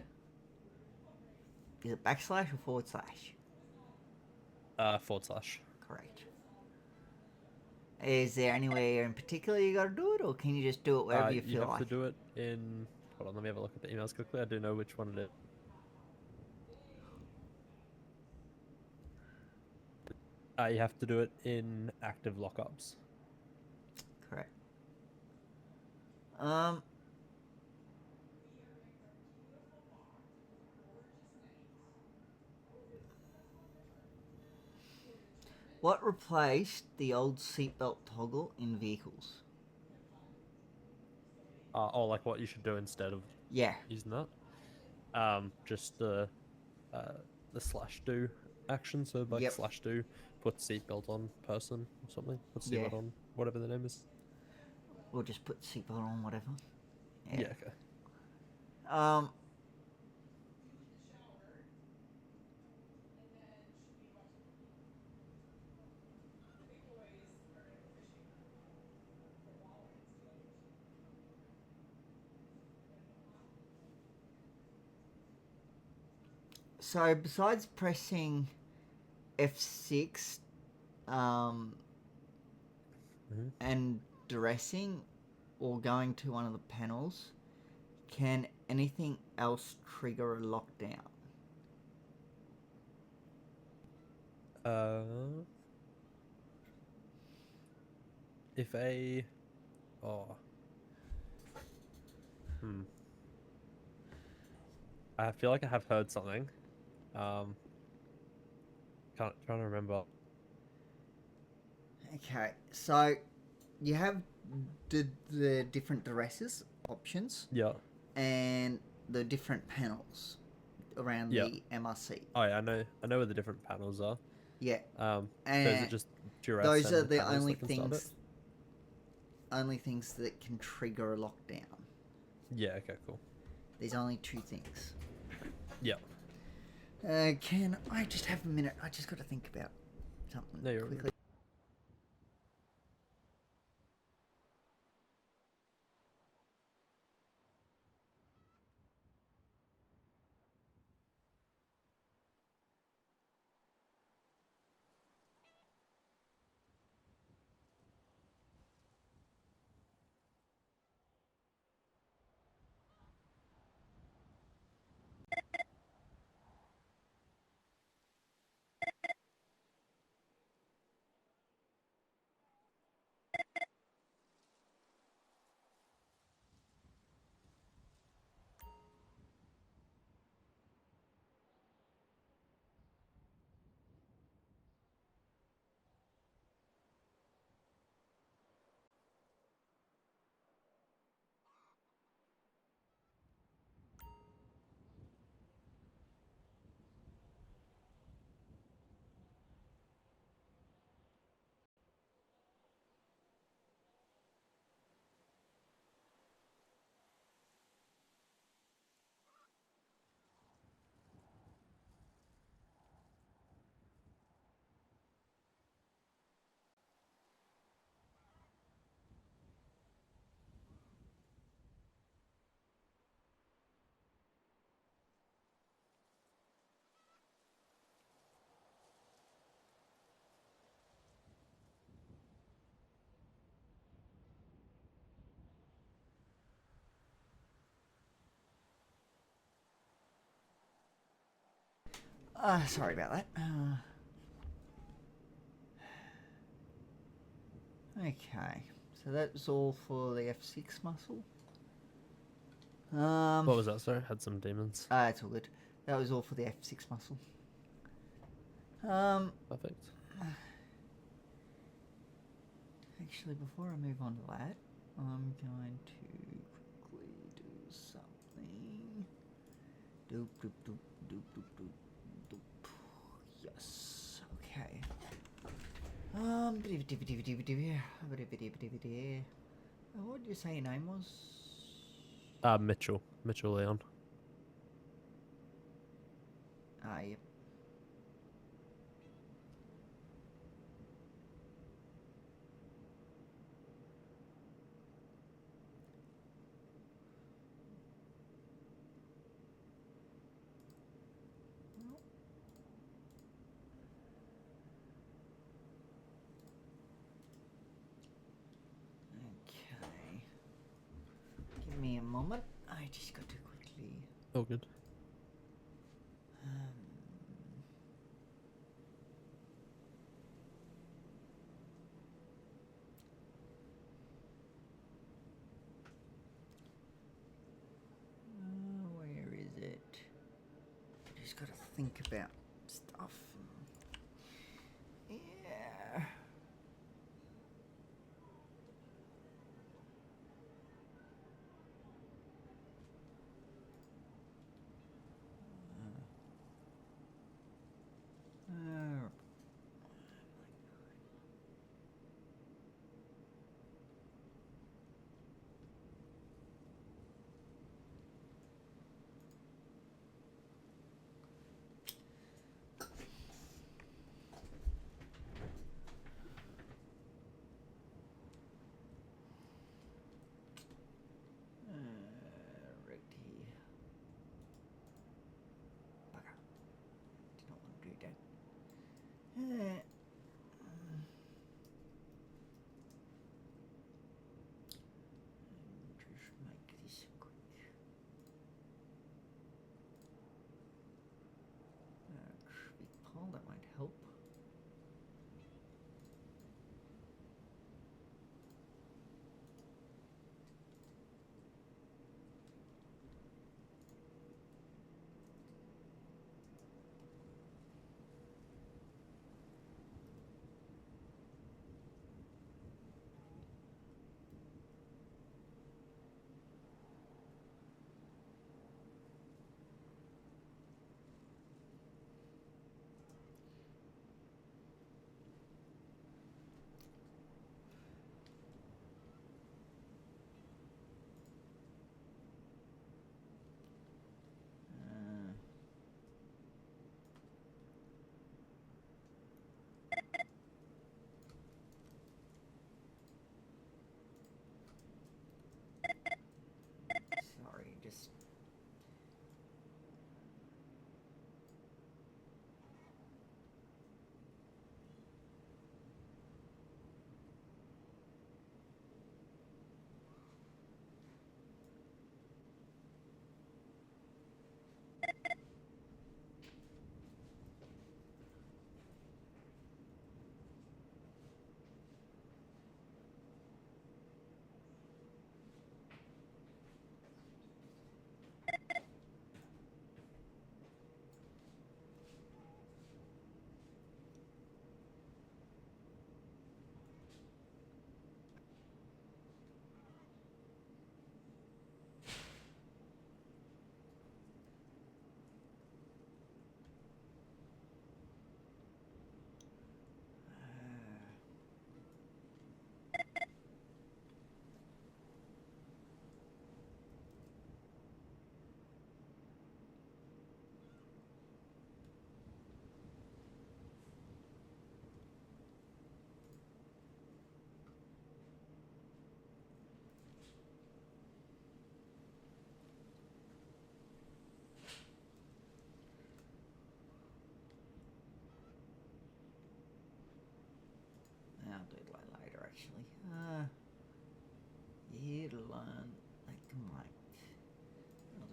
Is it backslash or forward slash? Forward slash. Correct. Is there anywhere in particular you gotta do it, or can you just do it wherever you feel like? You have to do it in... Hold on, let me have a look at the emails quickly. I do know which one it is. You have to do it in active lockups. Correct. What replaced the old seatbelt toggle in vehicles? Like what you should do instead of using that. Just the slash do action. So like slash do, put seatbelt on person or something. Put seatbelt on whatever the name is. We'll just put seatbelt on whatever. Yeah. Okay. So besides pressing F6 and dressing or going to one of the panels, can anything else trigger a lockdown? If a... I feel like I have heard something. Trying to remember. Okay, so you have the different dresses options. Yeah. And the different panels around the MRC. Oh yeah, I know where the different panels are. Yeah. So is it just duress? Those are the panels only that can start things that can trigger a lockdown. Yeah. Okay. Cool. There's only two things. Yep. Can I just have a minute? I just got to think about something No, you're all quickly. Sorry about that. Okay, so that was all for the F6 muscle. What was that? Sorry, had some demons. It's all good. That was all for the F6 muscle. Perfect. Actually, before I move on to that, I'm going to quickly do something. Doop, doop, doop, doop, doop, doop, doop. Yes. Okay. What did you say your name was? Mitchell Leon. Yep. Okay. Give me a moment. I just got to quickly. Oh, good. Where is it? Just got to think about stuff. Yeah.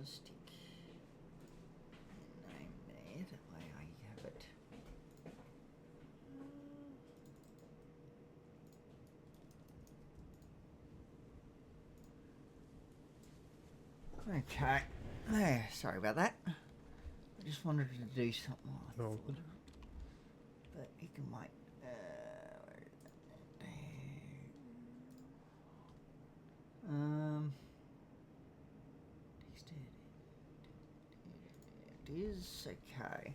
the stick. Name there, that way I have it. Okay. There, sorry about that. I just wanted to do something like Oh, that. good. But you can wait. Where is that? It is okay.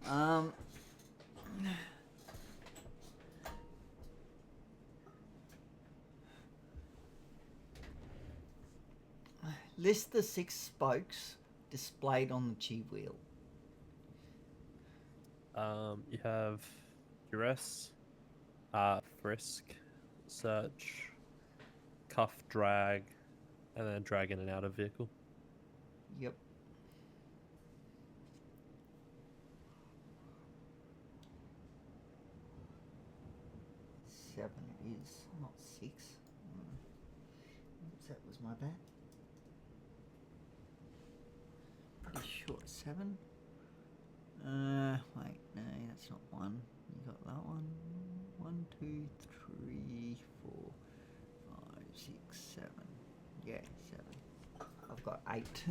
um. List the 6 spokes displayed on the G wheel. You have duress, frisk, search, cuff, drag, and then drag in and out of vehicle. Yep. Seven it is, not 6. Oops, that was my bad. Pretty sure it's 7. Wait, no, that's not 1. You got that one. 1, 2, 3, 4, 5, 6, 7. Yeah, 7. I've got 8.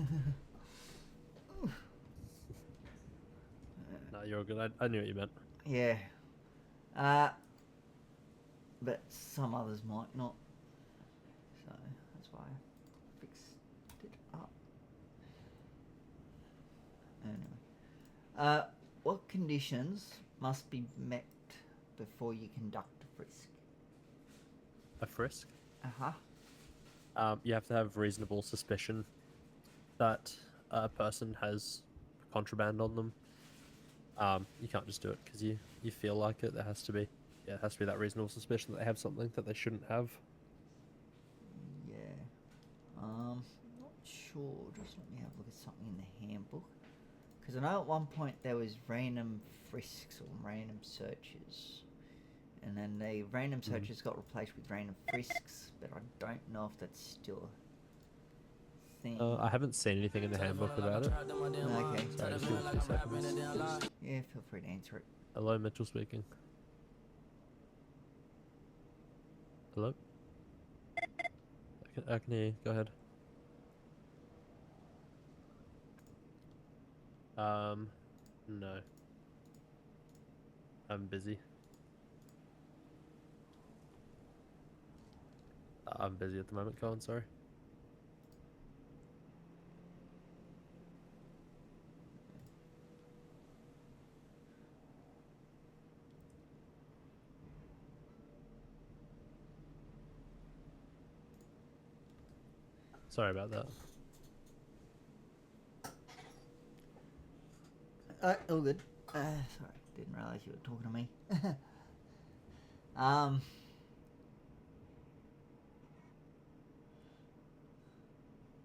No, you're all good. I knew what you meant. Yeah. But some others might not. So that's why I fixed it up. Anyway. What conditions must be met before you conduct a frisk? A frisk? Uh-huh. You have to have reasonable suspicion that a person has contraband on them. You can't just do it because you feel like it. There has to be, it has to be that reasonable suspicion that they have something that they shouldn't have. Yeah. Not sure. Just let me have a look at something in the handbook. Because I know at one point there was random frisks or random searches. And then the random searches got replaced with random frisks, but I don't know if that's still a thing. I haven't seen anything in the handbook about it. Okay. Sorry, just give me 2 seconds. Yeah, feel free to answer it. Hello, Mitchell speaking. Hello? I can hear you. Go ahead. No. I'm busy. I'm busy at the moment, Colin, sorry. Sorry about that. All good. Sorry, didn't realise you were talking to me.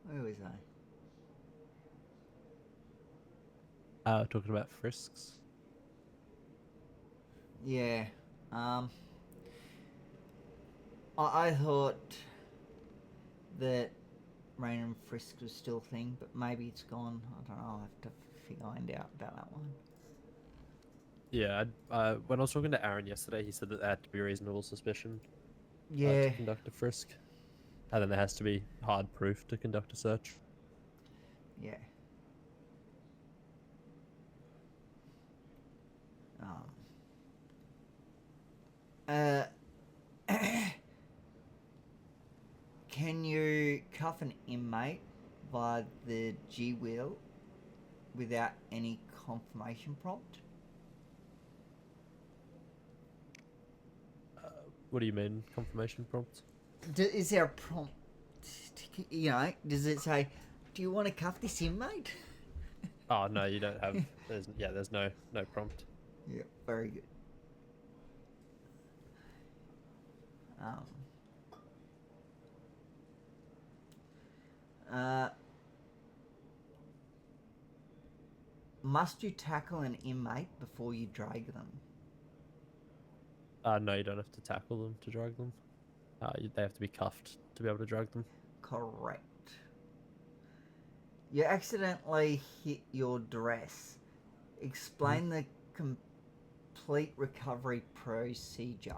Where was I? Talking about frisks. Yeah. I thought that random frisk was still a thing, but maybe it's gone. I don't know. I'll have to find out about that one. Yeah, when I was talking to Aaron yesterday, he said that there had to be reasonable suspicion Yeah. to conduct a frisk. And then there has to be hard proof to conduct a search. Yeah. Can you cuff an inmate via the G wheel without any confirmation prompt? What do you mean, confirmation prompt? Is there a prompt? You know, does it say, "Do you want to cuff this inmate"? Oh no, you don't have. There's no prompt. Yeah, very good. Must you tackle an inmate before you drag them? No, you don't have to tackle them to drug them. They have to be cuffed to be able to drug them. Correct. You accidentally hit your dress. Explain the complete recovery procedure.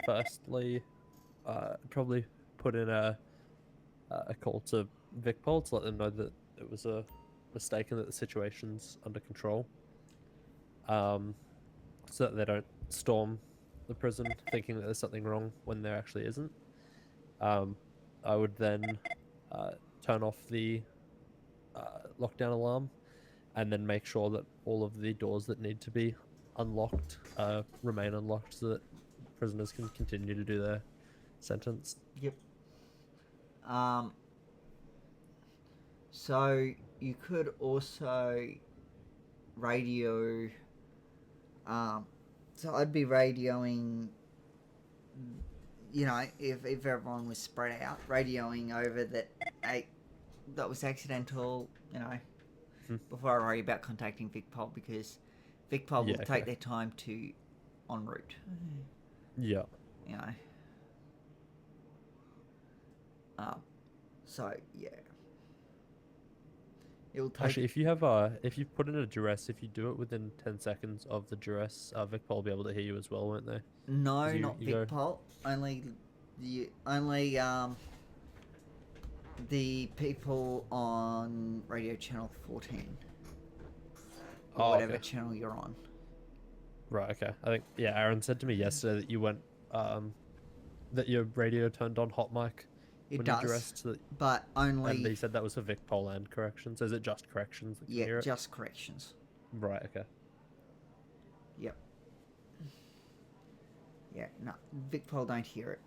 Firstly, probably put in a call to Vicpol to let them know that it was a mistake and that the situation's under control. So that they don't storm the prison thinking that there's something wrong when there actually isn't. I would then turn off the lockdown alarm and then make sure that all of the doors that need to be unlocked remain unlocked so that prisoners can continue to do their sentence. Yep. So you could also radio. So I'd be radioing. You know, if everyone was spread out, radioing over that that was accidental. You know, before I worry about contacting Vicpol, because Vicpol will take their time to en route. Yeah. You know. So yeah. It'll take... Actually, if you put in a duress, if you do it within 10 seconds of the duress, Vicpol will be able to hear you as well, won't they? No, not Vicpol. Only the people on radio channel 14. Or whatever channel you're on. Right, okay. I think, Aaron said to me yesterday that you went, that your radio turned on hot mic. It does, but only... And he said that was for Vicpol and corrections. So is it just corrections that can hear it? Just corrections. Right, okay. Yep. Yeah, no, Vicpol don't hear it.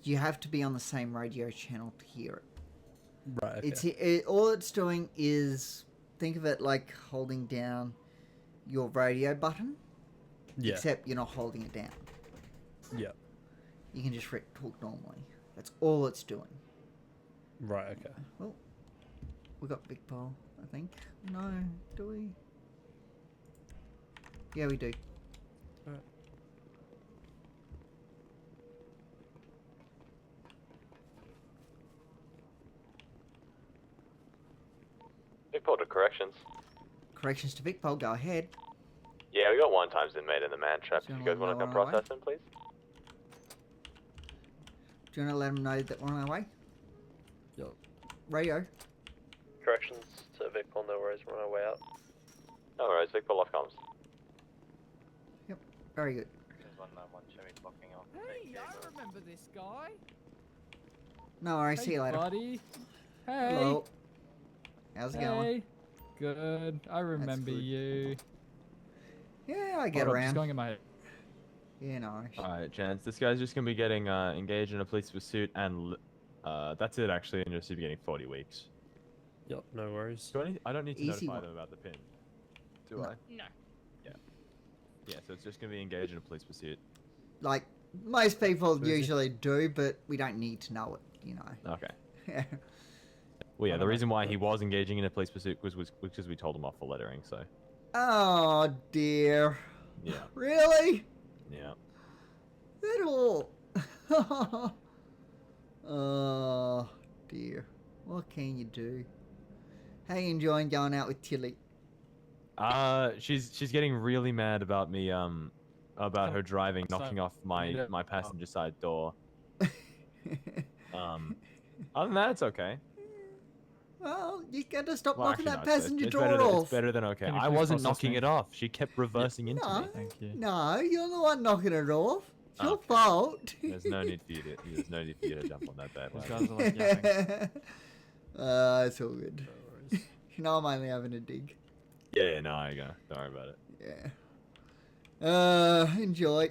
You have to be on the same radio channel to hear it. Right, okay. All it's doing is, think of it like holding down your radio button. Yeah. Except you're not holding it down. Yeah. You can just talk normally. That's all it's doing. Right, okay. Well, we got Vicpol, I think. No, do we? Yeah, we do. Alright. Vicpol to corrections. Corrections to Vicpol, go ahead. Yeah, we got one times inmate in the man trap. If you guys want to come process him, please. Do you want to let them know that we're on our way? Yep. Radio. Corrections to Vicpol, no worries, we're on our way out. No worries, Vicpol off comms. Yep, very good. Hey, I remember this guy. No worries, see you later. Buddy. Hey. Hello. How's it going? Good. I remember you. Yeah, I get Hold up, around. just going in my head. Yeah, no. Alright, Chance, this guy's just gonna be getting engaged in a police pursuit, and that's it actually, and just be getting 40 weeks. Yep, no worries. I don't need to Easy notify one. them about the pin. Do I? No. Yeah. Yeah, so it's just gonna be engaged in a police pursuit. Like, most people usually do, but we don't need to know it, you know. Okay. Well, yeah, the reason why he was engaging in a police pursuit was because we told him off for littering, so. Oh, dear. Yeah. Really? Yeah. That all. Oh, dear. What can you do? How you enjoying going out with Tilly? She's getting really mad about me, about her driving, knocking off my passenger side door. Other than that, it's okay. Well, you gotta stop Well, knocking actually, that no, passenger it's door better off. It's better than okay. Can you I please wasn't process knocking me? it off. She kept reversing into No, me. Thank you. no, you're the one knocking it off. It's your Okay. fault. There's no need for you to jump on that bad Those way. guys are like yapping. It's all good. You know I'm only having a dig. Yeah, no, I go. Don't worry about it. Yeah. Enjoy.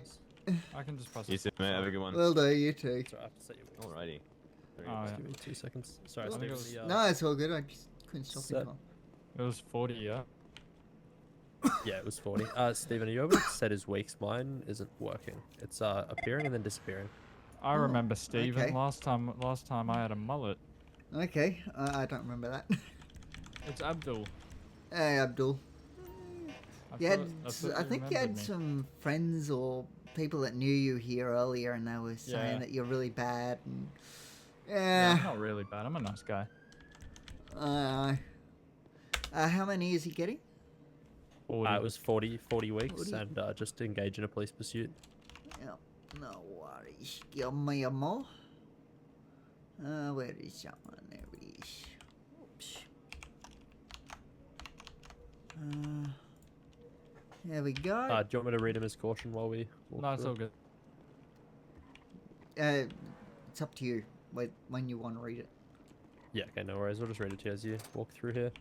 I can just process. You too, mate. Have a good one. Will do, you too. So I have to set you. Alrighty. Oh, yeah. Just give me 2 seconds. Sorry, I think it Steve. was- No, it's all good. I just couldn't stop Set. it. It was 40, yeah. Yeah, it was 40. Steven, are you able to set his weeks? Mine isn't working. It's appearing and then disappearing. I remember Steven. okay. Last time I had a mullet. Okay, I don't remember that. It's Abdul. Hey, Abdul. I I think you had some friends or people that knew you here earlier, and they were saying Yeah. that you're really bad. And Yeah, I'm not really bad. I'm a nice guy. How many is he getting? It was 40 weeks, 40. and just engage in a police pursuit. Yeah, no worries. Give me a more. Where is that one? There it is. Oops. There we go. Do you want me to read him his caution while we walk No, it's through all good. It's up to you when you want to read it. Yeah, okay, no worries. We'll just read it to you as you walk through here.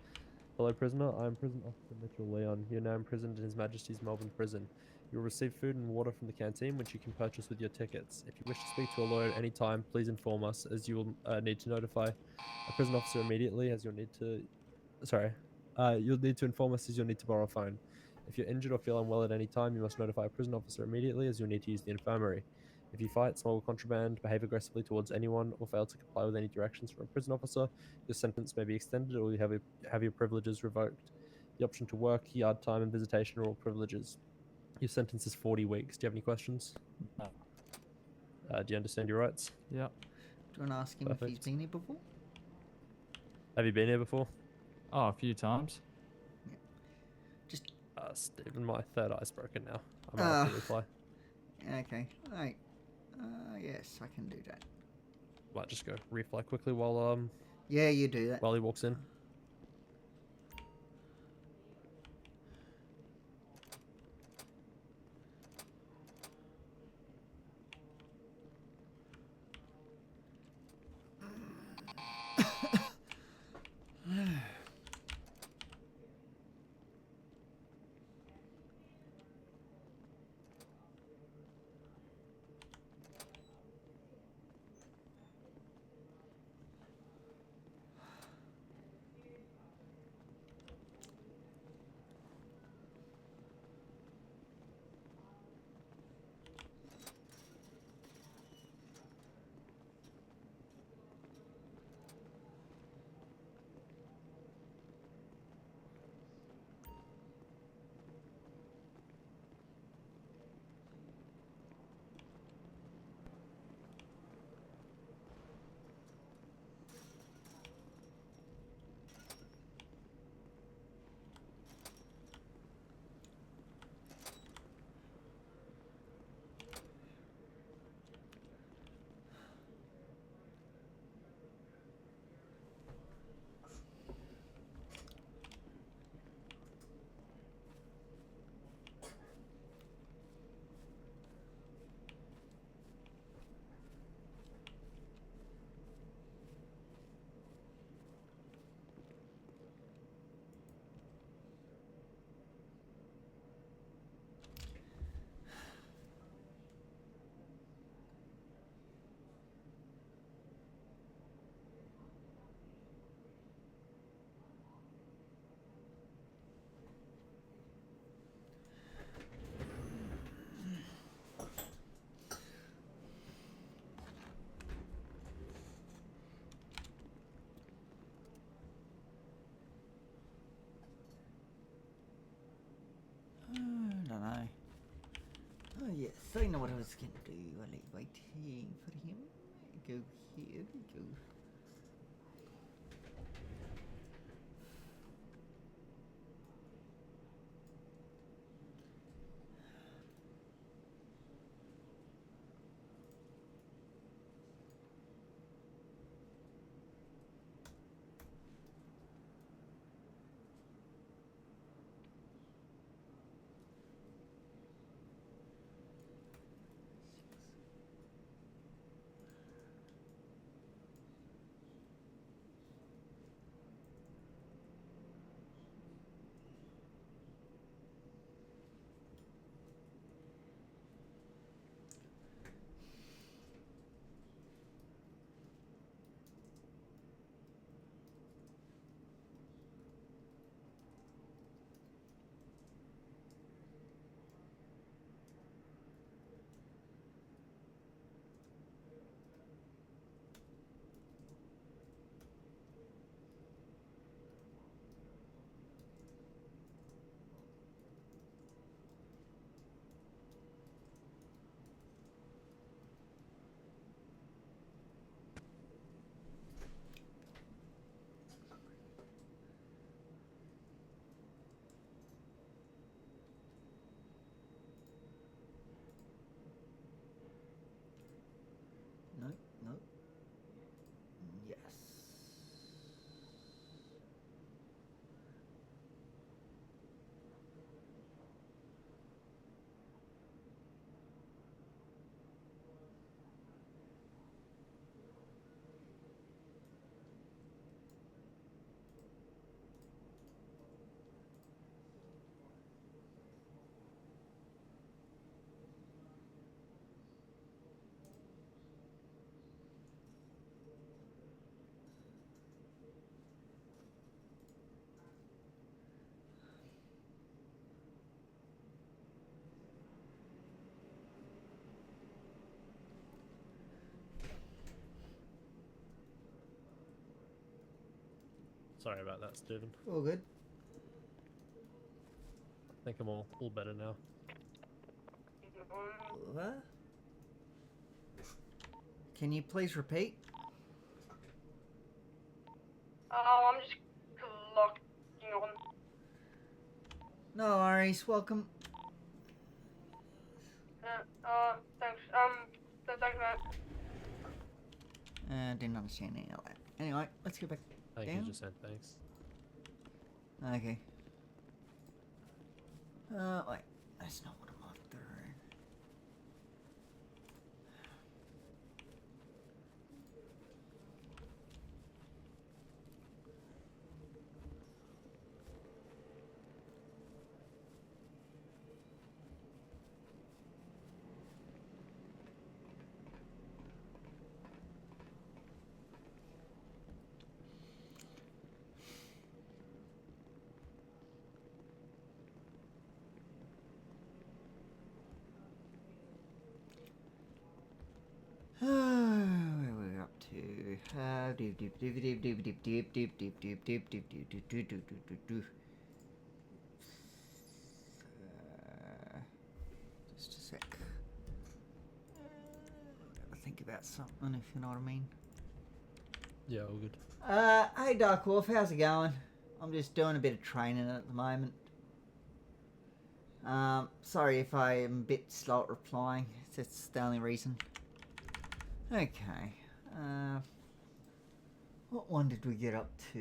Hello, prisoner. I am Prison Officer Mitchell Leon. You're now imprisoned in His Majesty's Melbourne Prison. You will receive food and water from the canteen, which you can purchase with your tickets. If you wish to speak to a lawyer at any time, please inform us, as you will need to notify a prison officer immediately, as you'll need to... you'll need to inform us, as you'll need to borrow a phone. If you're injured or feel unwell at any time, you must notify a prison officer immediately, as you'll need to use the infirmary. If you fight, smuggle contraband, behave aggressively towards anyone, or fail to comply with any directions from a prison officer, your sentence may be extended or you have your privileges revoked. The option to work, yard time, and visitation are all privileges. Your sentence is 40 weeks. Do you have any questions? No. Do you understand your rights? Yeah. Do you want to ask him if he's been here before? Have you been here before? Oh, a few times. Yeah. Just. Stephen, my third eye's broken now. I might have to reply. Okay. Alright. Yes, I can do that. Might just go refly quickly while Yeah, you do that. while he walks in. Don't know. Oh yes, I know what I was going to do while I'm waiting for him. Go here, go. Sorry about that, Stephen. All good. I think I'm all better now. What? Can you please repeat? Oh, I'm just locking on. No worries. Welcome. Thanks. Thanks, mate. Didn't understand any of that. Anyway, let's go back I think down. you just said thanks. Okay. Wait. That's not what I'm after. Where are we up to? Just a sec. Gotta think about something, if you know what I mean. Yeah, all good. Hey Dark Wolf, how's it going? I'm just doing a bit of training at the moment. Sorry if I am a bit slow at replying. That's the only reason. Okay. What one did we get up to?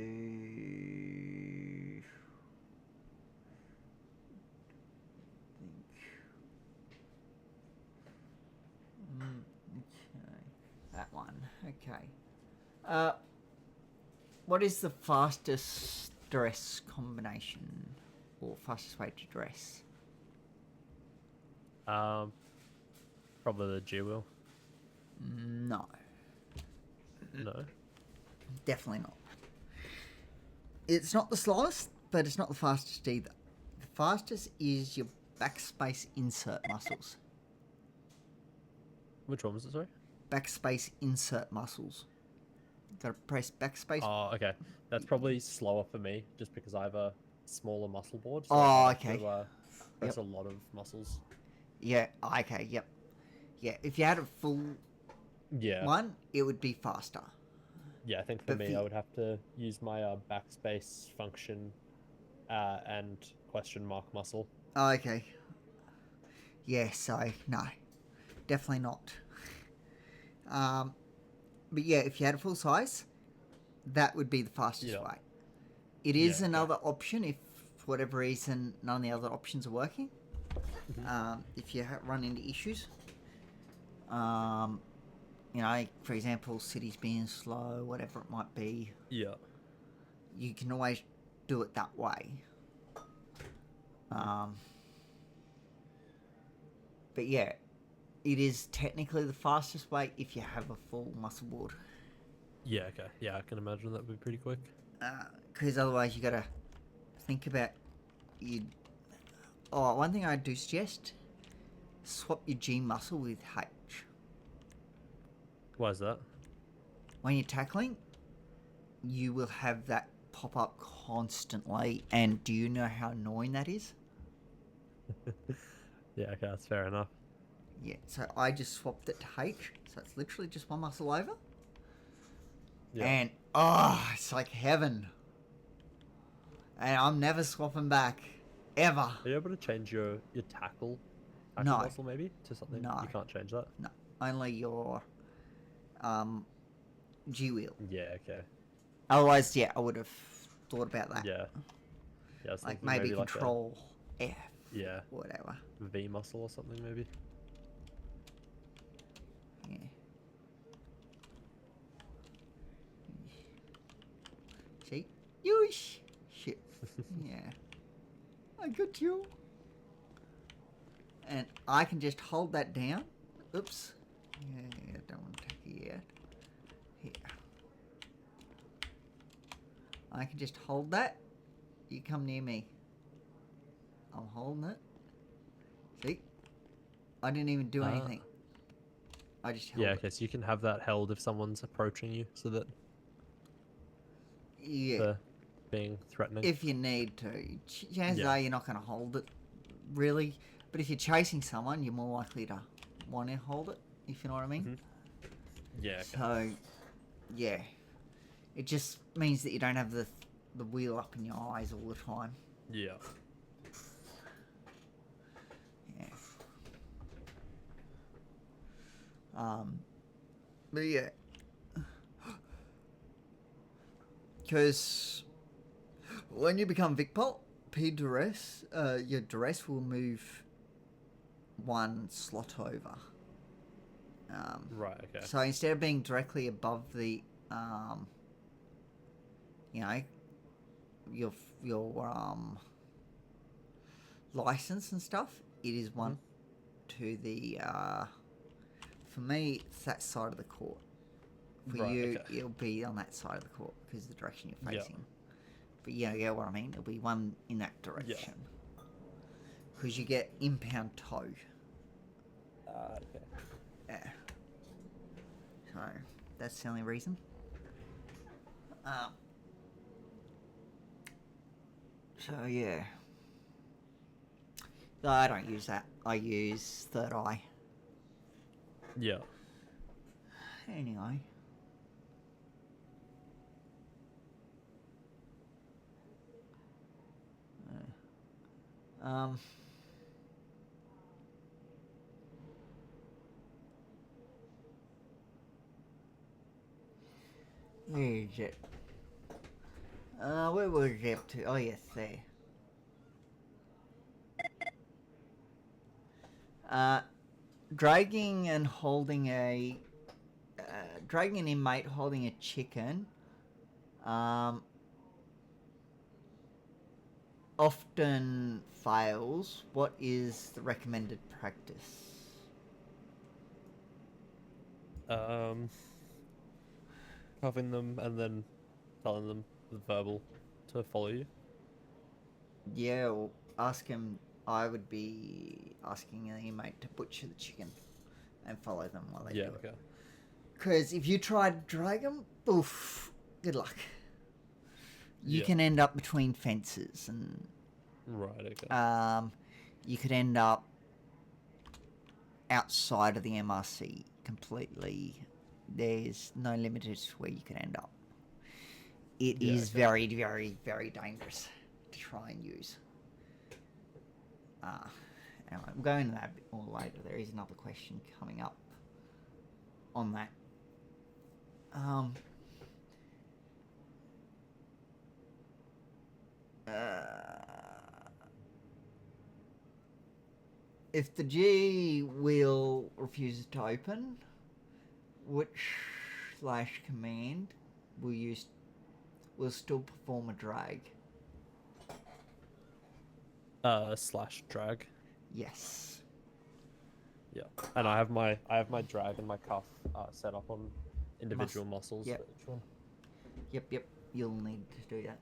Okay. That one. Okay. What is the fastest dress combination? Or fastest way to dress? Probably the G wheel. No. No. Definitely not. It's not the slowest, but it's not the fastest either. The fastest is your backspace insert muscles. Which one was it, sorry? Backspace insert muscles. Gotta press backspace. Oh, okay. That's probably slower for me, just because I have a smaller muscle board. So Oh, I have okay. to, press a lot of muscles. Yeah, okay, yep. Yeah, if you had a full one, it would be faster. Yeah, I think for But me, the- I would have to use my backspace function and question mark muscle. Oh, okay. Yeah, so, no. Definitely not. But yeah, if you had a full size, that would be the fastest way. It is another option if, for whatever reason, none of the other options are working. If you run into issues. You know, for example, cities being slow, whatever it might be. Yeah. You can always do it that way. But yeah, it is technically the fastest way if you have a full muscle board. Yeah, okay. Yeah, I can imagine that would be pretty quick. Because otherwise you gotta think about you. Oh, one thing I do suggest: swap your G muscle with H. Why is that? When you're tackling, you will have that pop up constantly. And do you know how annoying that is? Yeah, okay, that's fair enough. Yeah, so I just swapped it to H, so it's literally just one muscle over. Yeah. And, oh, it's like heaven. And I'm never swapping back. Ever. Are you able to change your tackle No. muscle maybe to something? No. You can't change that? No, only your G wheel. Yeah, okay. Otherwise, yeah, I would have thought about that. Yeah. Yeah, I was Like thinking maybe like a- control F. Yeah. Whatever. V muscle or something maybe. Yeah. See? Yeesh. Shit. Yeah. I got you. And I can just hold that down. Oops. Yeah, I don't want to take it yet. Here. I can just hold that. You come near me. I'm holding it. See? I didn't even do anything. I just held Yeah, it. okay, so you can have that held if someone's approaching you, so that Yeah. the being threatening. If you need to. Chances Yeah. are you're not going to hold it, really. But if you're chasing someone, you're more likely to want to hold it, if you know what I mean. Yeah. Okay. So, yeah. It just means that you don't have the wheel up in your eyes all the time. Yeah. Yeah. But yeah. Because when you become Vicpol, P duress, your duress will move one slot over. Right. Okay. So instead of being directly above the, you know, your license and stuff, it is one to the. For me, it's that side of the court. For Right, you, okay. it'll be on that side of the court because of the direction you're Yeah. facing. But you know what I mean? It'll be one in that direction. Because you get impound toe. Okay. Yeah. So, that's the only reason. So, yeah. Though I don't use that. I use third eye. Yeah. Anyway. Where is it? Where was it up to? Oh yes, there. Dragging and holding a dragging an inmate holding a chicken often fails. What is the recommended practice? Cuffing them and then telling them the verbal to follow you. Yeah, or ask him. I would be asking the inmate to butcher the chicken and follow them while they do it. Okay. Because if you try to drag them, oof, good luck. You Yeah. can end up between fences and Right. Okay. you could end up outside of the MRC completely. There's no limit as to where you could end up. It is very, very, very dangerous to try and use. Anyway, we'll go into that a bit more later. There is another question coming up on that. If the G wheel refuses to open, which / command will still perform a drag? / drag. Yes. Yeah. And I have my drag and my cuff set up on individual muscles Yep. for each one. Yep. You'll need to do that.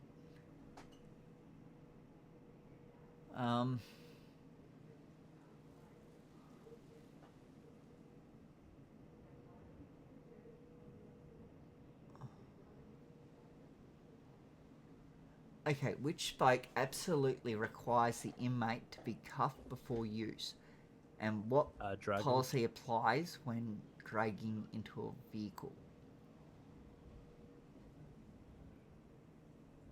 Okay, which spoke absolutely requires the inmate to be cuffed before use? And what dragging. policy applies when dragging into a vehicle?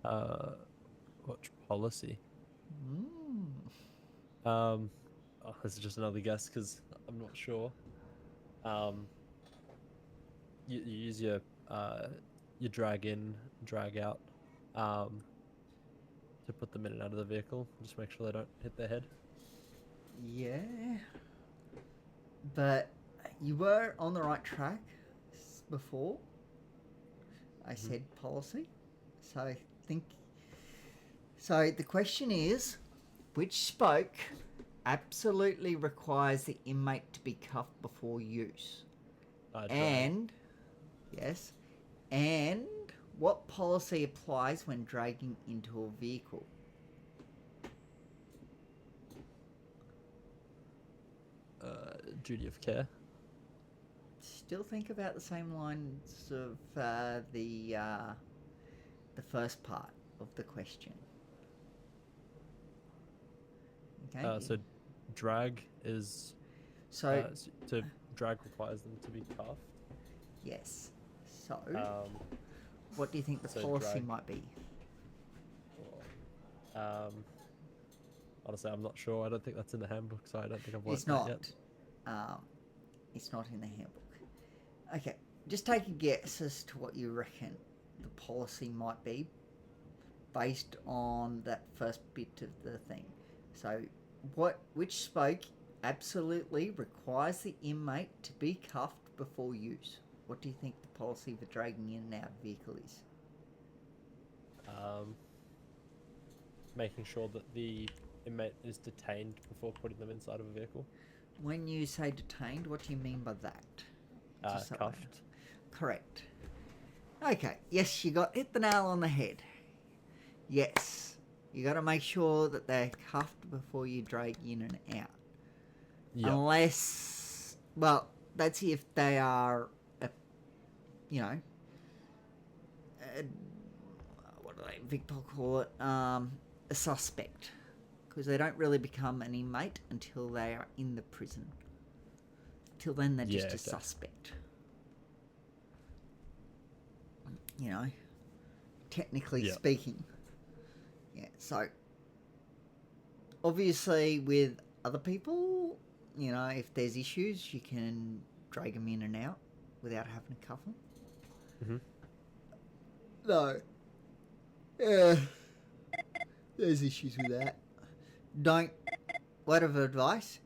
What policy? Mm. This is just another guess because I'm not sure. You use your drag in, drag out, to put them in and out of the vehicle. Just make sure they don't hit their head. Yeah. But you were on the right track before. I said policy. So I think... So the question is, which spoke absolutely requires the inmate to be cuffed before use? And... Yes. And what policy applies when dragging into a vehicle? Duty of care. Still think about the same lines of the first part. of the question. Okay. So drag is So to drag requires them to be cuffed. yes. So Um, what do you think the so policy drag- might be? Honestly, I'm not sure. I don't think that's in the handbook, so I don't think I've It's worked that not. yet. It's not in the handbook. Okay, just take a guess as to what you reckon the policy might be based on that first bit of the thing. So, which spoke absolutely requires the inmate to be cuffed before use? What do you think the policy for dragging in and out of vehicle is? Making sure that the inmate is detained before putting them inside of a vehicle. When you say detained, what do you mean by that? Just so I know. Cuffed. Correct. Okay, yes, hit the nail on the head. Yes, you got to make sure that they're cuffed before you drag in and out. Yep. Unless, well, that's if they are, what do Victor call it? A suspect. Because they don't really become an inmate until they are in the prison. Till then, they're just a suspect. Technically speaking. Yeah, so obviously with other people, if there's issues, you can drag them in and out without having to cuff them. Mm-hmm. No. There's issues with that. Word of advice,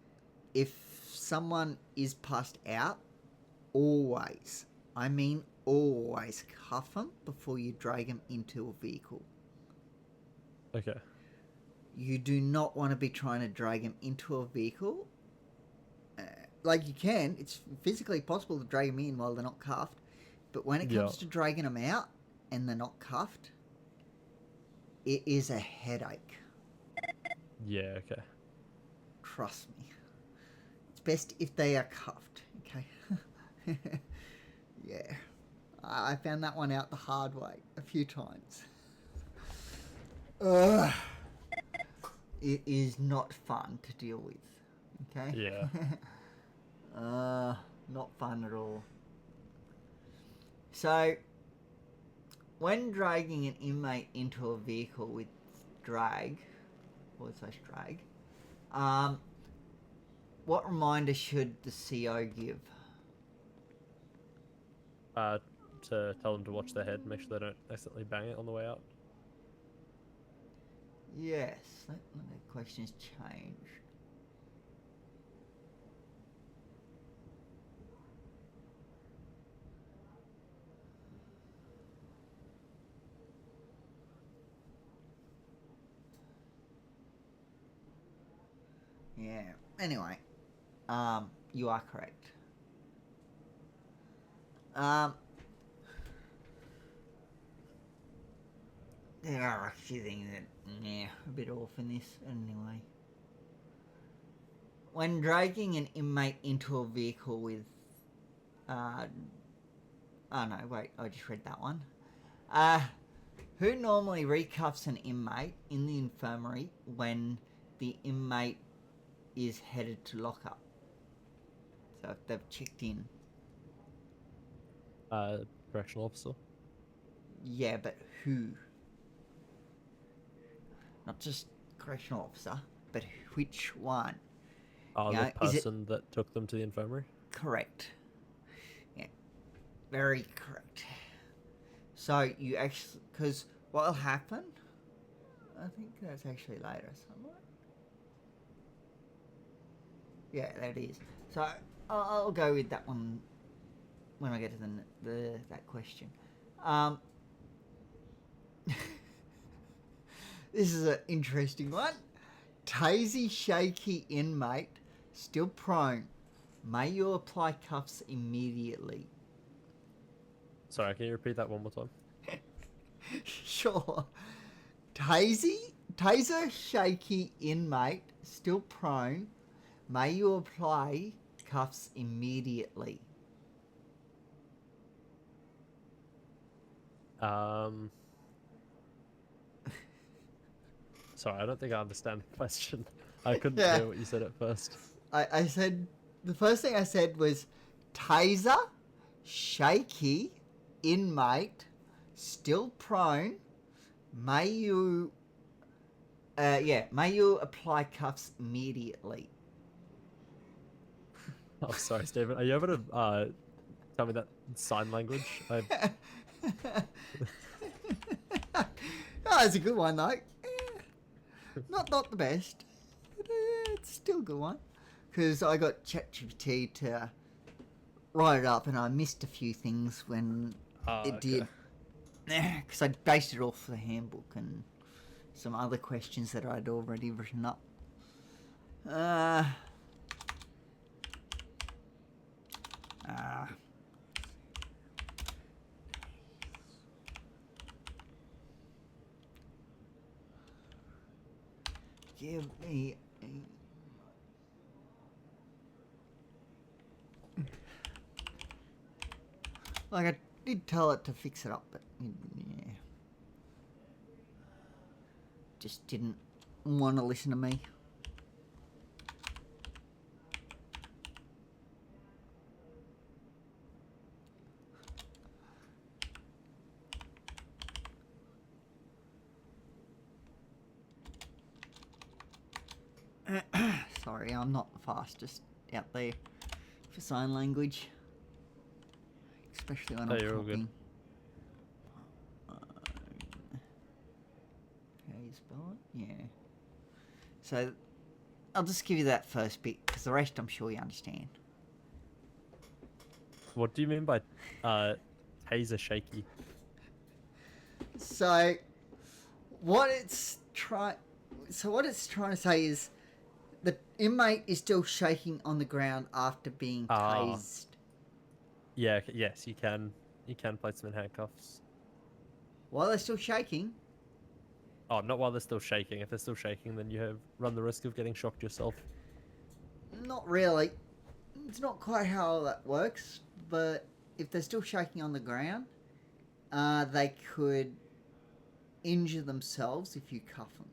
if someone is passed out, always cuff them before you drag them into a vehicle. Okay. You do not want to be trying to drag them into a vehicle. You can. It's physically possible to drag them in while they're not cuffed. But when it comes to dragging them out and they're not cuffed, it is a headache. Yeah, okay. Trust me. It's best if they are cuffed, okay? Yeah. I found that one out the hard way a few times. It is not fun to deal with, okay? Yeah. Not fun at all. So, when dragging an inmate into a vehicle with drag, what reminder should the CO give? To tell them to watch their head, make sure they don't accidentally bang it on the way out. Yes, let the questions change. Yeah. Anyway, you are correct. There are a few things that, a bit off in this anyway. When dragging an inmate into a vehicle with, I just read that one. Who normally recuffs an inmate in the infirmary when the inmate is headed to lockup? So if they've checked in. Correctional officer. Yeah, but who? Not just correctional officer, but which one? The person that took them to the infirmary? Correct. Yeah, very correct. So you actually, because what will happen, I think that's actually later somewhere. Yeah, there it is. So I'll go with that one when I get to that question. This is an interesting one. Tasey shaky inmate still prone. May you apply cuffs immediately? Sorry, can you repeat that one more time? Sure. Taser shaky inmate still prone. May you apply cuffs immediately? Sorry, I don't think I understand the question. I couldn't Yeah. hear what you said at first. I said, the first thing I said was taser, shaky, inmate, still prone. May you apply cuffs immediately. Oh, sorry, Stephen. Are you able to tell me that in sign language? Oh, it's a good one though. Not the best, but it's still a good one. Because I got ChatGPT to write it up, and I missed a few things when it did. Because I based it off the handbook and some other questions that I'd already written up. Give me a... Like, I did tell it to fix it up, but yeah. Just didn't want to listen to me. Sorry, I'm not the fastest out there for sign language. Especially when I'm you're all good. talking. How you spell it? Yeah. So, I'll just give you that first bit, because the rest I'm sure you understand. What do you mean by taser shaky? So, what it's trying to say is the inmate is still shaking on the ground after being tased. Yeah, yes, you can place them in handcuffs. While they're still shaking? Oh, not while they're still shaking. If they're still shaking, then you run the risk of getting shocked yourself. Not really. It's not quite how that works, but if they're still shaking on the ground, they could injure themselves if you cuff them.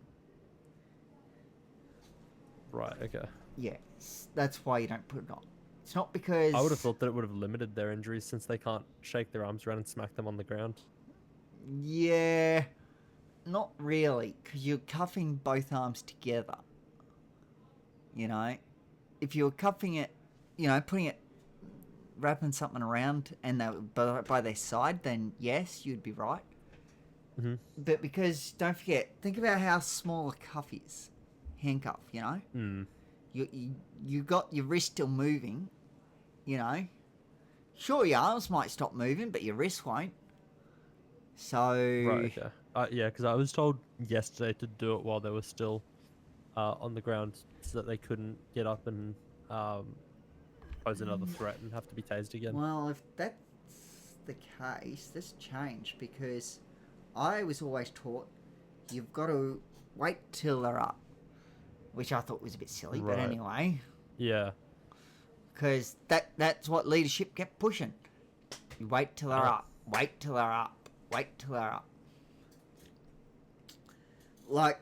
Right, okay. Yes, that's why you don't put it on. It's not because... I would have thought that it would have limited their injuries since they can't shake their arms around and smack them on the ground. Yeah, not really, because you're cuffing both arms together. You know? If you're cuffing it, putting it, wrapping something around and they were by their side, then yes, you'd be right. Mm-hmm. But because, don't forget, think about how small a cuff is. Handcuff, you know? Mm. You got your wrist still moving, you know? Sure, your arms might stop moving, but your wrist won't. So... Right, okay. Yeah, because I was told yesterday to do it while they were still on the ground so that they couldn't get up and pose another threat and have to be tased again. Well, if that's the case, this changed because I was always taught you've got to wait till they're up, which I thought was a bit silly, but anyway. Yeah. Because that's what leadership kept pushing. You wait till they're up, wait till they're up, wait till they're up. Like,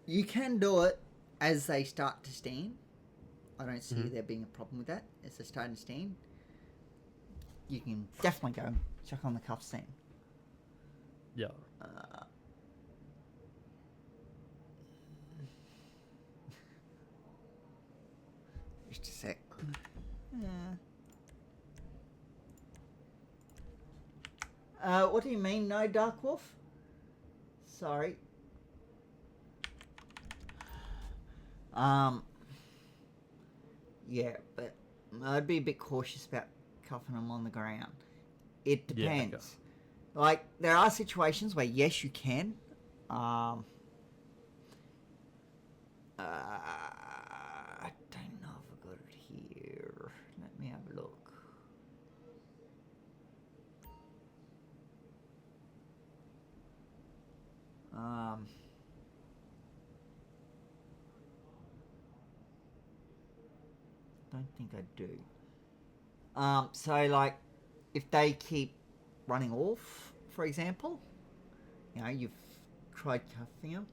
you can do it as they start to stand. I don't see there being a problem with that. As they're starting to stand, you can definitely go check on the cuffs then. Yeah. Just a sec. What do you mean, no Dark Wolf? Sorry. Yeah, but I'd be a bit cautious about cuffing them on the ground. It depends. Yeah, okay. Like, there are situations where, yes, you can. I don't know if I've got it here. Let me have a look. Don't think I do. So, like, if they keep running off, for example, you know, you've tried cuffing him.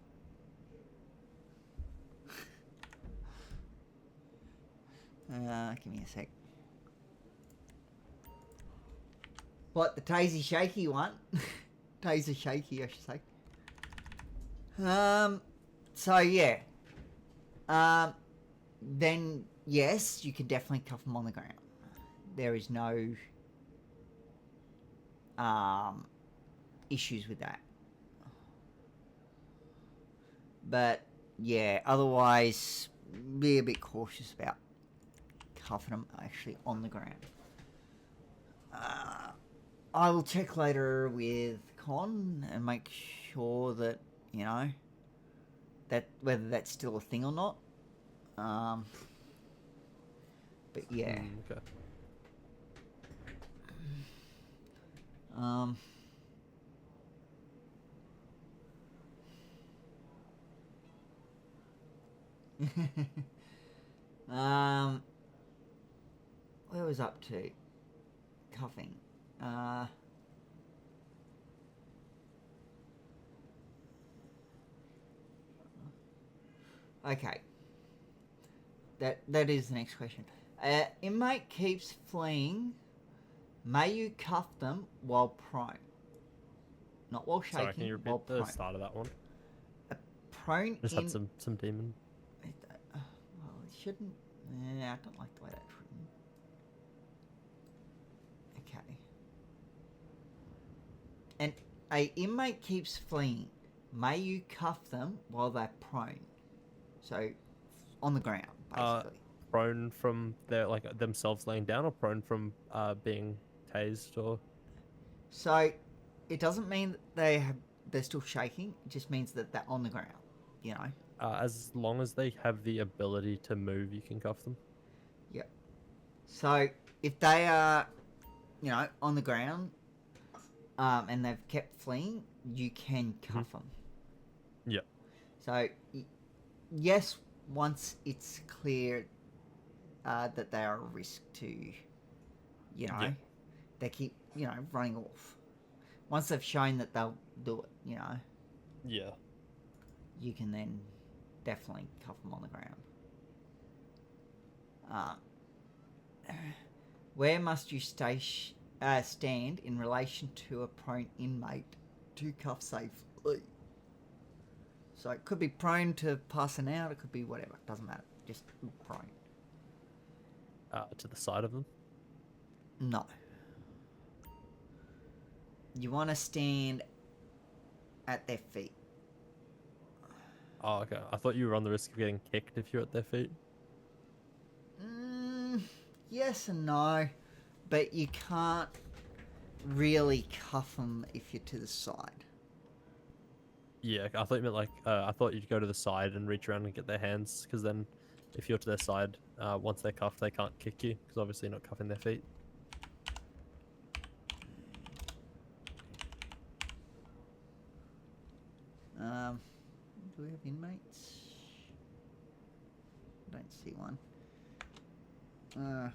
Give me a sec. What, the Taser Shaky one? Taser Shaky, I should say. So yeah. Then yes, you can definitely cuff them on the ground. There is no issues with that. But yeah, otherwise be a bit cautious about cuffing them actually on the ground. I will check later with Con and make sure that, you know, that whether that's still a thing or not. But yeah. Okay. Where was up to? Cuffing. Okay. That is the next question. Inmate keeps fleeing. May you cuff them while prone? Not while shaking. Sorry, can you while repeat the prone. start of that one? Prone Just in... had some demon. well, it shouldn't... I don't like the way that's written. Okay. And a inmate keeps fleeing. May you cuff them while they're prone? So, on the ground, basically. Prone from their themselves laying down, or prone from being tased, or. So, it doesn't mean that they're still shaking. It just means that they're on the ground. You know. As long as they have the ability to move, you can cuff them. Yep. So, if they are, you know, on the ground, and they've kept fleeing, you can cuff them. Yep. So, yes, once it's clear that they are a risk to, you know, they keep, you know, running off. Once they've shown that they'll do it, you know. Yeah. You can then definitely cuff them on the ground. Where must you stand in relation to a prone inmate to cuff safely? So it could be prone to passing out, it could be whatever, it doesn't matter, just prone. To the side of them? No. You want to stand at their feet. Oh, okay. I thought you were on the risk of getting kicked if you're at their feet. Yes and no, but you can't really cuff them if you're to the side. Yeah, I thought you meant I thought you'd go to the side and reach around and get their hands, because then if you're to their side, once they're cuffed, they can't kick you, because obviously you're not cuffing their feet. Do we have inmates? I don't see one. I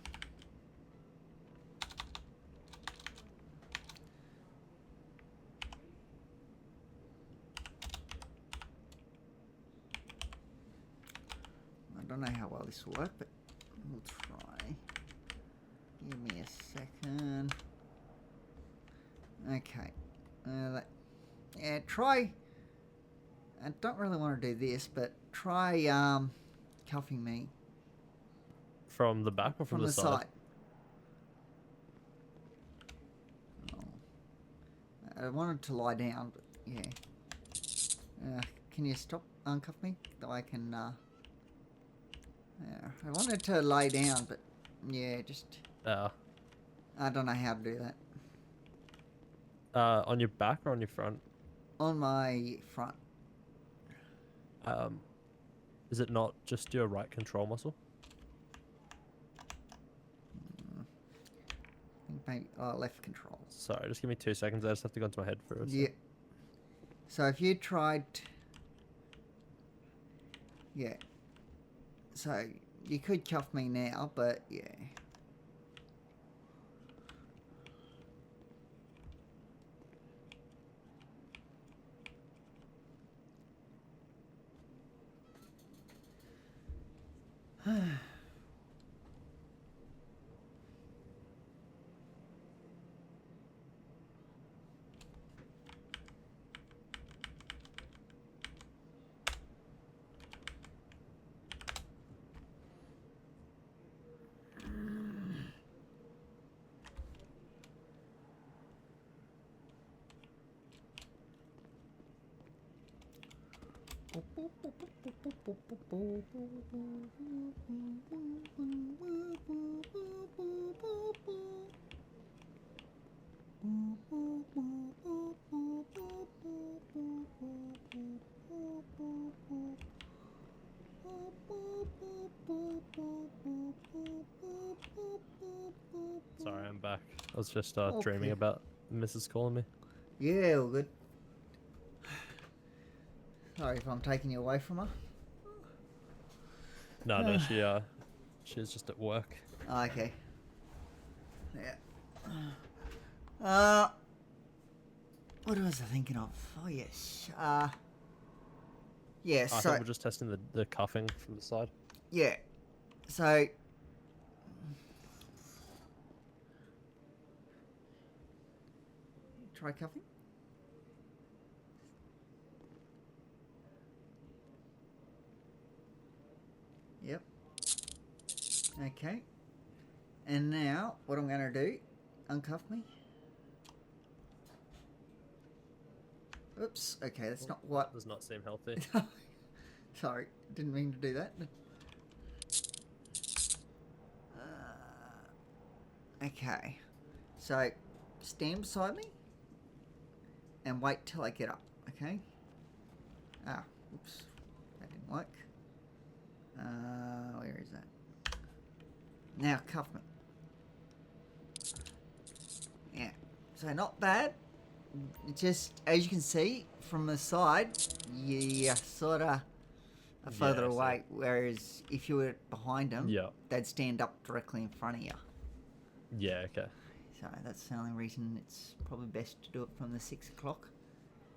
don't know how well this will work, but we'll try. Give me a second. Okay. Yeah, try. I don't really want to do this, but try cuffing me. From the back or from the side? Oh. I wanted to lie down, but yeah. Can you stop uncuff me? So I can. Yeah, I wanted to lay down, but yeah, just. I don't know how to do that. On your back or on your front? On my front. Is it not just your right control muscle? I think maybe left control. Sorry, just give me 2 seconds. I just have to go into my head for a Yeah. sec. So if you tried... Yeah. So you could cuff me now, but yeah. Sorry, I'm back. I was just Okay. dreaming about Mrs. calling me. Yeah, all good. Sorry if I'm taking you away from her. No, she's just at work. Oh, okay. Yeah. What was I thinking of? Oh yes. Yeah. I So thought we're just testing the cuffing from the side. yeah. So try cuffing. Yep. Okay. And now, what I'm going to do, uncuff me. Oops. Okay, that's not what... Does not seem healthy. Sorry, didn't mean to do that. Okay. So, stand beside me and wait till I get up, okay? Ah, oops. That didn't work. Where is that? Now cuff me. Yeah. So not bad. Just, as you can see, from the side, you sort of are further away. Whereas if you were behind them, they'd stand up directly in front of you. Yeah, okay. So that's the only reason it's probably best to do it from the 6 o'clock.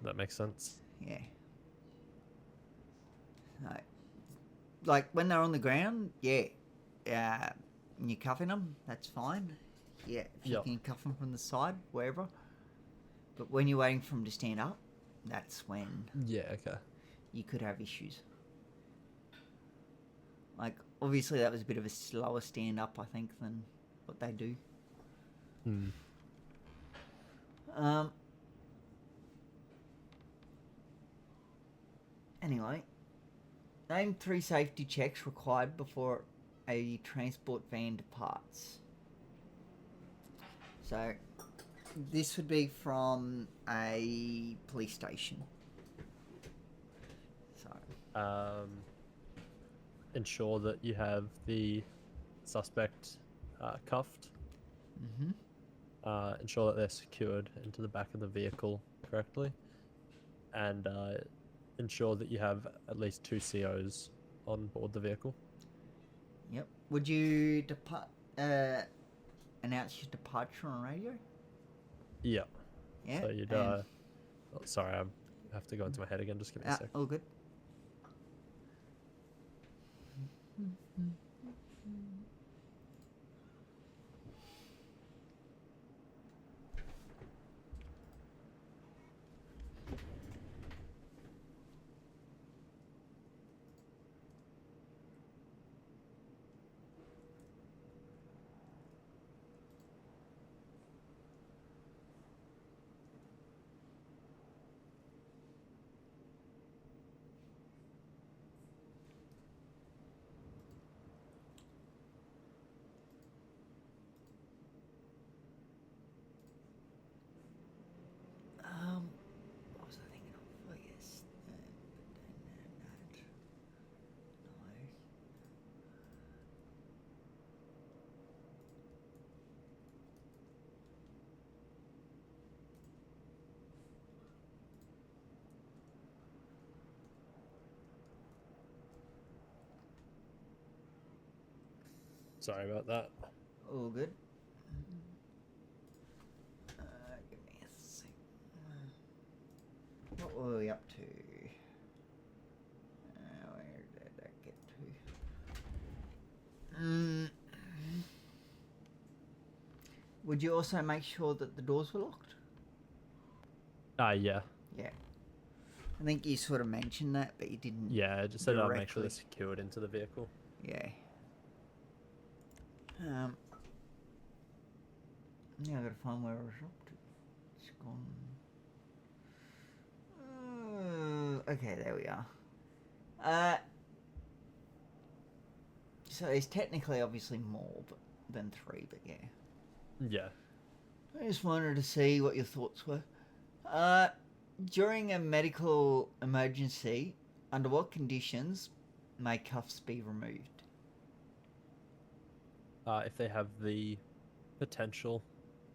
That makes sense. Yeah. So, like when they're on the ground, yeah. And you're cuffing them, that's fine. Yeah, if you can cuff them from the side, wherever. But when you're waiting for them to stand up, that's when you could have issues. Like, obviously that was a bit of a slower stand up, I think, than what they do. Anyway, name 3 safety checks required before a transport van departs. So, this would be from a police station. So, ensure that you have the suspect cuffed. Ensure that they're secured into the back of the vehicle correctly, and ensure that you have at least 2 COs on board the vehicle. Yep. Would you announce your departure on radio? Yeah. Yeah. So you'd sorry, I have to go into my head again. Just give me a sec. All good. What was I thinking of? Oh, yes. Sorry about that. All good. Give me a sec. What were we up to? Where did I get to? Would you also make sure that the doors were locked? Yeah. Yeah. I think you sort of mentioned that, but you didn't. Yeah, I just said I'll make sure they're directly. secured into the vehicle. Yeah. Now I gotta find where I was up to. It's gone. Okay, there we are. So there's technically obviously more than 3, but yeah. Yeah. I just wanted to see what your thoughts were. During a medical emergency, under what conditions may cuffs be removed? If they have the potential,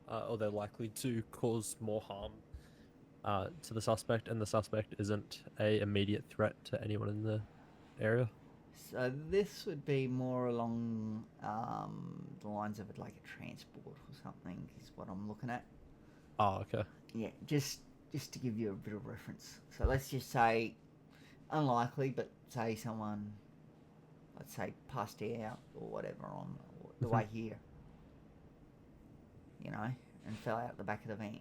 or they're likely to cause more harm to the suspect, and the suspect isn't a immediate threat to anyone in the area. So this would be more along the lines of it, like a transport or something, is what I'm looking at. Oh, okay. Yeah, just to give you a bit of reference. So let's just say, unlikely, but say someone, let's say, passed out or whatever on the way here, you know, and fell out the back of the van.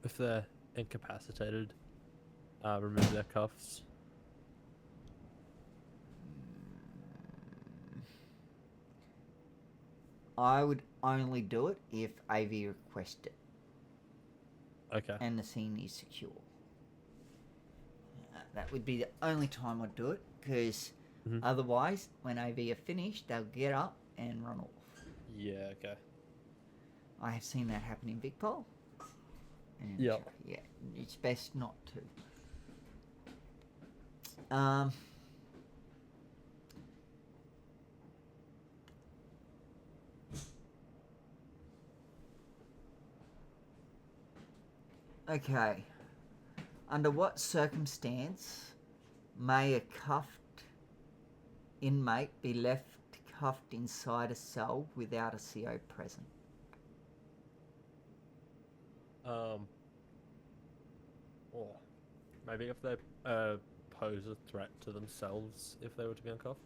If they're incapacitated, remove their cuffs. I would only do it if AV requested. Okay. And the scene is secure. That would be the only time I'd do it, because otherwise, when AV are finished, they'll get up and run off. Yeah, okay. I have seen that happen in Vicpol. And Yep. Yeah, it's best not to. Okay. Under what circumstance may a cuffed inmate be left cuffed inside a cell without a CO present? Or maybe if they pose a threat to themselves if they were to be uncuffed.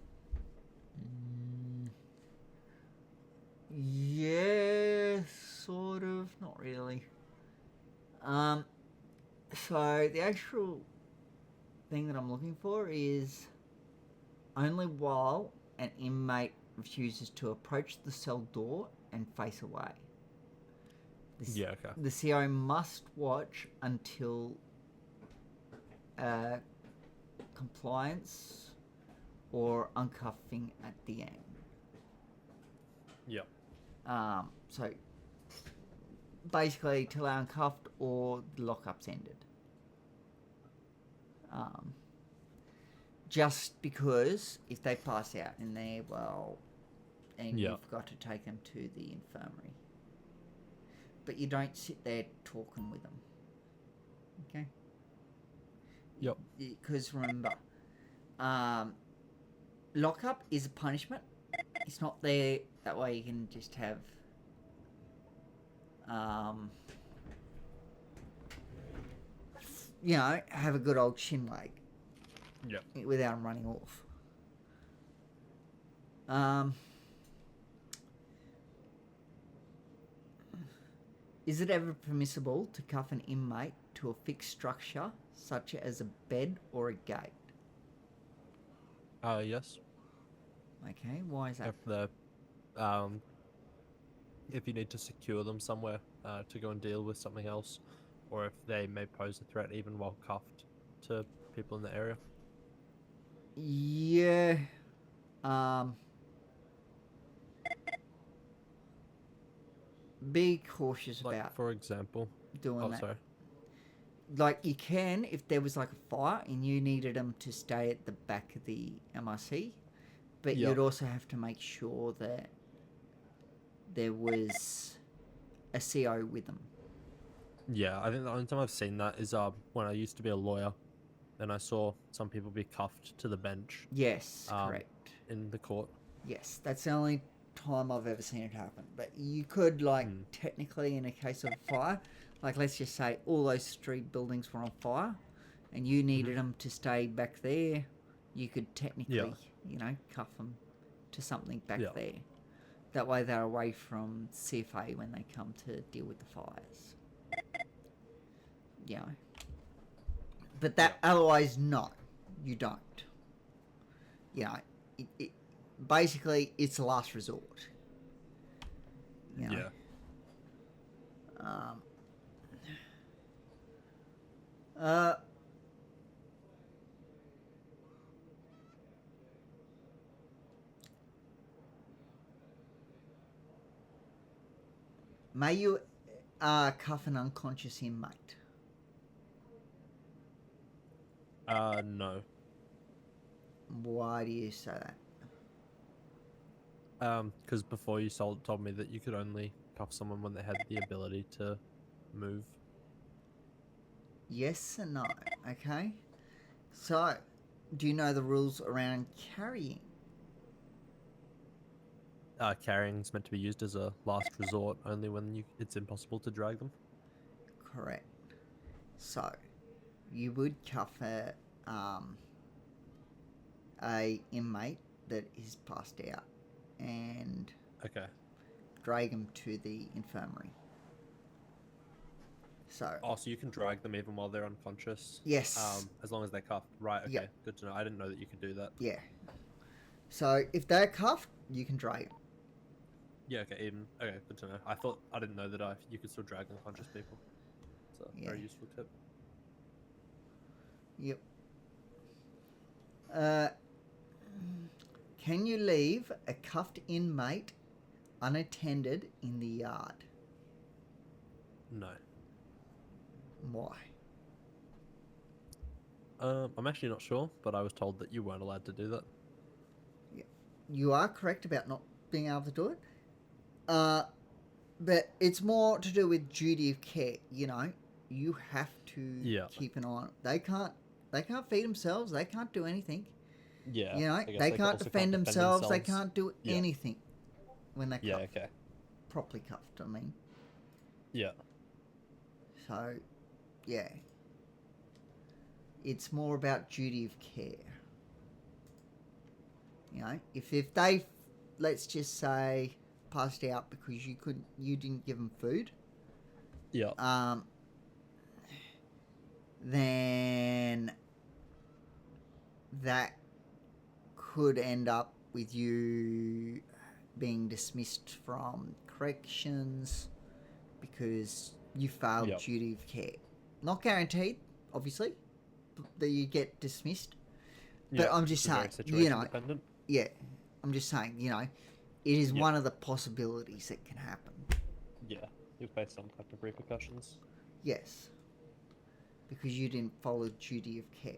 Yeah, sort of. Not really. So the actual thing that I'm looking for is only while an inmate refuses to approach the cell door and face away. Yeah, okay. The CO must watch until compliance or uncuffing at the end. Yep. So basically till they're uncuffed or the lockup's ended. Just because if they pass out in there, well, and Yep. you've got to take them to the infirmary. But you don't sit there talking with them. Okay? Yep. Because remember, lockup is a punishment. It's not there that way you can just have you know, have a good old shin leg. Yep. Without them running off. Is it ever permissible to cuff an inmate to a fixed structure, such as a bed or a gate? Yes. Okay, why is that? If the if you need to secure them somewhere to go and deal with something else, or if they may pose a threat even while cuffed to people in the area. Yeah. Be cautious Like, about for example, doing that. Sorry. Like, you can if there was like a fire and you needed them to stay at the back of the MRC, but Yep. you'd also have to make sure that there was a CO with them. Yeah, I think the only time I've seen that is when I used to be a lawyer, and I saw some people be cuffed to the bench. Yes, correct. In the court. Yes, that's the only time I've ever seen it happen. But you could, like, technically, in a case of fire, like, let's just say all those 3 buildings were on fire, and you needed them to stay back there, you could technically, you know, cuff them to something back there. That way they're away from CFA when they come to deal with the fires. You know. But that otherwise, no, you don't. You know, basically it's a last resort. You know? May you cuff an unconscious inmate? No. Why do you say that? Because before you told me that you could only cuff someone when they had the ability to move. Yes and no, okay? So, do you know the rules around carrying? Carrying's meant to be used as a last resort, only when it's impossible to drag them. Correct. So, you would cuff a inmate that is passed out and drag them to the infirmary. So. Oh, so you can drag them even while they're unconscious? Yes. As long as they're cuffed. Right, okay. Yep. Good to know. I didn't know that you could do that. Yeah. So, if they're cuffed, you can drag them. Yeah, okay, even. Okay, good to know. I didn't know that you could still drag unconscious people. So, very useful tip. Yep. Can you leave a cuffed inmate unattended in the yard? No. Why? I'm actually not sure, but I was told that you weren't allowed to do that. Yeah. You are correct about not being able to do it. But it's more to do with duty of care, you know. You have to keep an eye on it. They can't feed themselves, they can't do anything. Yeah. You know, they can't defend themselves, they can't do anything when they're cuffed. Yeah, okay. Properly cuffed, I mean. Yeah. So, yeah. It's more about duty of care. You know, if they, let's just say, passed out because you didn't give them food. Yeah. Then that could end up with you being dismissed from corrections because you failed duty of care. Not guaranteed, obviously, that you get dismissed. But I'm just saying, you know, yeah, I'm just saying, you know, it is one of the possibilities that can happen. Yeah, you'll face some type of repercussions. Yes, because you didn't follow duty of care.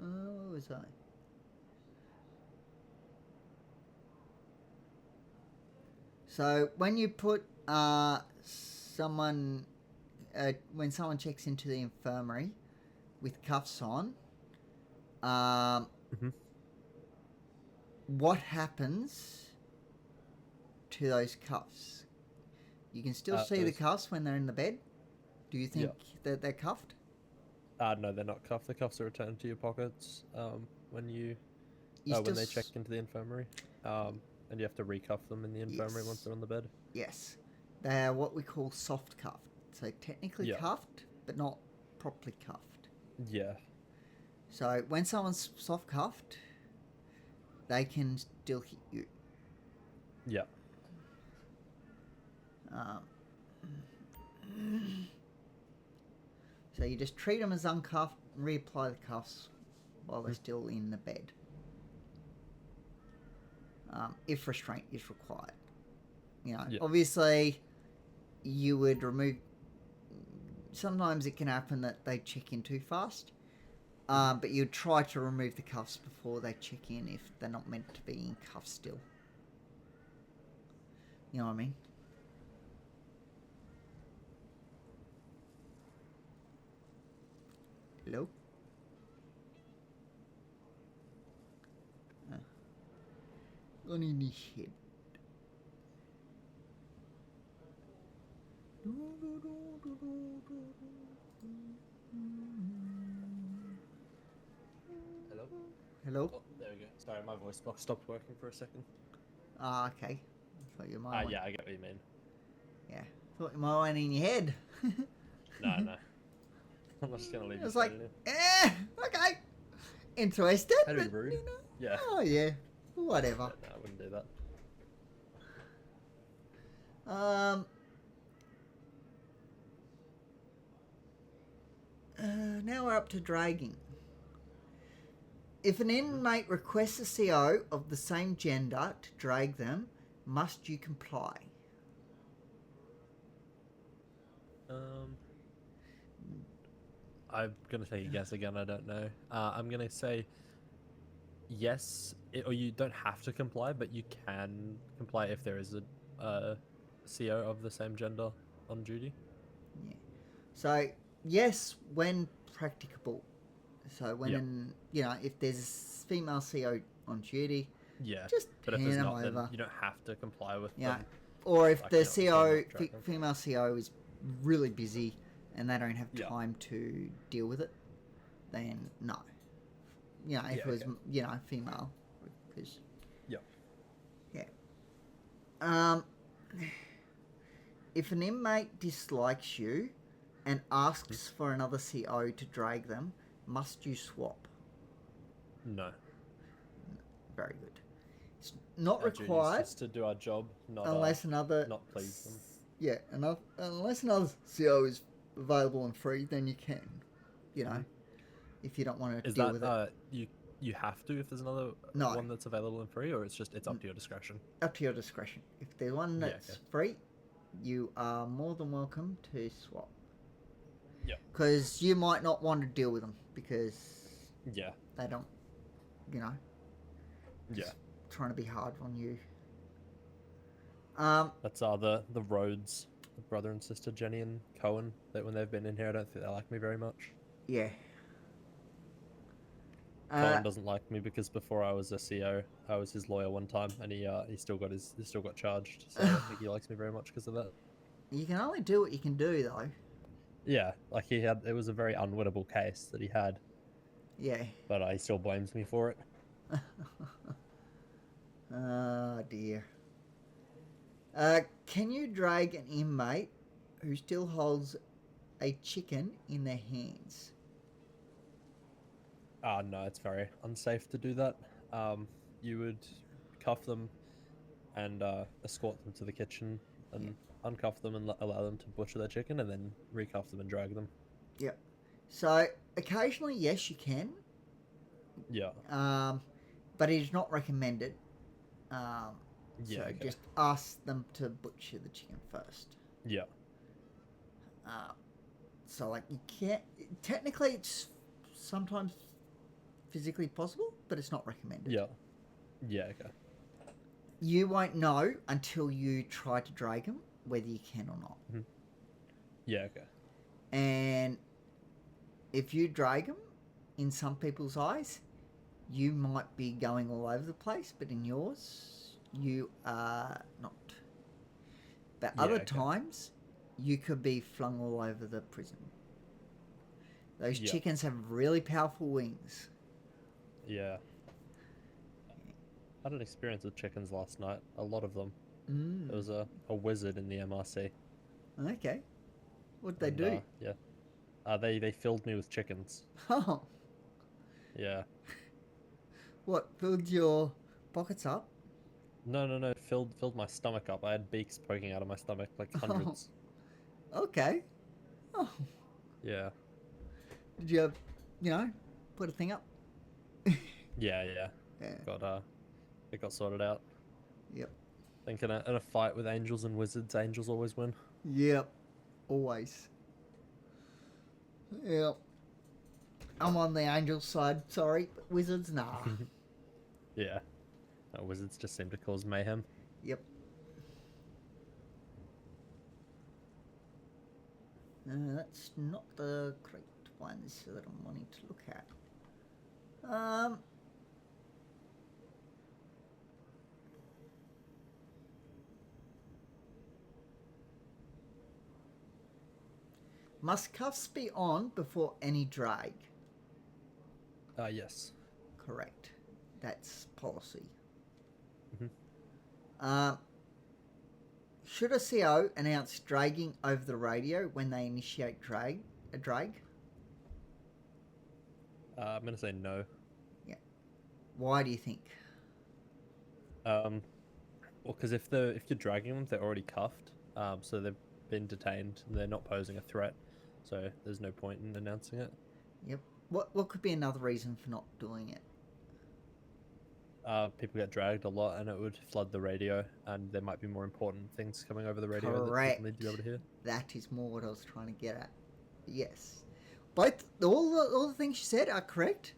Where was I? So when you put someone, when someone checks into the infirmary with cuffs on, what happens to those cuffs? You can still see the cuffs when they're in the bed. Do you think that they're cuffed? No, they're not cuffed. The cuffs are returned to your pockets when when they check into the infirmary. And you have to recuff them in the infirmary once they're on the bed. Yes. They're what we call soft cuffed. So technically cuffed, but not properly cuffed. Yeah. So when someone's soft cuffed, they can still hit you. Yeah. So you just treat them as uncuffed and reapply the cuffs while they're still in the bed. If restraint is required. You know, obviously you would remove... Sometimes it can happen that they check in too fast. But you'd try to remove the cuffs before they check in if they're not meant to be in cuffs still. You know what I mean? Hello? Gun in his head. Hello? Hello? Oh, there we go. Sorry, my voice box stopped working for a second. Ah, okay. I thought you might want... Yeah, I get what you mean. Yeah. Thought you might want it in your head. No. I'm just gonna leave It's you like, standing okay. Interested, That'd be but, rude. you know, Yeah. oh yeah, whatever. No, I wouldn't do that. Now we're up to dragging. If an inmate requests a CO of the same gender to drag them, must you comply? I'm gonna take a guess again. I don't know. I'm gonna say yes, or you don't have to comply, but you can comply if there is a CO of the same gender on duty. Yeah. So yes, when practicable. So when if there's female CO on duty, Yeah. just but if hand there's them not, over. then you don't have to comply with Yeah. them. Or if Like, the you know, CO, not drag them. female CO is really busy and they don't have Yeah. time to deal with it, then no. If Yeah, it was, okay. female. Because, Yeah. yeah. If an inmate dislikes you and asks for another CO to drag them, must you swap? No. Very good. It's not Our duty's required just to do our job, not unless another not please them. Yeah, unless another CO is available and free, then you can. If you don't want to Is deal that with it. you have to if there's another No. one that's available and free, or it's up to your discretion? Up to your discretion. If there's one Yeah, that's okay. free, you are more than welcome to swap. Yeah. Because you might not want to deal with them because Yeah. they don't, Yeah. trying to be hard on you. That's the Rhodes, the brother and sister Jenny and Cohen. That when they've been in here, I don't think they like me very much. Yeah. Cohen doesn't like me because before I was a CO, I was his lawyer one time, and he still got charged. So I don't think he likes me very much because of that. You can only do what you can do, though. Yeah, like it was a very unwinnable case that he had. Yeah. But he still blames me for it. Oh dear. Can you drag an inmate who still holds a chicken in their hands? No, it's very unsafe to do that. You would cuff them and escort them to the kitchen and uncuff them and allow them to butcher their chicken, and then recuff them and drag them. Yep. So occasionally, yes, you can. Yeah. But it is not recommended. Yeah, So okay. just ask them to butcher the chicken first. Yeah. So like you can't. Technically, it's sometimes physically possible, but it's not recommended. Yeah. Yeah. Okay. You won't know until you try to drag them whether you can or not. Mm-hmm. Yeah. Okay. And if you drag them, in some people's eyes, you might be going all over the place, but in yours, you are not. But Yeah, other okay. times, you could be flung all over the prison. Those Yeah. chickens have really powerful wings. Yeah. I had an experience with chickens last night. A lot of them. Mm. There was a wizard in the MRC. Okay. What'd they do? Yeah. They filled me with chickens. Oh, Yeah. what? Filled your pockets up? No. Filled my stomach up. I had beaks poking out of my stomach, like hundreds. Okay. Oh, Yeah. did you, put a thing up? Yeah. Yeah. It got sorted out. Yep. I think in a fight with angels and wizards, angels always win. Yep. Always. Yep. I'm on the angel side, sorry. But wizards, nah. Yeah. Wizards just seem to cause mayhem. Yep. That's not the correct ones that I'm wanting to look at. Must cuffs be on before any drag? Yes. Correct. That's policy. Mm-hmm. Should a CO announce dragging over the radio when they initiate a drag? I'm gonna say no. Yeah. Why do you think? Well, because if you're dragging them, they're already cuffed. So they've been detained. And they're not posing a threat. So there's no point in announcing it. Yep. What could be another reason for not doing it? People get dragged a lot, and it would flood the radio, and there might be more important things coming over the radio that people need to be able to hear. That is more what I was trying to get at. Yes, all the things you said are correct,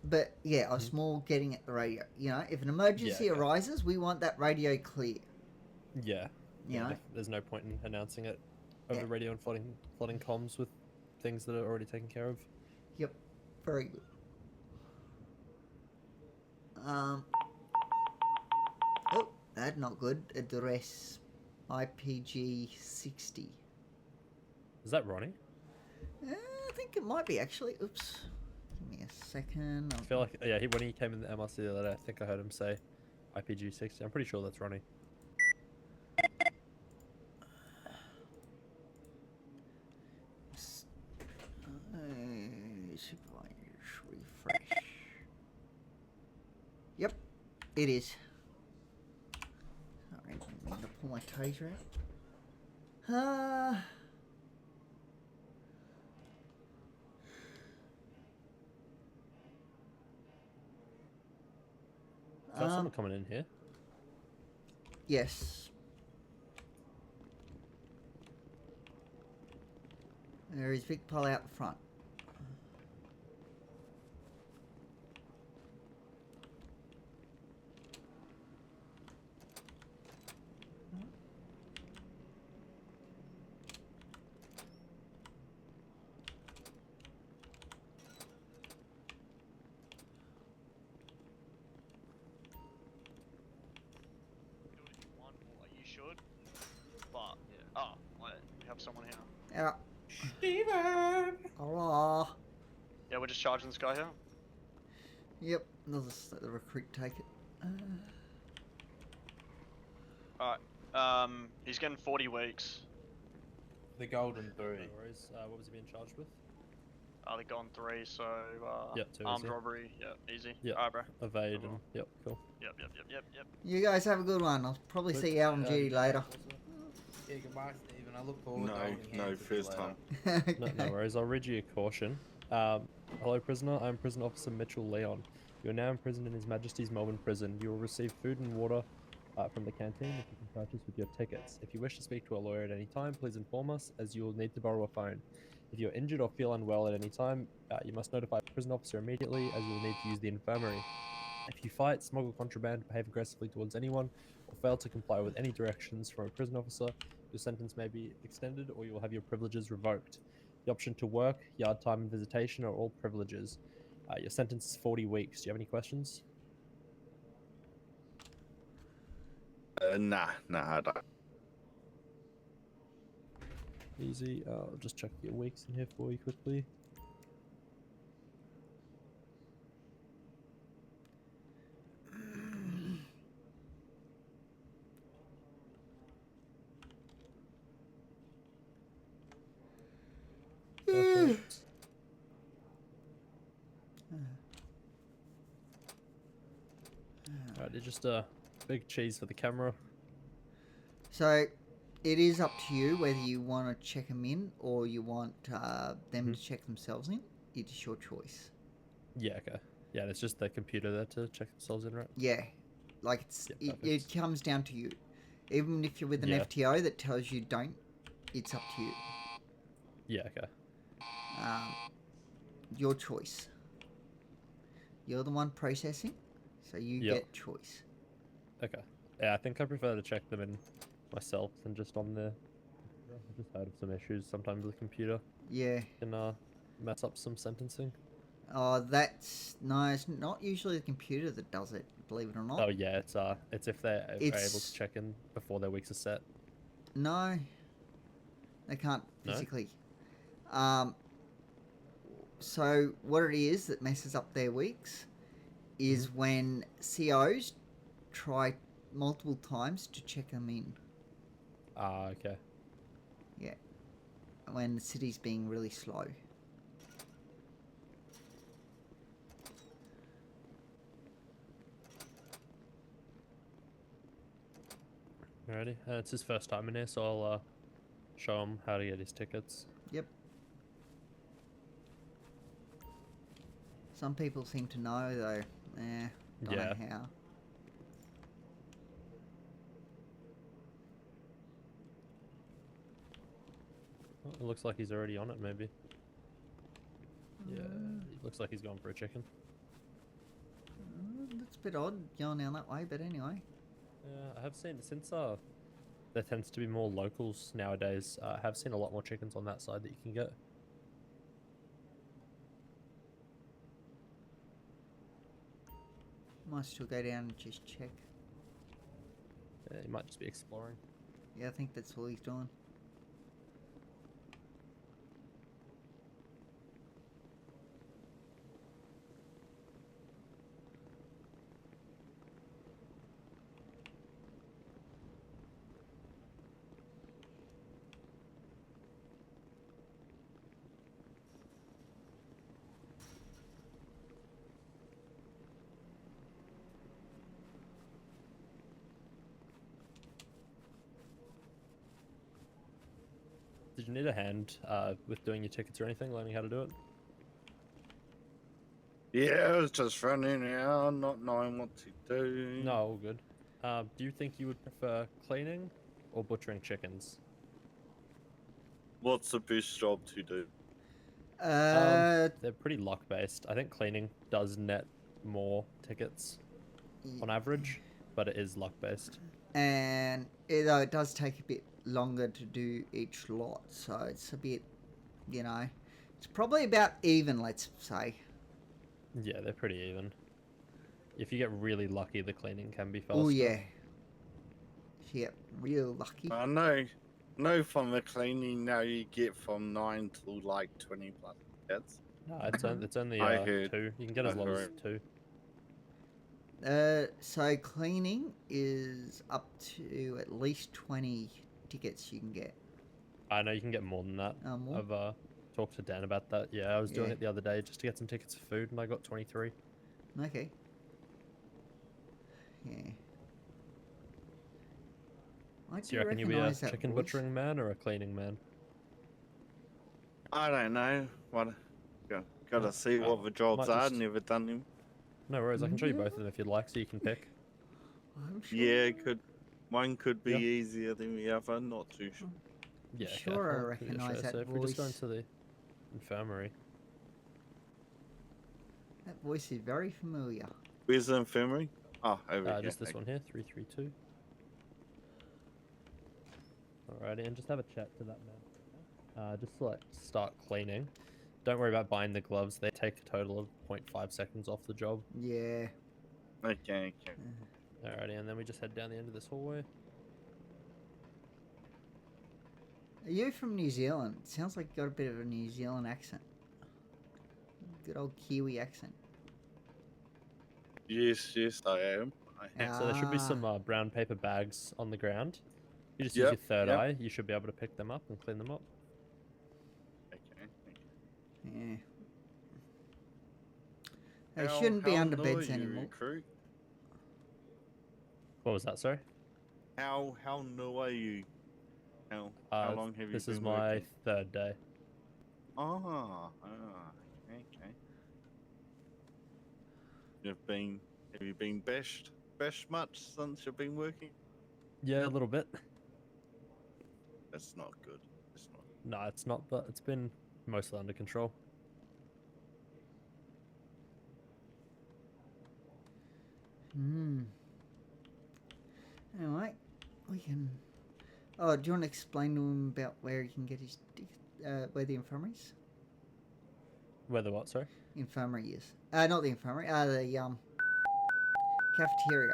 but yeah, I was more getting at the radio. You know, if an emergency arises, we want that radio clear. Yeah. You know? There's no point in announcing it over the radio and flooding comms with things that are already taken care of. Yep, very good. Oh, that's not good. Address IPG 60. Is that Ronnie? I think it might be actually. Oops. Give me a second. I feel like, when he came in the MRC the other day, I think I heard him say IPG 60. I'm pretty sure that's Ronnie. Refresh. Yep, it is. Sorry, I'm going to pull my taser out. Is there someone coming in here? Yes. There is big pile out the front. You should, but yeah. Oh, wait, we have someone here. Yeah. Steven! Hello. Yeah, we're just charging this guy here. Yep, I'll just let the recruit take it. Alright, he's getting 40 weeks. The golden 3. No worries. What was he being charged with? They're gone 3, so, Yep, 2 armed easy. robbery, yeah, easy. Yep. Alright, bro. Evade and yep, cool. Yep. You guys have a good one. I'll probably see you out on duty later. Yeah, goodbye, Stephen. I look forward to No, holding no, hands with you first later. time. No worries. I'll read you a caution. Hello, prisoner. I'm Prison Officer Mitchell Leon. You are now imprisoned in His Majesty's Melbourne Prison. You will receive food and water from the canteen, which you can purchase with your tickets. If you wish to speak to a lawyer at any time, please inform us, as you will need to borrow a phone. If you are injured or feel unwell at any time, you must notify the prison officer immediately, as you will need to use the infirmary. If you fight, smuggle contraband, behave aggressively towards anyone, or fail to comply with any directions from a prison officer, your sentence may be extended, or you will have your privileges revoked. The option to work, yard time, and visitation are all privileges. Your sentence is 40 weeks. Do you have any questions? Nah, I don't. Easy. I'll just check your weeks in here for you quickly. Perfect. Alright, just a big cheese for the camera. So, it is up to you whether you want to check them in or you want them to check themselves in. It is your choice. Yeah, okay. Yeah, it's just the computer there to check themselves in, right? Yeah, like it comes down to you. Even if you're with an FTO that tells you don't, it's up to you. Yeah, okay. Your choice. You're the one processing, so you get choice. Okay. Yeah, I think I prefer to check them in myself than just on the. I've just heard of some issues sometimes with the computer. Yeah. Can mess up some sentencing. Oh, no, it's not usually the computer that does it, believe it or not. Oh yeah, it's if they're able It's- to check in before their weeks are set. No, they can't No? physically. So what it is that messes up their weeks is when COs try multiple times to check them in. Ah, okay. Yeah, when the city's being really slow. Alrighty. It's his first time in here, so I'll show him how to get his tickets. Yep. Some people seem to know though. Don't know how. Well, it looks like he's already on it, maybe. Yeah, it looks like he's going for a chicken. That's a bit odd going down that way, but anyway. Yeah, I have seen, since there tends to be more locals nowadays, I have seen a lot more chickens on that side that you can get. Might still go down and just check. Yeah, he might just be exploring. Yeah, I think that's all he's doing. Did you need a hand with doing your tickets or anything, learning how to do it? Yeah, I was just running around, not knowing what to do. No, all good. Do you think you would prefer cleaning or butchering chickens? What's the best job to do? They're pretty luck-based. I think cleaning does net more tickets on average, but it is luck-based. And though it does take a bit longer to do each lot, so it's a bit, it's probably about even, let's say. Yeah, they're pretty even. If you get really lucky, the cleaning can be faster. Oh yeah. If you get real lucky. I know from the cleaning now you get from 9 to like 20 plus tickets. No, it's only I heard. 2. You can get as low as 2. So cleaning is up to at least 20 tickets you can get. I know you can get more than that. More? I've talked to Dan about that. Yeah, I was doing it the other day just to get some tickets for food, and I got 23. Okay. Yeah. Do you reckon you'll be a chicken butchering man or a cleaning man? I don't know. Gotta see what the jobs are. Never done them. No worries, I can show you both of them if you'd like, so you can pick. I'm sure. Yeah, one could be easier than the other. Not too sure. Yeah, sure, I okay, recognise that so if we just go into the infirmary. That voice is very familiar. Where's the infirmary? Oh, over here. Just this one here, 332. Alrighty, and just have a chat to that man. Just start cleaning. Don't worry about buying the gloves. They take a total of 0.5 seconds off the job. Yeah. Okay. Alrighty, and then we just head down the end of this hallway. Are you from New Zealand? It sounds like you got a bit of a New Zealand accent. Good old Kiwi accent. Yes, I am. So there should be some brown paper bags on the ground. You just use your third eye. You should be able to pick them up and clean them up. Yeah. They shouldn't be under beds anymore. Recruit? What was that, sorry? How new are you? How long have you been This is my working? 3rd day. Okay. Have you been bashed much since you've been working? Yeah, a little bit. That's not good. It's not. No, it's not, but it's been mostly under control. Alright, we can... Oh, do you want to explain to him about where he can get his... where the infirmary is? Where the what, sorry? Infirmary is. Not the infirmary. The cafeteria.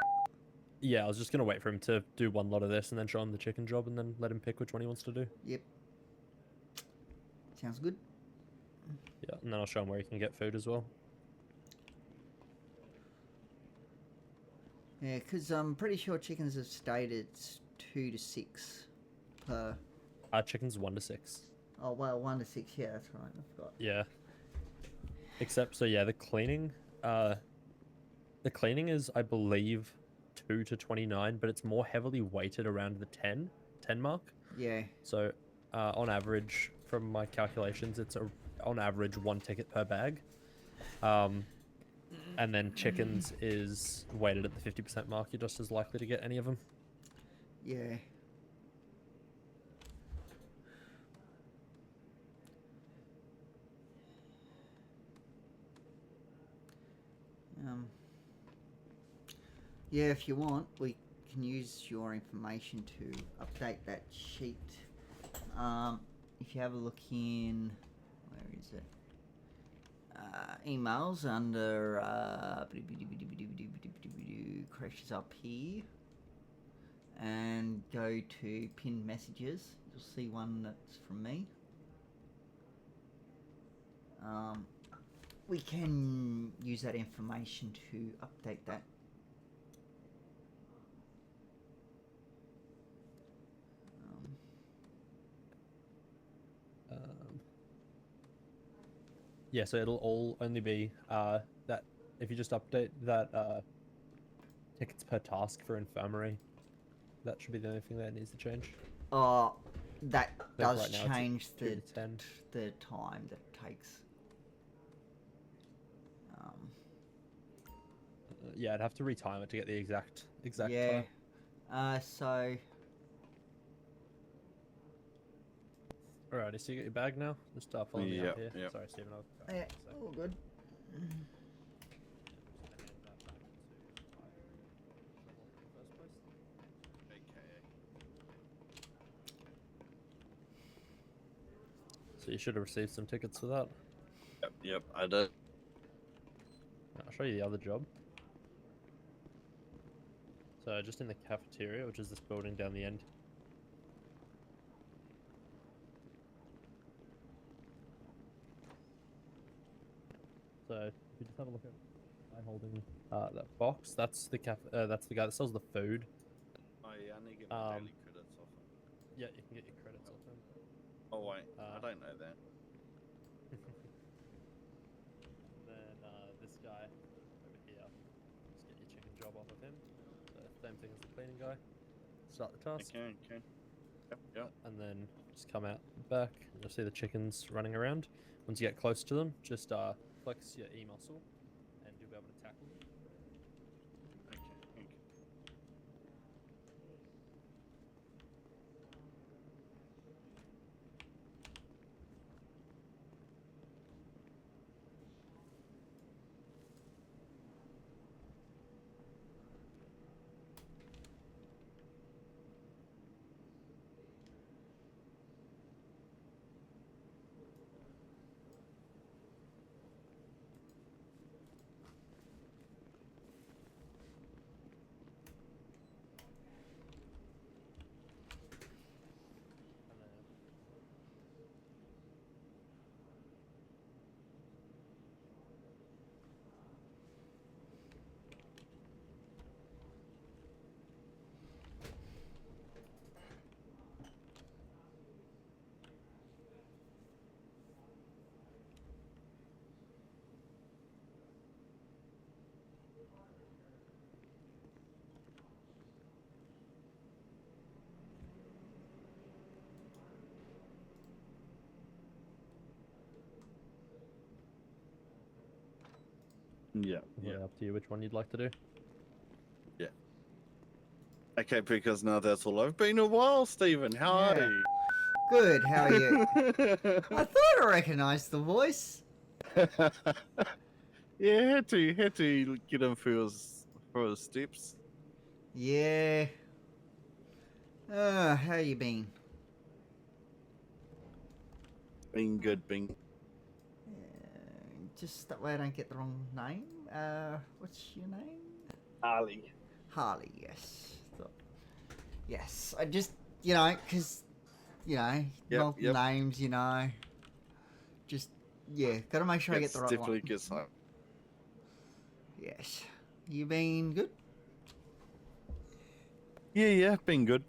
Yeah, I was just gonna wait for him to do one lot of this and then show him the chicken job and then let him pick which one he wants to do. Yep. Sounds good. Yeah, and then I'll show him where he can get food as well. Yeah, because I'm pretty sure chickens have stated it's 2 to 6 per. Chicken's 1 to 6. Oh well, 1 to 6. Yeah, that's right. I forgot. Yeah. Except, so yeah, the cleaning is, I believe, 2 to 29, but it's more heavily weighted around the 10 mark. Yeah. So, on average, from my calculations, it's on average 1 ticket per bag. And then chickens is weighted at the 50% mark. You're just as likely to get any of them. Yeah. Yeah, if you want, we can use your information to update that sheet. If you have a look in, where is it? Emails under crashes up here, and go to pinned messages. You'll see one that's from me. We can use that information to update that. Yeah, so it'll all only be that if you just update that tickets per task for infirmary, that should be the only thing that needs to change. That does right now it's change at 2 to 10. the time that it takes. Yeah, I'd have to retime it to get the exact Yeah. time. So. Alrighty, so you got your bag now? Just follow me up here. Yep. Sorry, Stephen. Yeah, all good. So you should have received some tickets for that. Yep, I did. I'll show you the other job. So just in the cafeteria, which is this building down the end. So if you just have a look at guy holding that box, that's the that's the guy that sells the food. Oh yeah, I need to get my daily credits off him. Yeah, you can get your credits off him. Oh wait, I don't know that. Then this guy over here, just get your chicken job off of him. So same thing as the cleaning guy. Start the task. Okay. Yep. And then just come out back. And you'll see the chickens running around. Once you get close to them, just flex your E muscle, and you'll be able to tackle them. Okay. Yeah. Up to you which one you'd like to do. Yeah. Okay, because now that's all. I've been a while, Stephen. How are you? Good. How are you? I thought I recognised the voice. Yeah, had to get him for his steps. Yeah. How you been? Been good, been. just that way I don't get the wrong name. What's your name? Harley. Harley, yes. Yes, I just, you know, because, you know, multiple names, you know. Just, yeah, gotta make sure I get the right definitely one. gets home. Yes. You been good? Yeah, been good.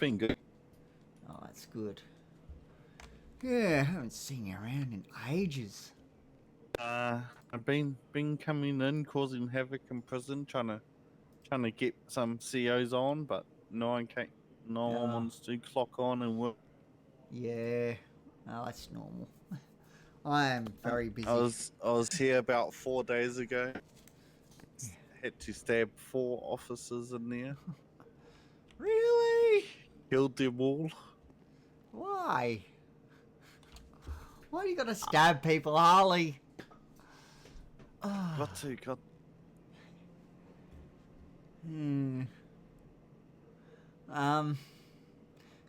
Oh, that's good. Yeah, I haven't seen you around in ages. I've been coming in, causing havoc in prison, trying to get some COs on, but no one wants to clock on and work. Yeah, oh, that's normal. I am very busy. I was here about 4 days ago. Had to stab 4 officers in there. Really? Killed them all. Why? Why do you gotta stab people, Harley? Got to.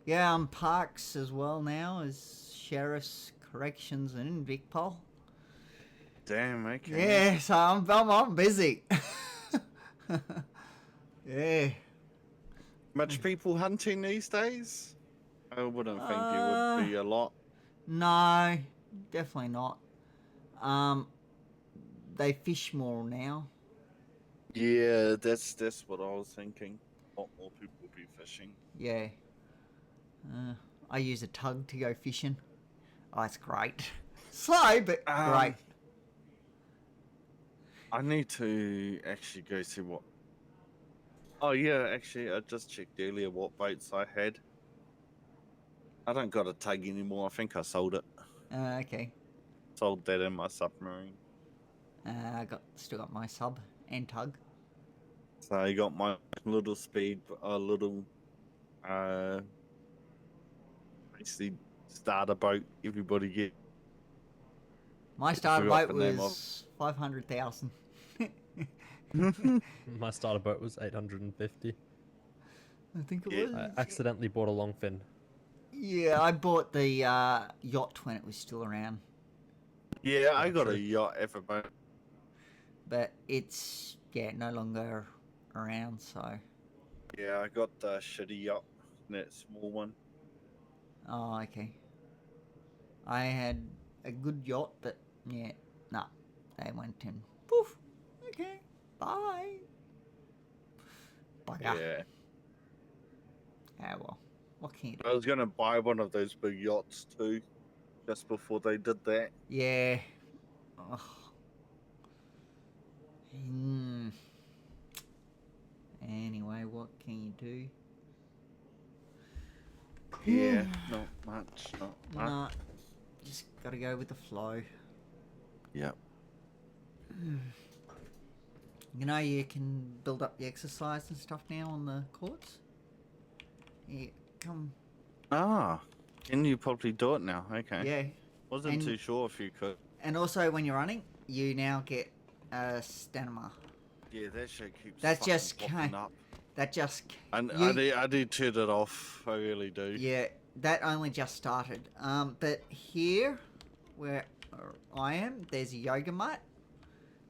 Yeah, I'm Parks as well now as Sheriff's Corrections and Vicpol. Damn, okay. Yeah, so I'm busy. Yeah. Much people hunting these days? I wouldn't think there would be a lot. No, definitely not. They fish more now. Yeah, that's what I was thinking. A lot more people will be fishing. Yeah. I use a tug to go fishing. Oh, it's great. Slow, but great. I need to actually go see what... Oh yeah, actually, I just checked earlier what boats I had. I don't got a tug anymore. I think I sold it. Okay. Sold that in my submarine. I still got my sub and tug. So I got my little basically starter boat. Everybody get. My starter boat was 500,000. My starter boat was 850. I think it was. I accidentally bought a long fin. Yeah, I bought the yacht when it was still around. Yeah, I got a yacht ever boat. But it's no longer around, so. Yeah, I got the shitty yacht, that small one. Oh, okay. I had a good yacht, but they went in. Poof. Okay. Bye. Bugger. Yeah. Ah, well. What can you do? I was gonna buy one of those big yachts too, just before they did that. Yeah. Ugh. Anyway, what can you do? Yeah, not much. Nah, just gotta go with the flow. Yep. You know, you can build up the exercise and stuff now on the courts. Yeah, come. Can you probably do it now? Okay. Yeah. Wasn't too sure if you could. And also, when you're running, you now get stamina. Yeah, that shit keeps. That just popping up. That just. I need to turn it off. I really do. Yeah, that only just started. But here, where I am, there's a yoga mat.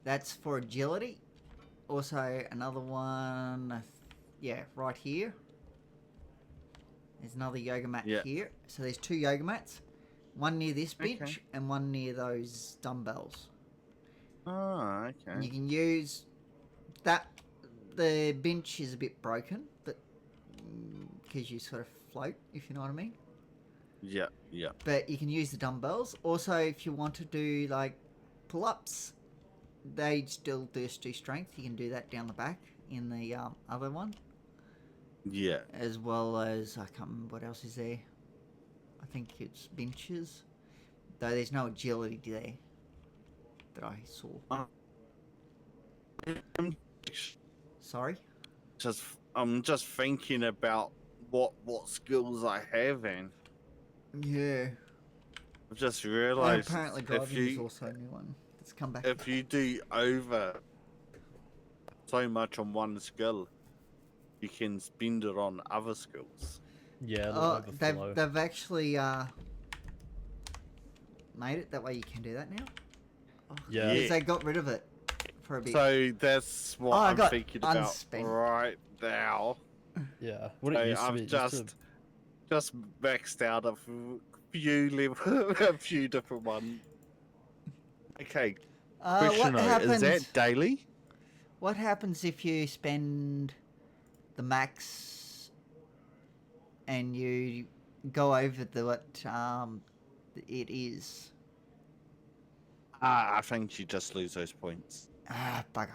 That's for agility. Also, another one. Yeah, right here. There's another yoga mat here. So there's 2 yoga mats. One near this bench and one near those dumbbells. Oh, okay. And you can use that. The bench is a bit broken, but because you sort of float, if you know what I mean. Yeah. But you can use the dumbbells. Also, if you want to do like pull-ups, they still do strength. You can do that down the back in the other one. Yeah. As well as, I can't remember what else is there. I think it's benches. Though there's no agility there that I saw. Sorry? I'm just thinking about what skills I have, and yeah, I've just realised apparently driving is also a new one that's come back. If you do over so much on one skill, you can spend it on other skills. Yeah, they've actually made it that way. You can do that now. Yeah. Because they got rid of it for a bit. So that's what I I'm got thinking about unspent. right now. Yeah. What So it used to I've be, it used to- just maxed out a few a few different ones. Okay. Question What though, happens? is that daily? What happens if you spend the max and you go over the what it is? I think you just lose those points. Ah, bugger.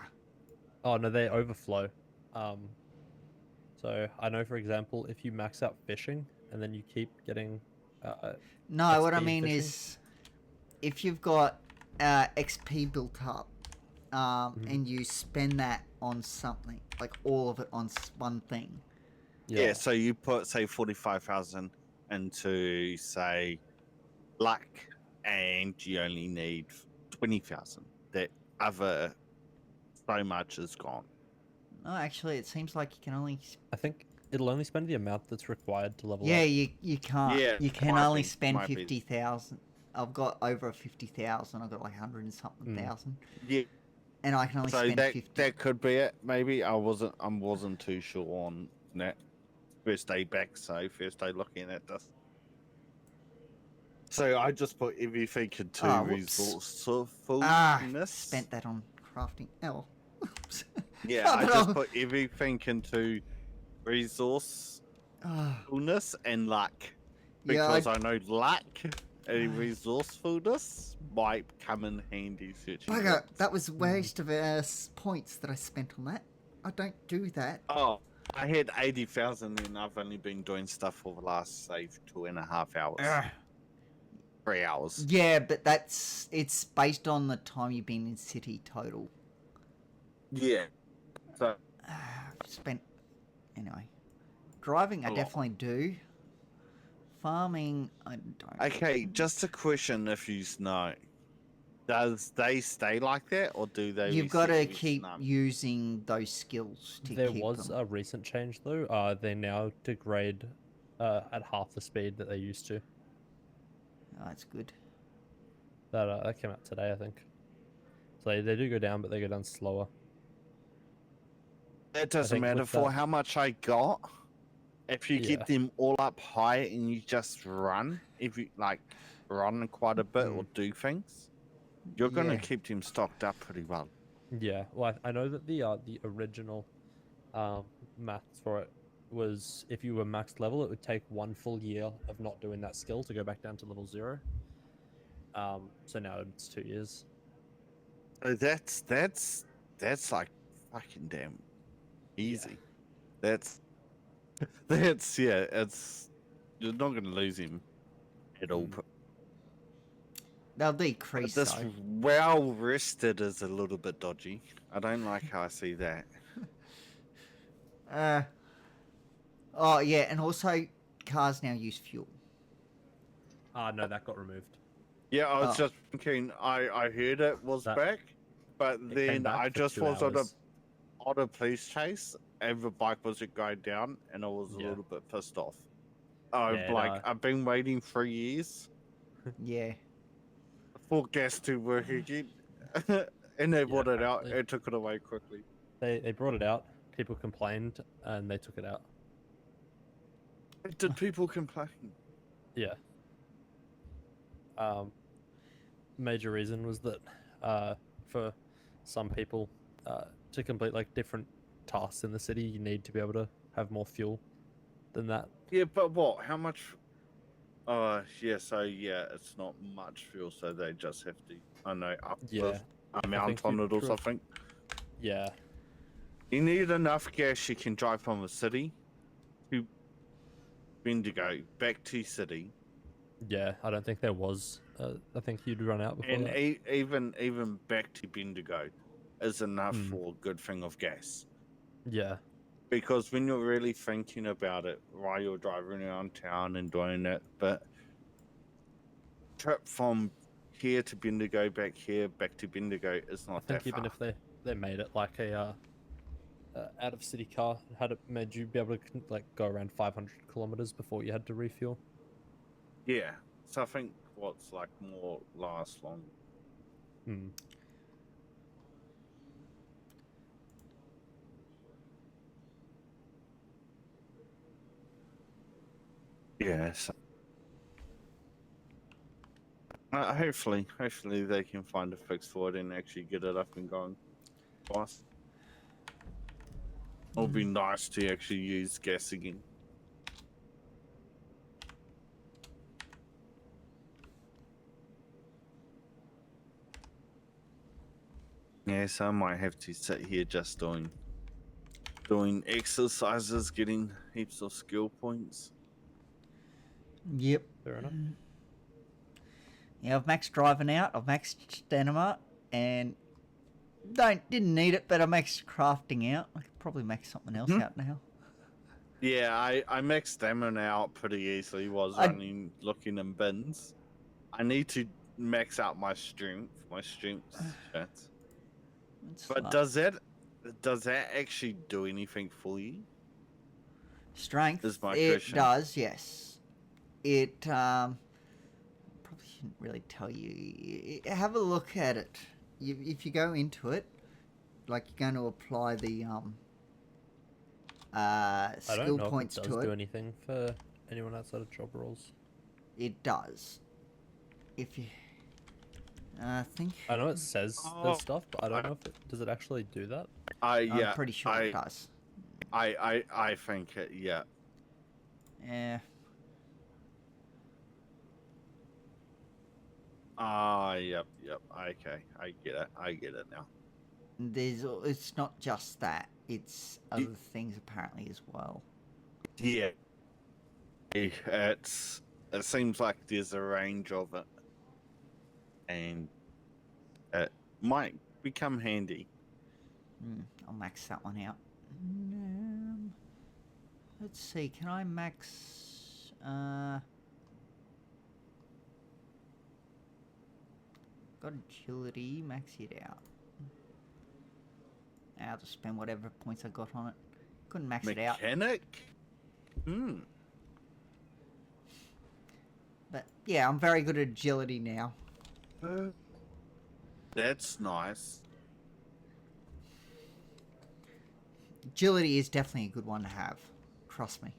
Oh no, they overflow. So I know, for example, if you max out fishing and then you keep getting. No, what I XP in mean fishing, is, if you've got XP built up, and you spend that on something, like all of it on one thing. Yeah, so you put, say, 45,000 into, say, luck, and you only need 20,000. That other so much is gone. No, actually, it seems like you can only. I think it'll only spend the amount that's required to level Yeah, up. you can't. Yeah, you can might only be, spend might be. 50,000. I've got over 50,000. I've got like 100 and something thousand. Yeah. And I can only So spend that 50. that could be it. Maybe I wasn't too sure on that. First day back, so first day looking at this. So I just put everything into resourcefulness. Spent that on crafting. Oh. Yeah, I just put everything into resourcefulness and luck. Yeah, Because I know luck and resourcefulness might come in handy searching. Bugger, that was a waste of points that I spent on that. I don't do that. Oh, I had 80,000 and I've only been doing stuff for the last, say, 2.5 hours. 3 hours. Yeah, but it's based on the time you've been in city total. Yeah. So spent anyway. Driving I A lot. definitely do. Farming I don't. okay, just a question if you know. Does they stay like that or do they You've got to reset with keep none? using those skills to There keep was them. a recent change though. They now degrade at half the speed that they used to. Oh, that's good. That came out today, I think. So they do go down, but they go down slower. That doesn't think matter with for that- how much I got. If you Yeah. get them all up high and you just run, if you like run quite a bit or do things, you're gonna Yeah. keep them stocked up pretty well. Yeah, well, I know that the original maths for it was if you were maxed level, it would take 1 full year of not doing that skill to go back down to level 0. So now it's 2 years. So that's like fucking damn easy. That's yeah. It's you're not gonna lose him at all. They'll decrease This though. well rested is a little bit dodgy. I don't like how I see that. Oh yeah, and also cars now use fuel. No, that got removed. Yeah, I was Oh. just thinking. I heard it was back, but came then back I for just 2 was hours. on a police chase, and the bike wasn't going down, and I was a Yeah. little bit pissed off. I'm Yeah, like, no. I've been waiting 3 years Yeah. for gas to work again, and they brought it out apparently. and took it away quickly. They brought it out. People complained, and they took it out. Did people complain? Yeah. Major reason was that for some people to complete like different tasks in the city, you need to be able to have more fuel than that. Yeah, but what? How much? Yeah. So yeah, it's not much fuel, so they just have to. I know up Yeah, the I amount think on you it or drew- something. Yeah. You need enough gas you can drive from the city to Bendigo back to city, Yeah, I don't think there was. I think you'd run out before and that. even back to Bendigo is enough Hmm. for a good thing of gas. Yeah. Because when you're really thinking about it while you're driving around town and doing it, but trip from here to Bendigo, back here, back to Bendigo is I not think that even far. if they made it like a out of city car, had it made you be able to like go around 500 kilometers before you had to refuel. Yeah, so I think what's like more last long. Hmm. Yes. Hopefully they can find a fix for it and actually get it up and going. Fast. It'll be nice to actually use gas again. Yes, I might have to sit here just doing exercises, getting heaps of skill points. Yep. Fair enough. Yeah, I've maxed driving out. I've maxed stamina, and didn't need it, but I maxed crafting out. I could probably max something else out now. Yeah, I maxed stamina out pretty easily. Was running, looking in bins. I need to max out my strength. My strength's shit. But does that actually do anything for you? Strength. Is my it question. does, yes. It probably shouldn't really tell you. Have a look at it. If you go into it, like you're going to apply the I skill don't know points if it to does it. do anything for anyone outside of job roles. It does. If you, I think. I know it says there's stuff, but I don't know if does it actually do that. Yeah, I'm pretty sure it does. I think it. Yeah. Yeah. Yep. Okay, I get it now. It's not just that. It's other things apparently as well. Yeah. It seems like there's a range of it, and it might become handy. I'll max that one out. Let's see. Can I max? Got agility. Max it out. I'll just spend whatever points I got on it. Couldn't max it out. Mechanic? But yeah, I'm very good at agility now. That's nice. Agility is definitely a good one to have. Trust me.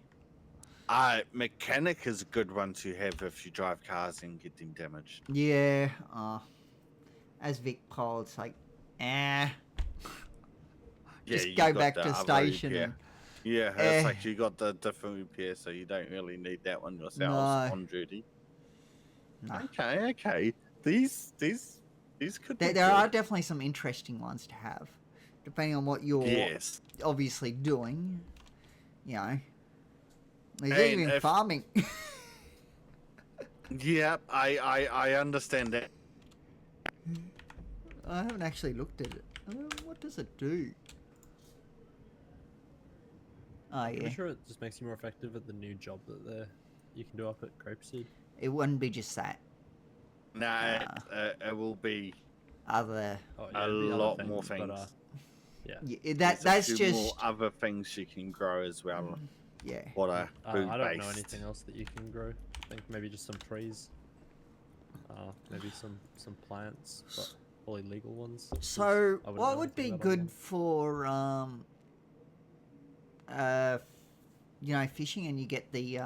Mechanic is a good one to have if you drive cars and get them damaged. Yeah. As Vic Paul, it's like, just go back to station. Repair. And, it's like you got the different repair, so you don't really need that one yourself on duty. No. Okay. These could be there are definitely some interesting ones to have, depending on what you're obviously doing. You know, there's even farming. Yeah, I understand that. I haven't actually looked at it. What does it do? Oh, yeah. I'm sure it just makes you more effective at the new job that you can do up at Grapeseed. It wouldn't be just that. No, it will be other a lot more things. But, yeah, that's just more other things you can grow as well. Yeah. What a I don't know anything else that you can grow. I think maybe just some trees. Maybe some plants, but probably legal ones. So what would be good for fishing, and you get the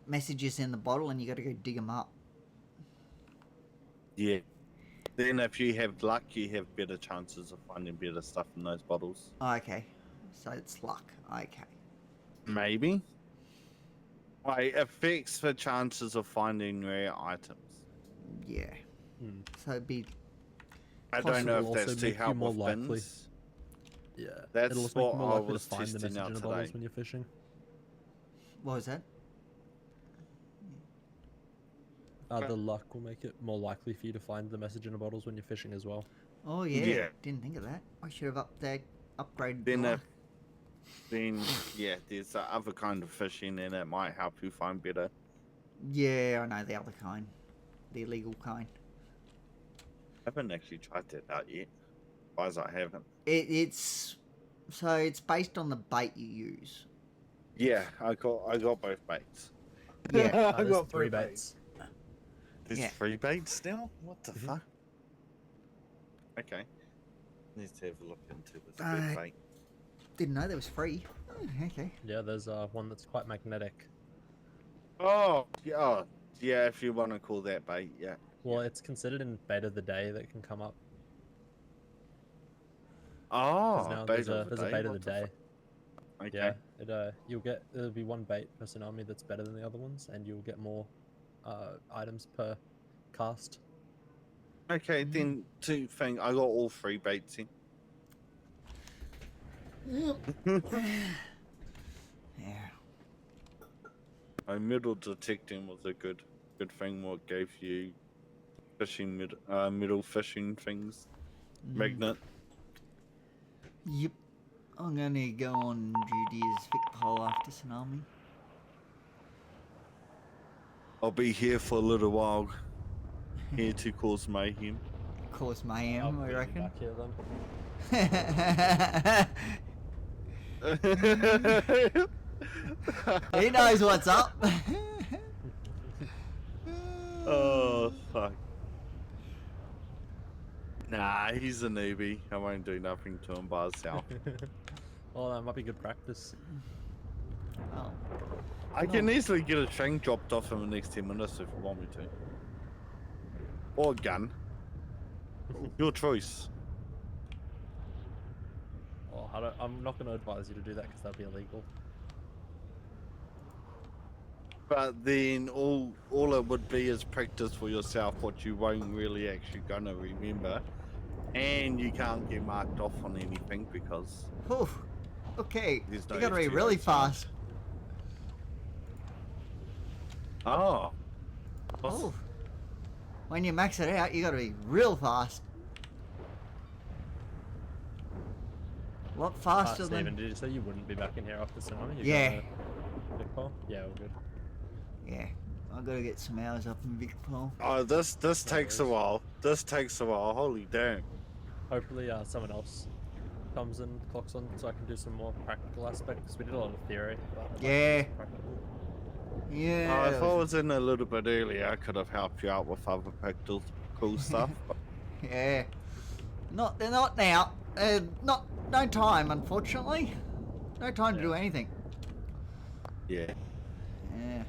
messages in the bottle and you got to go dig them up. Yeah. Then if you have luck, you have better chances of finding better stuff in those bottles. Oh, okay. So it's luck. Okay. Maybe. It affects the chances of finding rare items. Yeah. So it'd be... I don't know if that's to help with bins. Yeah. That's It'll just make you what more I likely was to find the testing message out in the bottles today. when you're fishing. What was that? The luck will make it more likely for you to find the message in the bottles when you're fishing as well. Oh yeah. Didn't think of that. I should have upgraded the luck. Then there's other kind of fishing, and it might help you find better. Yeah, I know the other kind, the illegal kind. I haven't actually tried that out yet. As I haven't. It's based on the bait you use. Yeah, I got both baits. Yeah, I got 3 baits. There's Yeah. free baits now? What the fuck? Okay. Need to have a look into this free bait. Didn't know there was free. Oh, okay. Yeah, there's one that's quite magnetic. Oh, yeah, if you want to call that bait, yeah. Well, it's considered in bait of the day that can come up. Oh, Now bait there's a of the day. bait of the What the day. Okay. Yeah, there'll be one bait per tsunami that's better than the other ones, and you'll get more items per cast. Okay, then two thing. I got all three baits in. Yeah. Middle detecting was a good thing. What gave you fishing middle fishing things? Magnet. Yep. I'm gonna go on duty as Vic Pole after tsunami. I'll be here for a little while. Here to cause mayhem. Cause mayhem, I reckon. Back here then. He knows what's up. Oh fuck. Nah, he's a newbie. I won't do nothing to him by himself. Well, that might be good practice. Oh. I can easily get a shank dropped off in the next 10 minutes if you want me to. Or a gun. Your choice. Well, I'm not going to advise you to do that because that'd be illegal. But then all it would be is practice for yourself, what you won't really actually gonna remember, and you can't get marked off on anything because. Whew. Okay, there's no you gotta be FTO really signs. fast. Oh. Oh. When you max it out, you gotta be real fast. A lot faster than. Stephen, did you say you wouldn't be back in here after tsunami? Yeah. Yeah, all good. Yeah, I gotta get some hours up in Vic Pole. Oh, this takes a while. This takes a while. Holy damn. Hopefully, someone else comes and clocks on so I can do some more practical aspects. We did a lot of theory. But Yeah. Yeah. If I was in a little bit earlier, I could have helped you out with other practical cool stuff. Yeah. They're not now. No time, unfortunately. No time to do anything. Yeah. Yeah.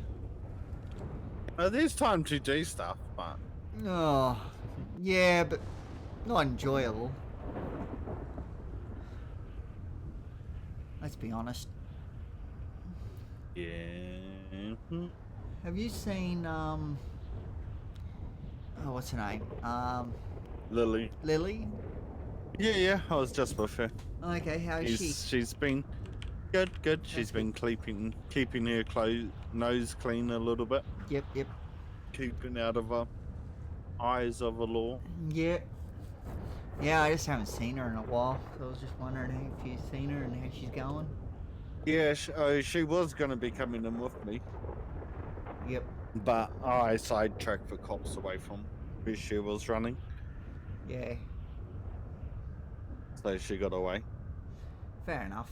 There's time to do stuff, but. Oh. Yeah, but not enjoyable. Let's be honest. Yeah. Have you seen oh, what's her name? Lily. Lily? Yeah, I was just with her. Okay, how is she? She's been good. She's been keeping her nose clean a little bit. Yep. Keeping out of eyes of the law. Yeah. Yeah, I just haven't seen her in a while, so I was just wondering if you've seen her and how she's going. Yeah, she was going to be coming in with me. Yep. But I sidetracked the cops away from where she was running. Yeah. So she got away. Fair enough.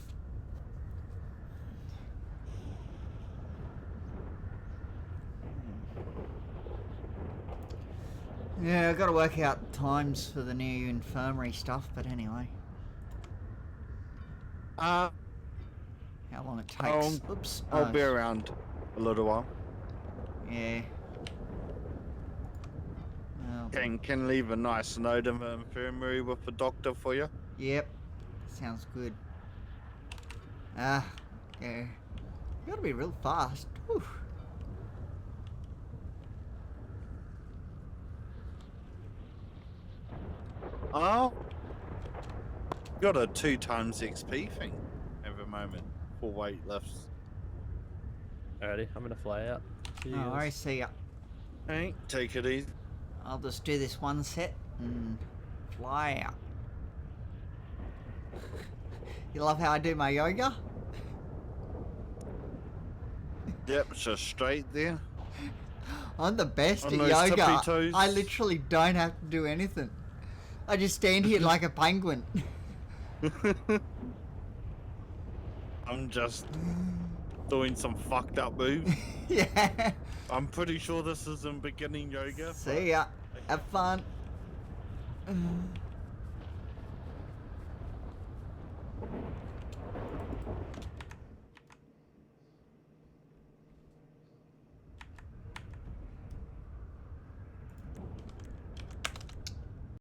Yeah, I've got to work out times for the new infirmary stuff, but anyway. How long it takes. Oops. I'll be around a little while. Yeah. Well, Can leave a nice note in the infirmary with the doctor for you. Yep. Sounds good. Yeah. You gotta be real fast. Whew. Oh. Got a 2 times XP thing at the moment for weight lifts. Alrighty, I'm gonna fly out. See you Oh, guys. I see ya. Hey, take it easy. I'll just do this one set and fly out. You love how I do my yoga? Yep, just straight there. I'm the best On at those yoga. tippy toes. I literally don't have to do anything. I just stand here like a penguin. I'm just doing some fucked up moves. Yeah. I'm pretty sure this isn't beginning yoga. See ya. Have fun.